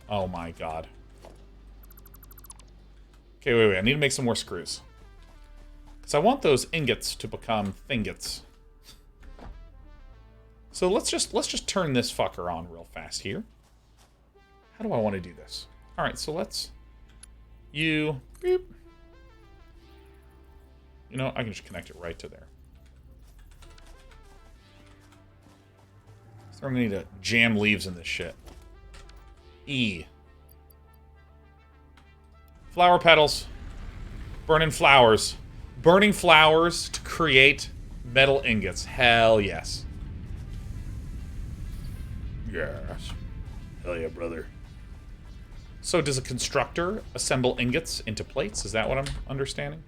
Oh my god. Okay, wait. I need to make some more screws. Because I want those ingots to become thingots. So let's just turn this fucker on real fast here. How do I want to do this? Alright, so let's... You... Beep. You know, I can just connect it right to there. So I'm gonna need to jam leaves in this shit. E. Flower petals. Burning flowers. Burning flowers to create metal ingots. Hell yes. Yes. Hell yeah, brother. So does a constructor assemble ingots into plates? Is that what I'm understanding?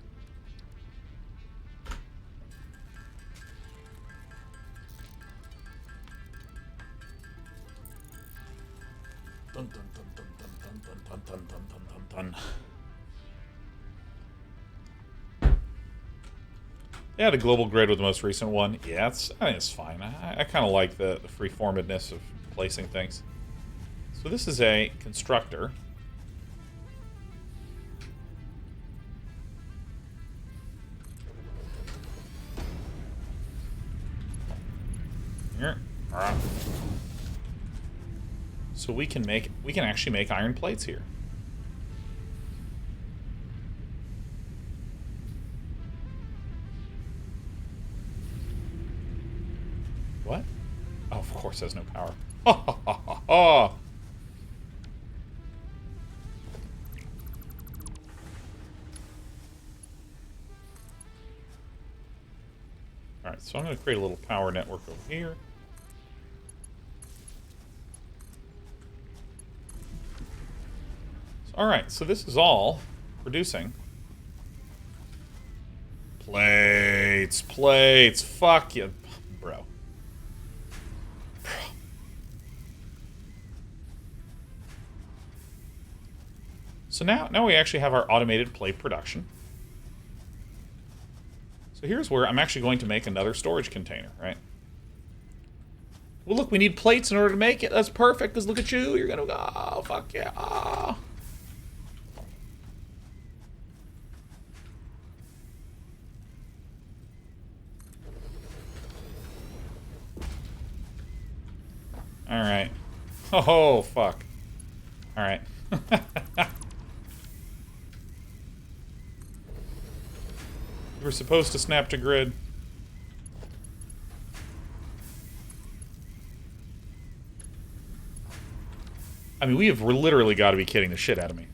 Dun, dun, dun, dun, dun, dun, dun, dun, dun, dun, dun, dun. Yeah, the global grid with the most recent one. Yeah, I think it's fine. I kind of like the free-formedness of placing things. So this is a constructor. Here. So we can actually make iron plates here. What? Oh, of course, it has no power. Ha ha ha ha ha! Alright, so I'm going to create a little power network over here. Alright, so this is all producing. Plates, plates, fuck you, bro. So now we actually have our automated plate production. So here's where I'm actually going to make another storage container, right? Well, look, we need plates in order to make it. That's perfect, because look at you. You're going to go, oh, fuck yeah. Oh. Alright. Oh, fuck. Alright. We were supposed to snap to grid. I mean, we have literally got to be kidding the shit out of me.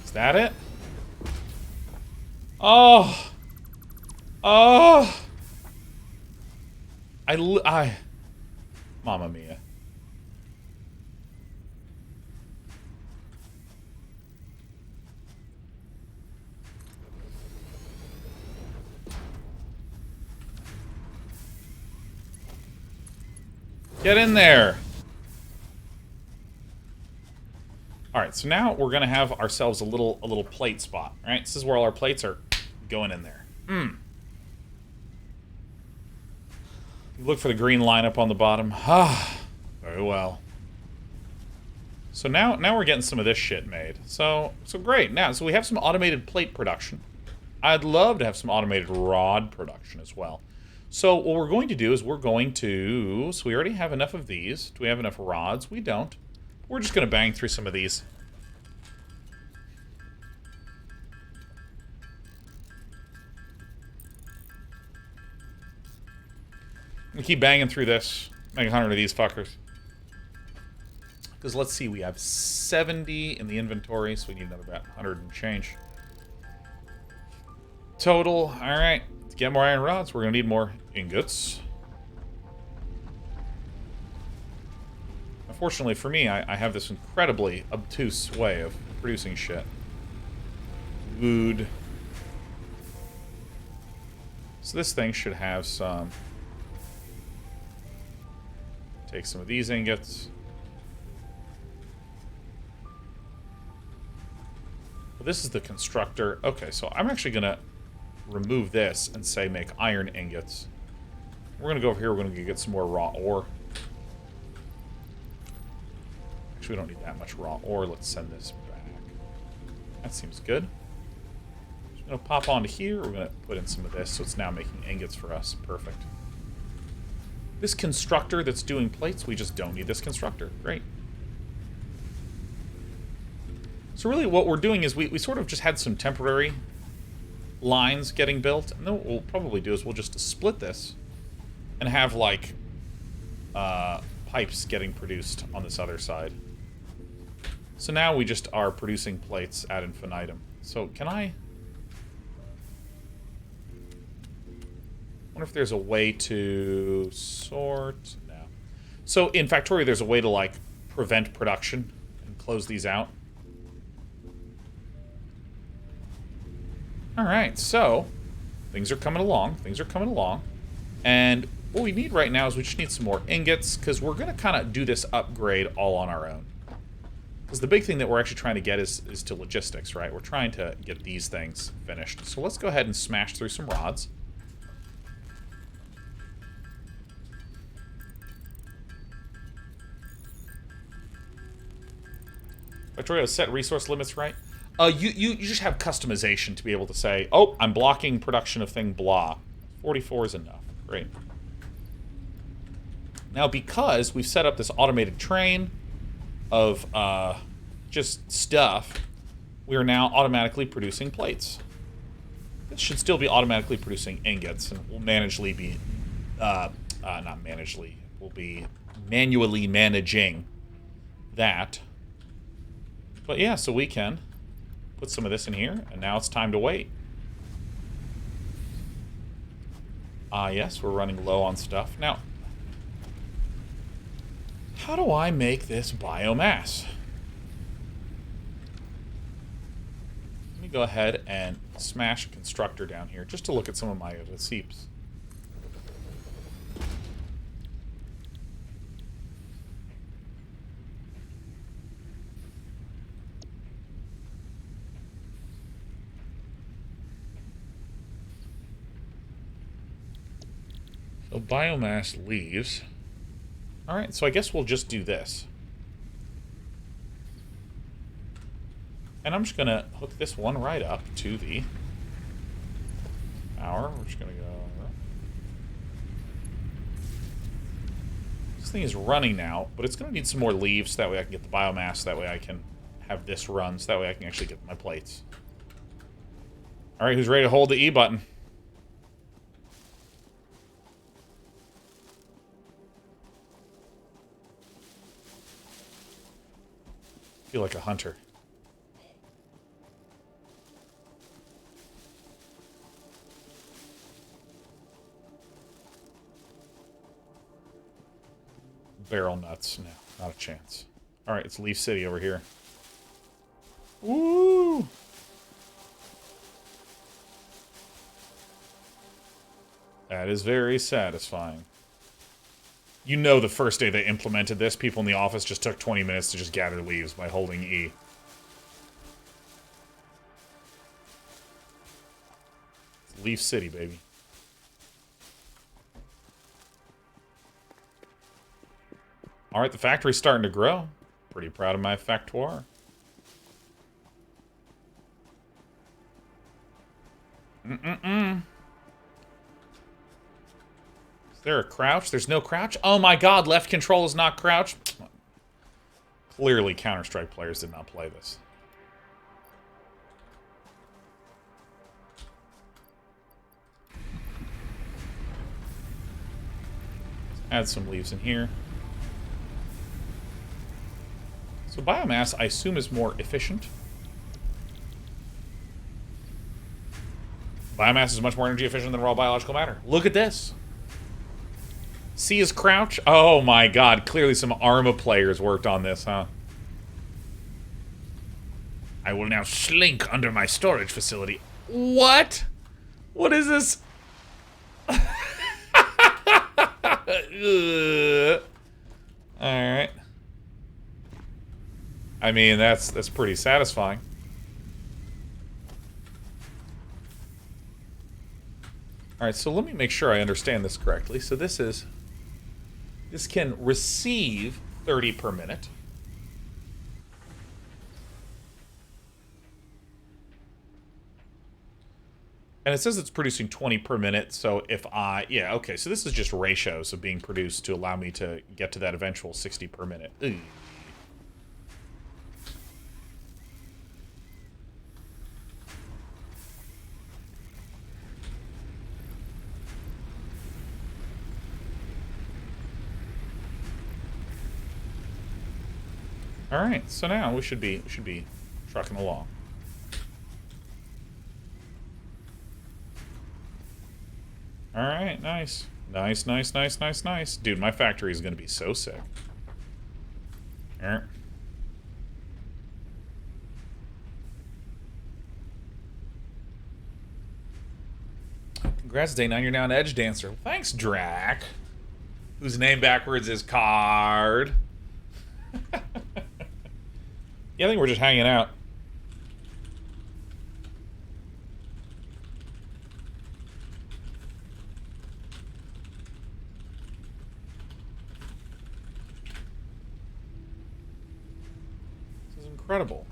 Is that it? Oh! Oh! Mamma mia. Get in there! Alright, so now we're gonna have ourselves a little plate spot, right? This is where all our plates are going in there. You look for the green line up on the bottom. Ah, very well. So now we're getting some of this shit made. So great. Now, so we have some automated plate production. I'd love to have some automated rod production as well. So what we're going to do is we're going to... So we already have enough of these. Do we have enough rods? We don't. We're just going to bang through some of these. We keep banging through this. Make 100 of these fuckers. Because let's see, we have 70 in the inventory, so we need another about 100 and change. Total, alright. To get more iron rods, we're going to need more ingots. Unfortunately for me, I have this incredibly obtuse way of producing shit. Wood. So this thing should have some... Take some of these ingots. Well, this is the constructor. Okay, so I'm actually going to remove this and say make iron ingots. We're going to go over here. We're going to get some more raw ore. Actually, we don't need that much raw ore. Let's send this back. That seems good. So Gonna pop onto here. We're gonna put in some of this, so it's now making ingots for us. Perfect. This constructor that's doing plates, we just don't need this constructor. Great. So really what we're doing is we sort of just had some temporary lines getting built. And then what we'll probably do is we'll just split this and have, like, pipes getting produced on this other side. So now we just are producing plates ad infinitum. So can I wonder if there's a way to sort? No. So in Factorio, there's a way to, like, prevent production and close these out. Alright, so things are coming along. Things are coming along. And what we need right now is we just need some more ingots, because we're going to kind of do this upgrade all on our own. Because the big thing that we're actually trying to get is to logistics, right? We're trying to get these things finished. So let's go ahead and smash through some rods. Factorio, set resource limits, right? You just have customization to be able to say, oh, I'm blocking production of thing blah. 44 is enough. Great. Now, because we've set up this automated train of just stuff, we are now automatically producing plates. This should still be automatically producing ingots, and we'll manually be, not manually, we'll be manually managing that. But yeah, so we can put some of this in here, and now it's time to wait. Yes, we're running low on stuff. Now, how do I make this biomass? Let me go ahead and smash a constructor down here just to look at some of my receipts. So biomass leaves. Alright, so I guess we'll just do this. And I'm just going to hook this one right up to the power. We're just going to go... This thing is running now, but it's going to need some more leaves so that way I can get the biomass, so that way I can have this run, so that way I can actually get my plates. Alright, who's ready to hold the E button? I feel like a hunter. Barrel nuts. No, not a chance. Alright, it's Leaf City over here. Woo! That is very satisfying. You know the first day they implemented this, people in the office just took 20 minutes to just gather leaves by holding E. It's Leaf City, baby. Alright, the factory's starting to grow. Pretty proud of my factoire. Is there a crouch? There's no crouch? Oh my god, left control is not crouch? Clearly Counter-Strike players did not play this. Let's add some leaves in here. So biomass, I assume, is more efficient. Biomass is much more energy efficient than raw biological matter. Look at this. C is crouch? Oh my god, clearly some Arma players worked on this, huh? I will now slink under my storage facility. What? What is this? Alright. I mean, that's pretty satisfying. Alright, so let me make sure I understand this correctly. So this can receive 30 per minute. And it says it's producing 20 per minute, so if I... Yeah, okay, so this is just ratios of being produced to allow me to get to that eventual 60 per minute. Ugh. Alright, so now we should be trucking along. Alright, nice. Nice, nice, nice, nice, nice. Dude, my factory is going to be so sick. Congrats, Day 9, you're now an Edge Dancer. Thanks, Drac. Whose name backwards is Card. Yeah, I think we're just hanging out. This is incredible.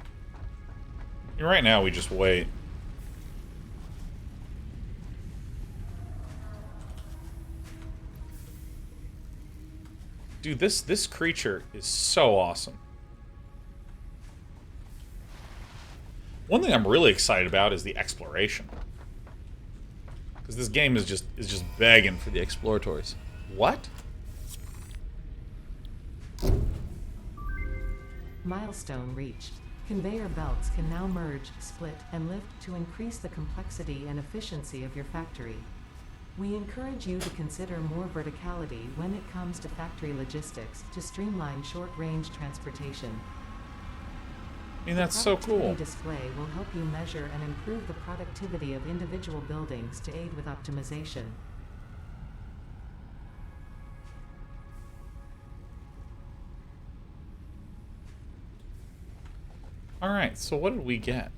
And right now, we just wait. Dude, this creature is so awesome. One thing I'm really excited about is the exploration. Because this game is just begging for the exploratories. What? Milestone reached. Conveyor belts can now merge, split, and lift to increase the complexity and efficiency of your factory. We encourage you to consider more verticality when it comes to factory logistics to streamline short-range transportation. I mean, that's so cool. The display will help you measure and improve the productivity of individual buildings to aid with optimization. Alright, so what did we get?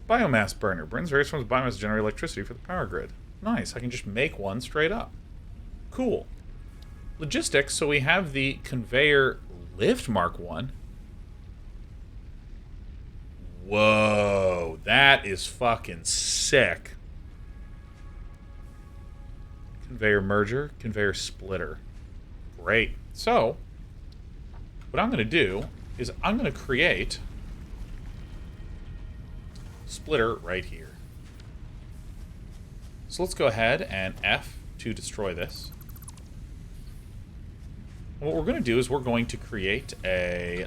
Biomass burner. Burns various forms of biomass to generate electricity for the power grid. Nice, I can just make one straight up. Cool. Logistics, so we have the conveyor lift Mark 1. Whoa, that is fucking sick. Conveyor merger, conveyor splitter. Great. So, what I'm going to do is I'm going to create a splitter right here. So let's go ahead and F to destroy this. And what we're going to do is we're going to create a...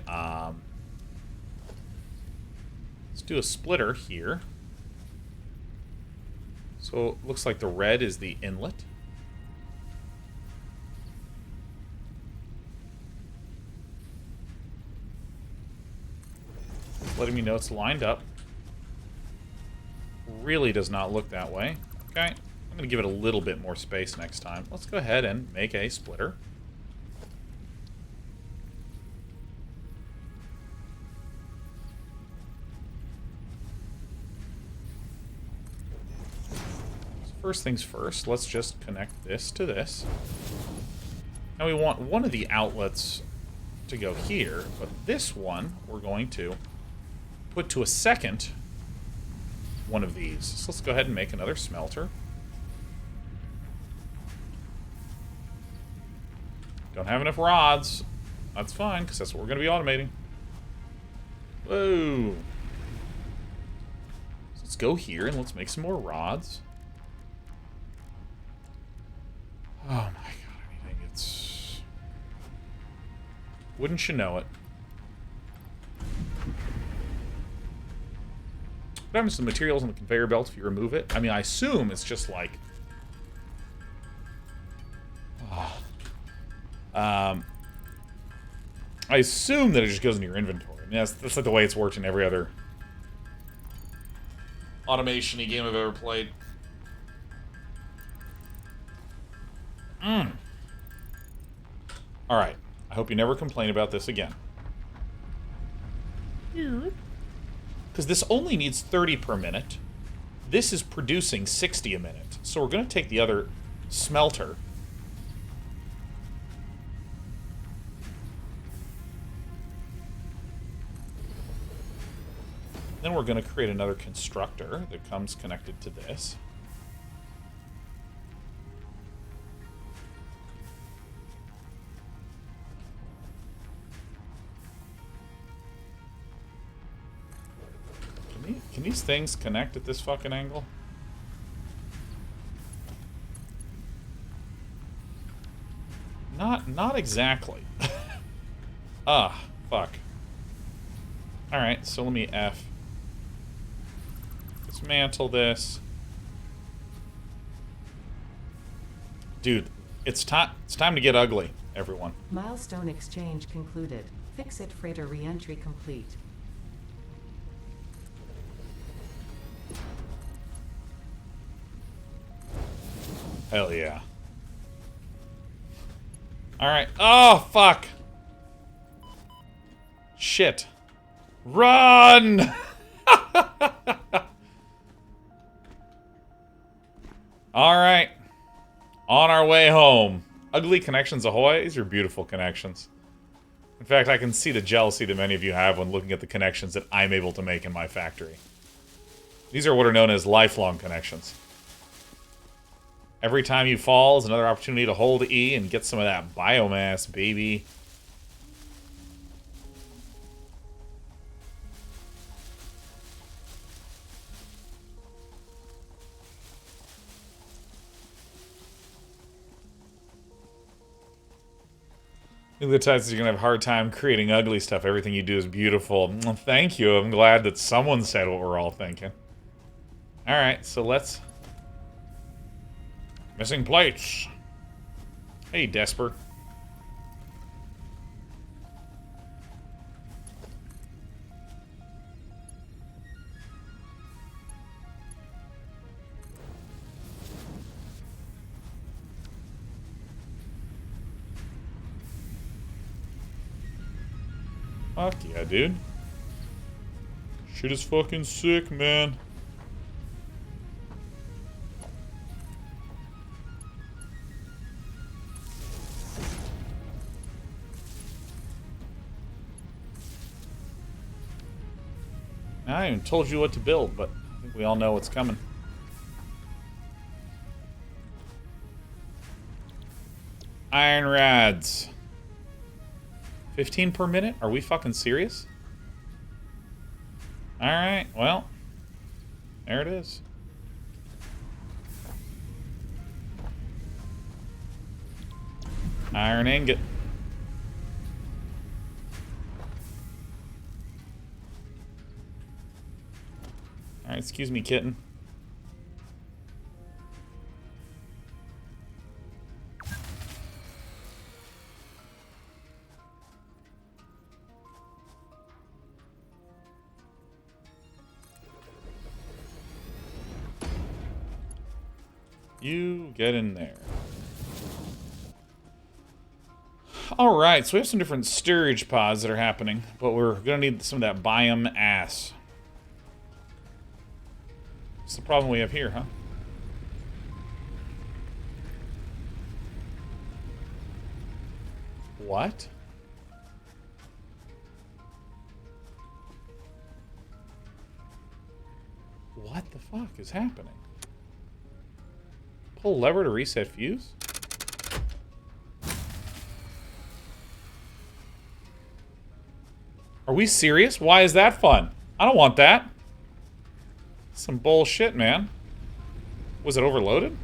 let's do a splitter here. So it looks like the red is the inlet. Letting me know it's lined up. Really does not look that way. Okay, I'm going to give it a little bit more space next time. Let's go ahead and make a splitter. So first things first, let's just connect this to this. Now we want one of the outlets to go here, but this one we're going to put to a second one of these. So let's go ahead and make another smelter. Don't have enough rods. That's fine, because that's what we're going to be automating. Whoa. So let's go here and let's make some more rods. Oh my god, I mean, it's... Wouldn't you know it? What happens to the materials on the conveyor belt if you remove it? I mean, I assume it's just like... I assume that it just goes into your inventory. I mean, that's like the way it's worked in every other automation-y game I've ever played. Alright. I hope you never complain about this again. Because this only needs 30 per minute. This is producing 60 a minute. So we're going to take the other smelter. Then we're going to create another constructor that comes connected to this. Can these things connect at this fucking angle? Not exactly. Ah, fuck. Alright, so let me dismantle this. Dude, it's time to get ugly, everyone. Milestone exchange concluded. Fix-it freighter re-entry complete. Hell yeah. Alright. Oh, fuck. Shit. Run! Alright. On our way home. Ugly connections ahoy. These are beautiful connections. In fact, I can see the jealousy that many of you have when looking at the connections that I'm able to make in my factory. These are what are known as lifelong connections. Every time you fall is another opportunity to hold E and get some of that biomass, baby. Nucleotides, you're going to have a hard time creating ugly stuff. Everything you do is beautiful. Well, thank you. I'm glad that someone said what we're all thinking. Alright, so let's... Missing plates. Hey, Desper. Fuck yeah, dude. Shit is fucking sick, man. I haven't even told you what to build, but I think we all know what's coming. Iron rods. 15 per minute? Are we fucking serious? Alright, well. There it is. Iron ingot. Alright, excuse me, kitten. You get in there. Alright, so we have some different storage pods that are happening, but we're gonna need some of that biome ass. What's the problem we have here, huh? What? What the fuck is happening? Pull lever to reset fuse? Are we serious? Why is that fun? I don't want that. Some bullshit, man. Was it overloaded?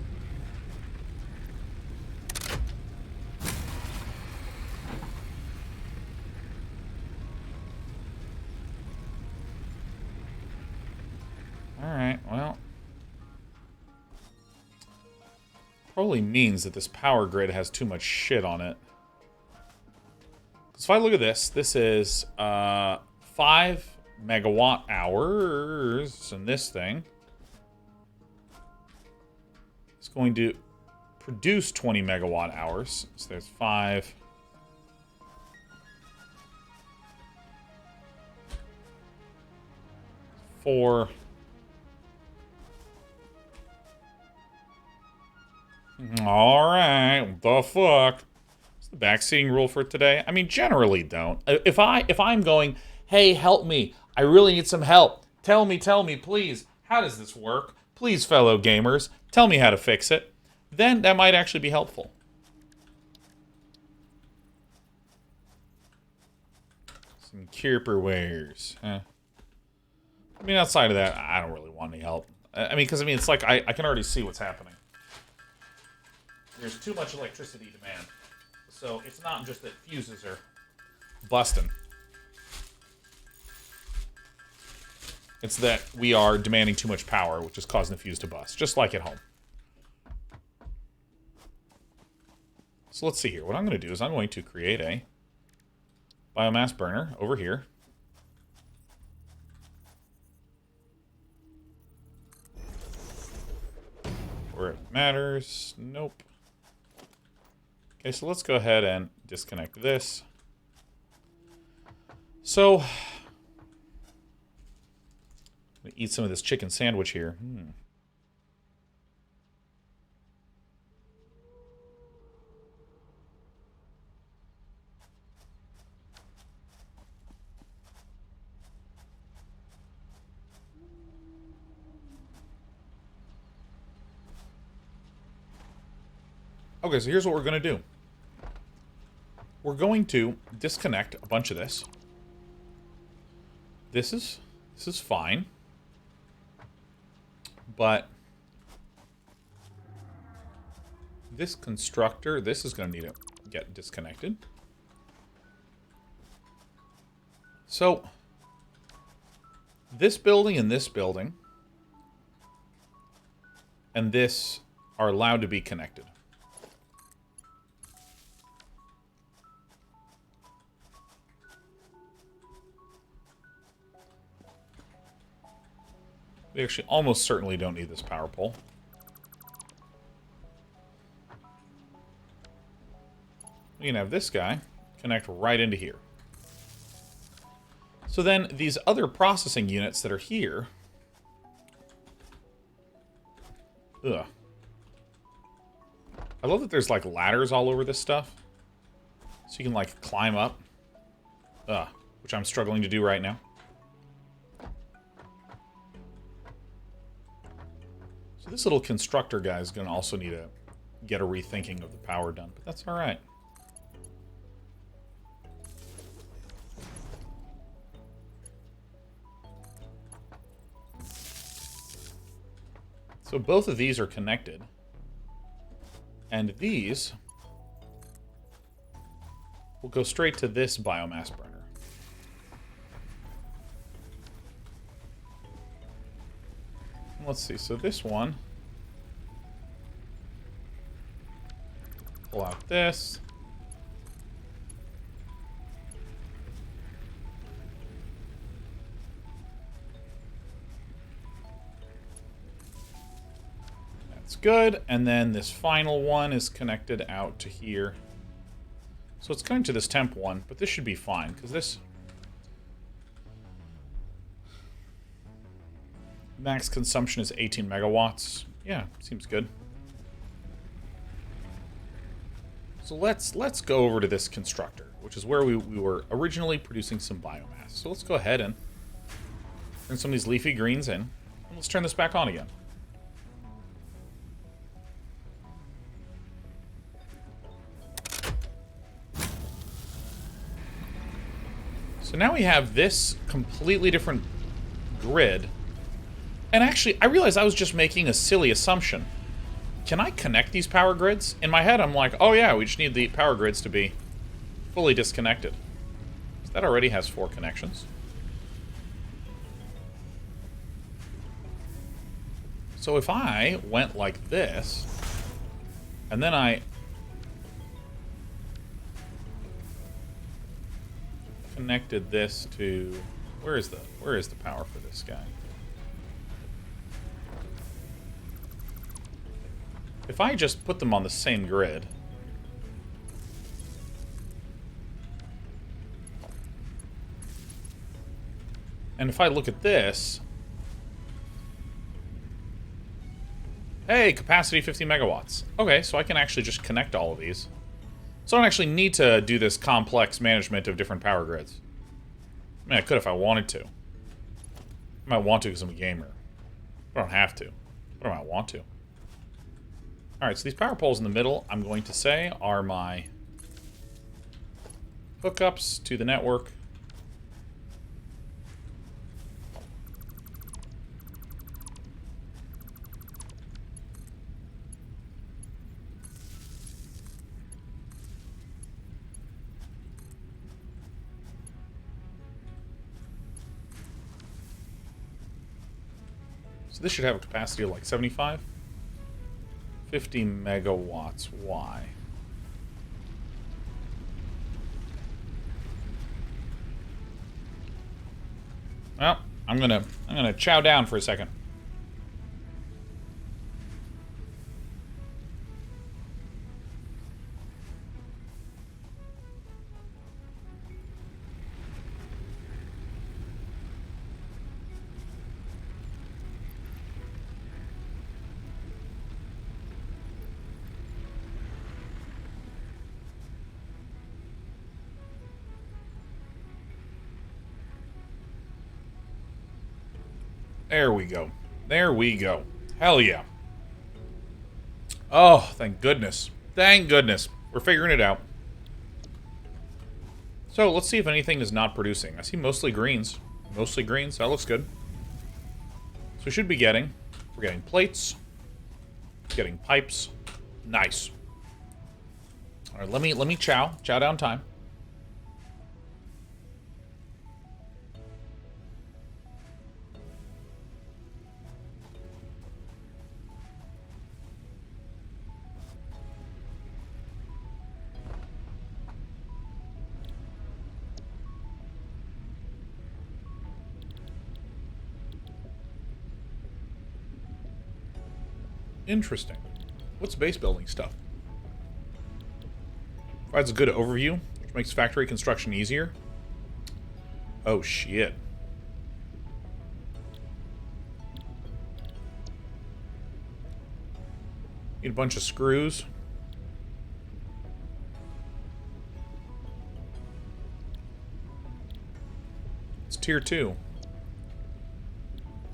Alright, well. Probably means that this power grid has too much shit on it. Because if I look at this, this is 5 megawatt hours, and this thing is going to produce 20 megawatt hours. So there's 5. Four. Alright, the fuck? What's the backseating rule for today? I mean, generally don't. If I'm going, hey, help me, I really need some help. Tell me, please. How does this work? Please, fellow gamers, tell me how to fix it. Then that might actually be helpful. Some Kierper wares. I mean, outside of that, I don't really want any help. I mean, because, it's like I can already see what's happening. There's too much electricity demand. So it's not just that fuses are busting. It's that we are demanding too much power, which is causing the fuse to bust, just like at home. So let's see here. What I'm going to do is I'm going to create a biomass burner over here. Where it matters. Nope. Okay, so let's go ahead and disconnect this. So, I'm gonna eat some of this chicken sandwich here. Okay, so here's what we're going to do. We're going to disconnect a bunch of this. This is fine. But this constructor, this is going to need to get disconnected. So this building and this building and this are allowed to be connected. We actually almost certainly don't need this power pole. We can have this guy connect right into here. So then these other processing units that are here... Ugh. I love that there's like ladders all over this stuff. So you can like climb up. Which I'm struggling to do right now. So this little constructor guy is going to also need to get a rethinking of the power done, but that's all right. So both of these are connected, and these will go straight to this biomass burner. Let's see, so this one, pull out this. That's good, and then this final one is connected out to here. So it's going to this temp one, but this should be fine, because this... max consumption is 18 megawatts. Yeah, seems good. So let's go over to this constructor, which is where we were originally producing some biomass. So let's go ahead and bring some of these leafy greens in, and let's turn this back on again. So now we have this completely different grid. And actually, I realized I was just making a silly assumption. Can I connect these power grids? In my head, I'm like, oh yeah, we just need the power grids to be fully disconnected. So that already has 4 connections. So if I went like this, and then I connected this to... where is the power for this guy? If I just put them on the same grid... and if I look at this... hey, capacity 50 megawatts. Okay, so I can actually just connect all of these. So I don't actually need to do this complex management of different power grids. I mean, I could if I wanted to. I might want to because I'm a gamer. I don't have to, but I might want to. Alright, so these power poles in the middle, I'm going to say, are my hookups to the network. So this should have a capacity of like 75? 50 megawatts. Why? Well, I'm gonna chow down for a second. There we go. There we go. Hell yeah. Oh, thank goodness. Thank goodness. We're figuring it out. So, let's see if anything is not producing. I see mostly greens. Mostly greens. That looks good. So we should be getting... We're getting plates. Getting pipes. Nice. Alright, let me chow. Chow down time. Interesting. What's base building stuff? Provides a good overview, which makes factory construction easier. Oh, shit. Need a bunch of screws. It's tier 2.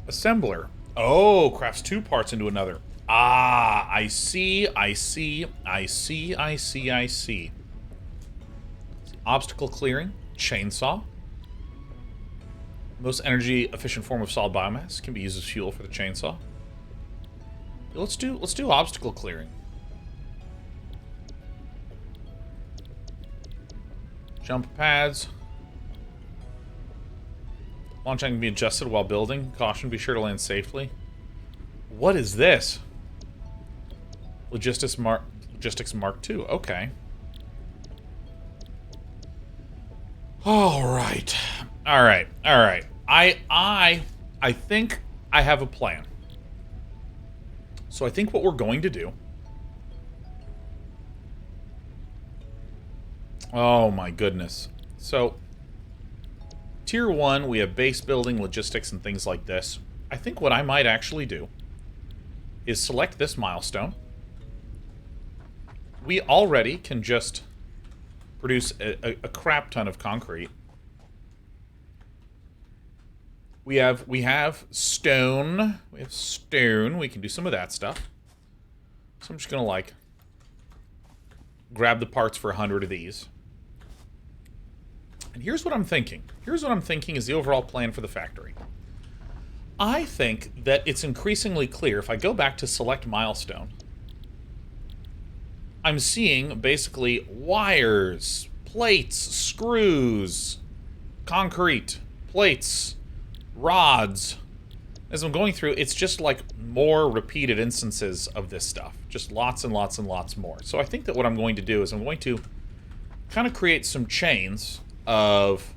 Assembler. Oh, crafts 2 parts into another. Ah, I see, I see, I see, I see, I see. Obstacle clearing, chainsaw. Most energy efficient form of solid biomass can be used as fuel for the chainsaw. Let's do obstacle clearing. Jump pads. Launch angle can be adjusted while building. Caution, be sure to land safely. What is this? Logistics Mark II. Okay. All right. All right. All right. I think I have a plan. So I think what we're going to do... Oh my goodness. So tier 1, we have base building, logistics, and things like this. I think what I might actually do is select this milestone. We already can just produce a crap ton of concrete. We have stone. We have stone. We can do some of that stuff. So I'm just gonna like grab the parts for 100 of these. And here's what I'm thinking. Here's what I'm thinking is the overall plan for the factory. I think that it's increasingly clear if I go back to select milestone. I'm seeing basically wires, plates, screws, concrete, plates, rods. As I'm going through, it's just like more repeated instances of this stuff. Just lots and lots and lots more. So I think that what I'm going to do is I'm going to kind of create some chains of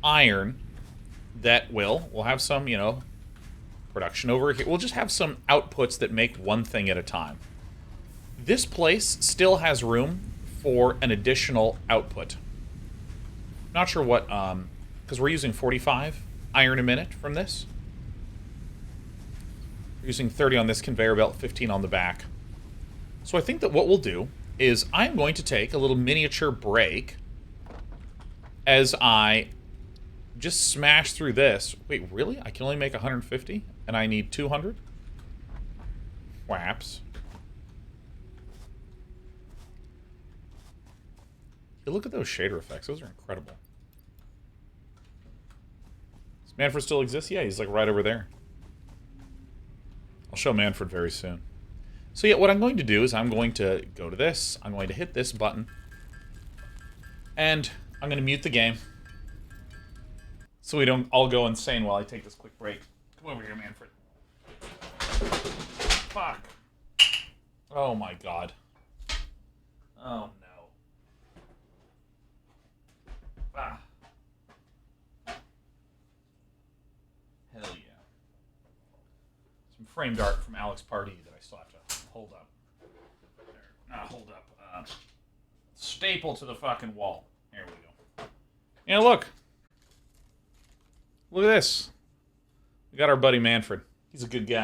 iron that we'll have some, you know, production over here. We'll just have some outputs that make one thing at a time. This place still has room for an additional output. Not sure what, because we're using 45 iron a minute from this. We're using 30 on this conveyor belt, 15 on the back. So I think that what we'll do is I'm going to take a little miniature break as I just smash through this. Wait, really? I can only make 150? And I need 200? Whaps. Hey, look at those shader effects. Those are incredible. Does Manfred still exist? Yeah, he's like right over there. I'll show Manfred very soon. So yeah, what I'm going to do is I'm going to go to this. I'm going to hit this button. And I'm going to mute the game. So we don't all go insane while I take this quick break. Come over here, Manfred. Fuck. Oh my god. Oh no. Ah. Hell yeah. Some framed art from Alex Pardee that I still have to hold up. There. Not hold up. Staple to the fucking wall. There we go. Yeah, look. Look at this. We got our buddy Manfred. He's a good guy.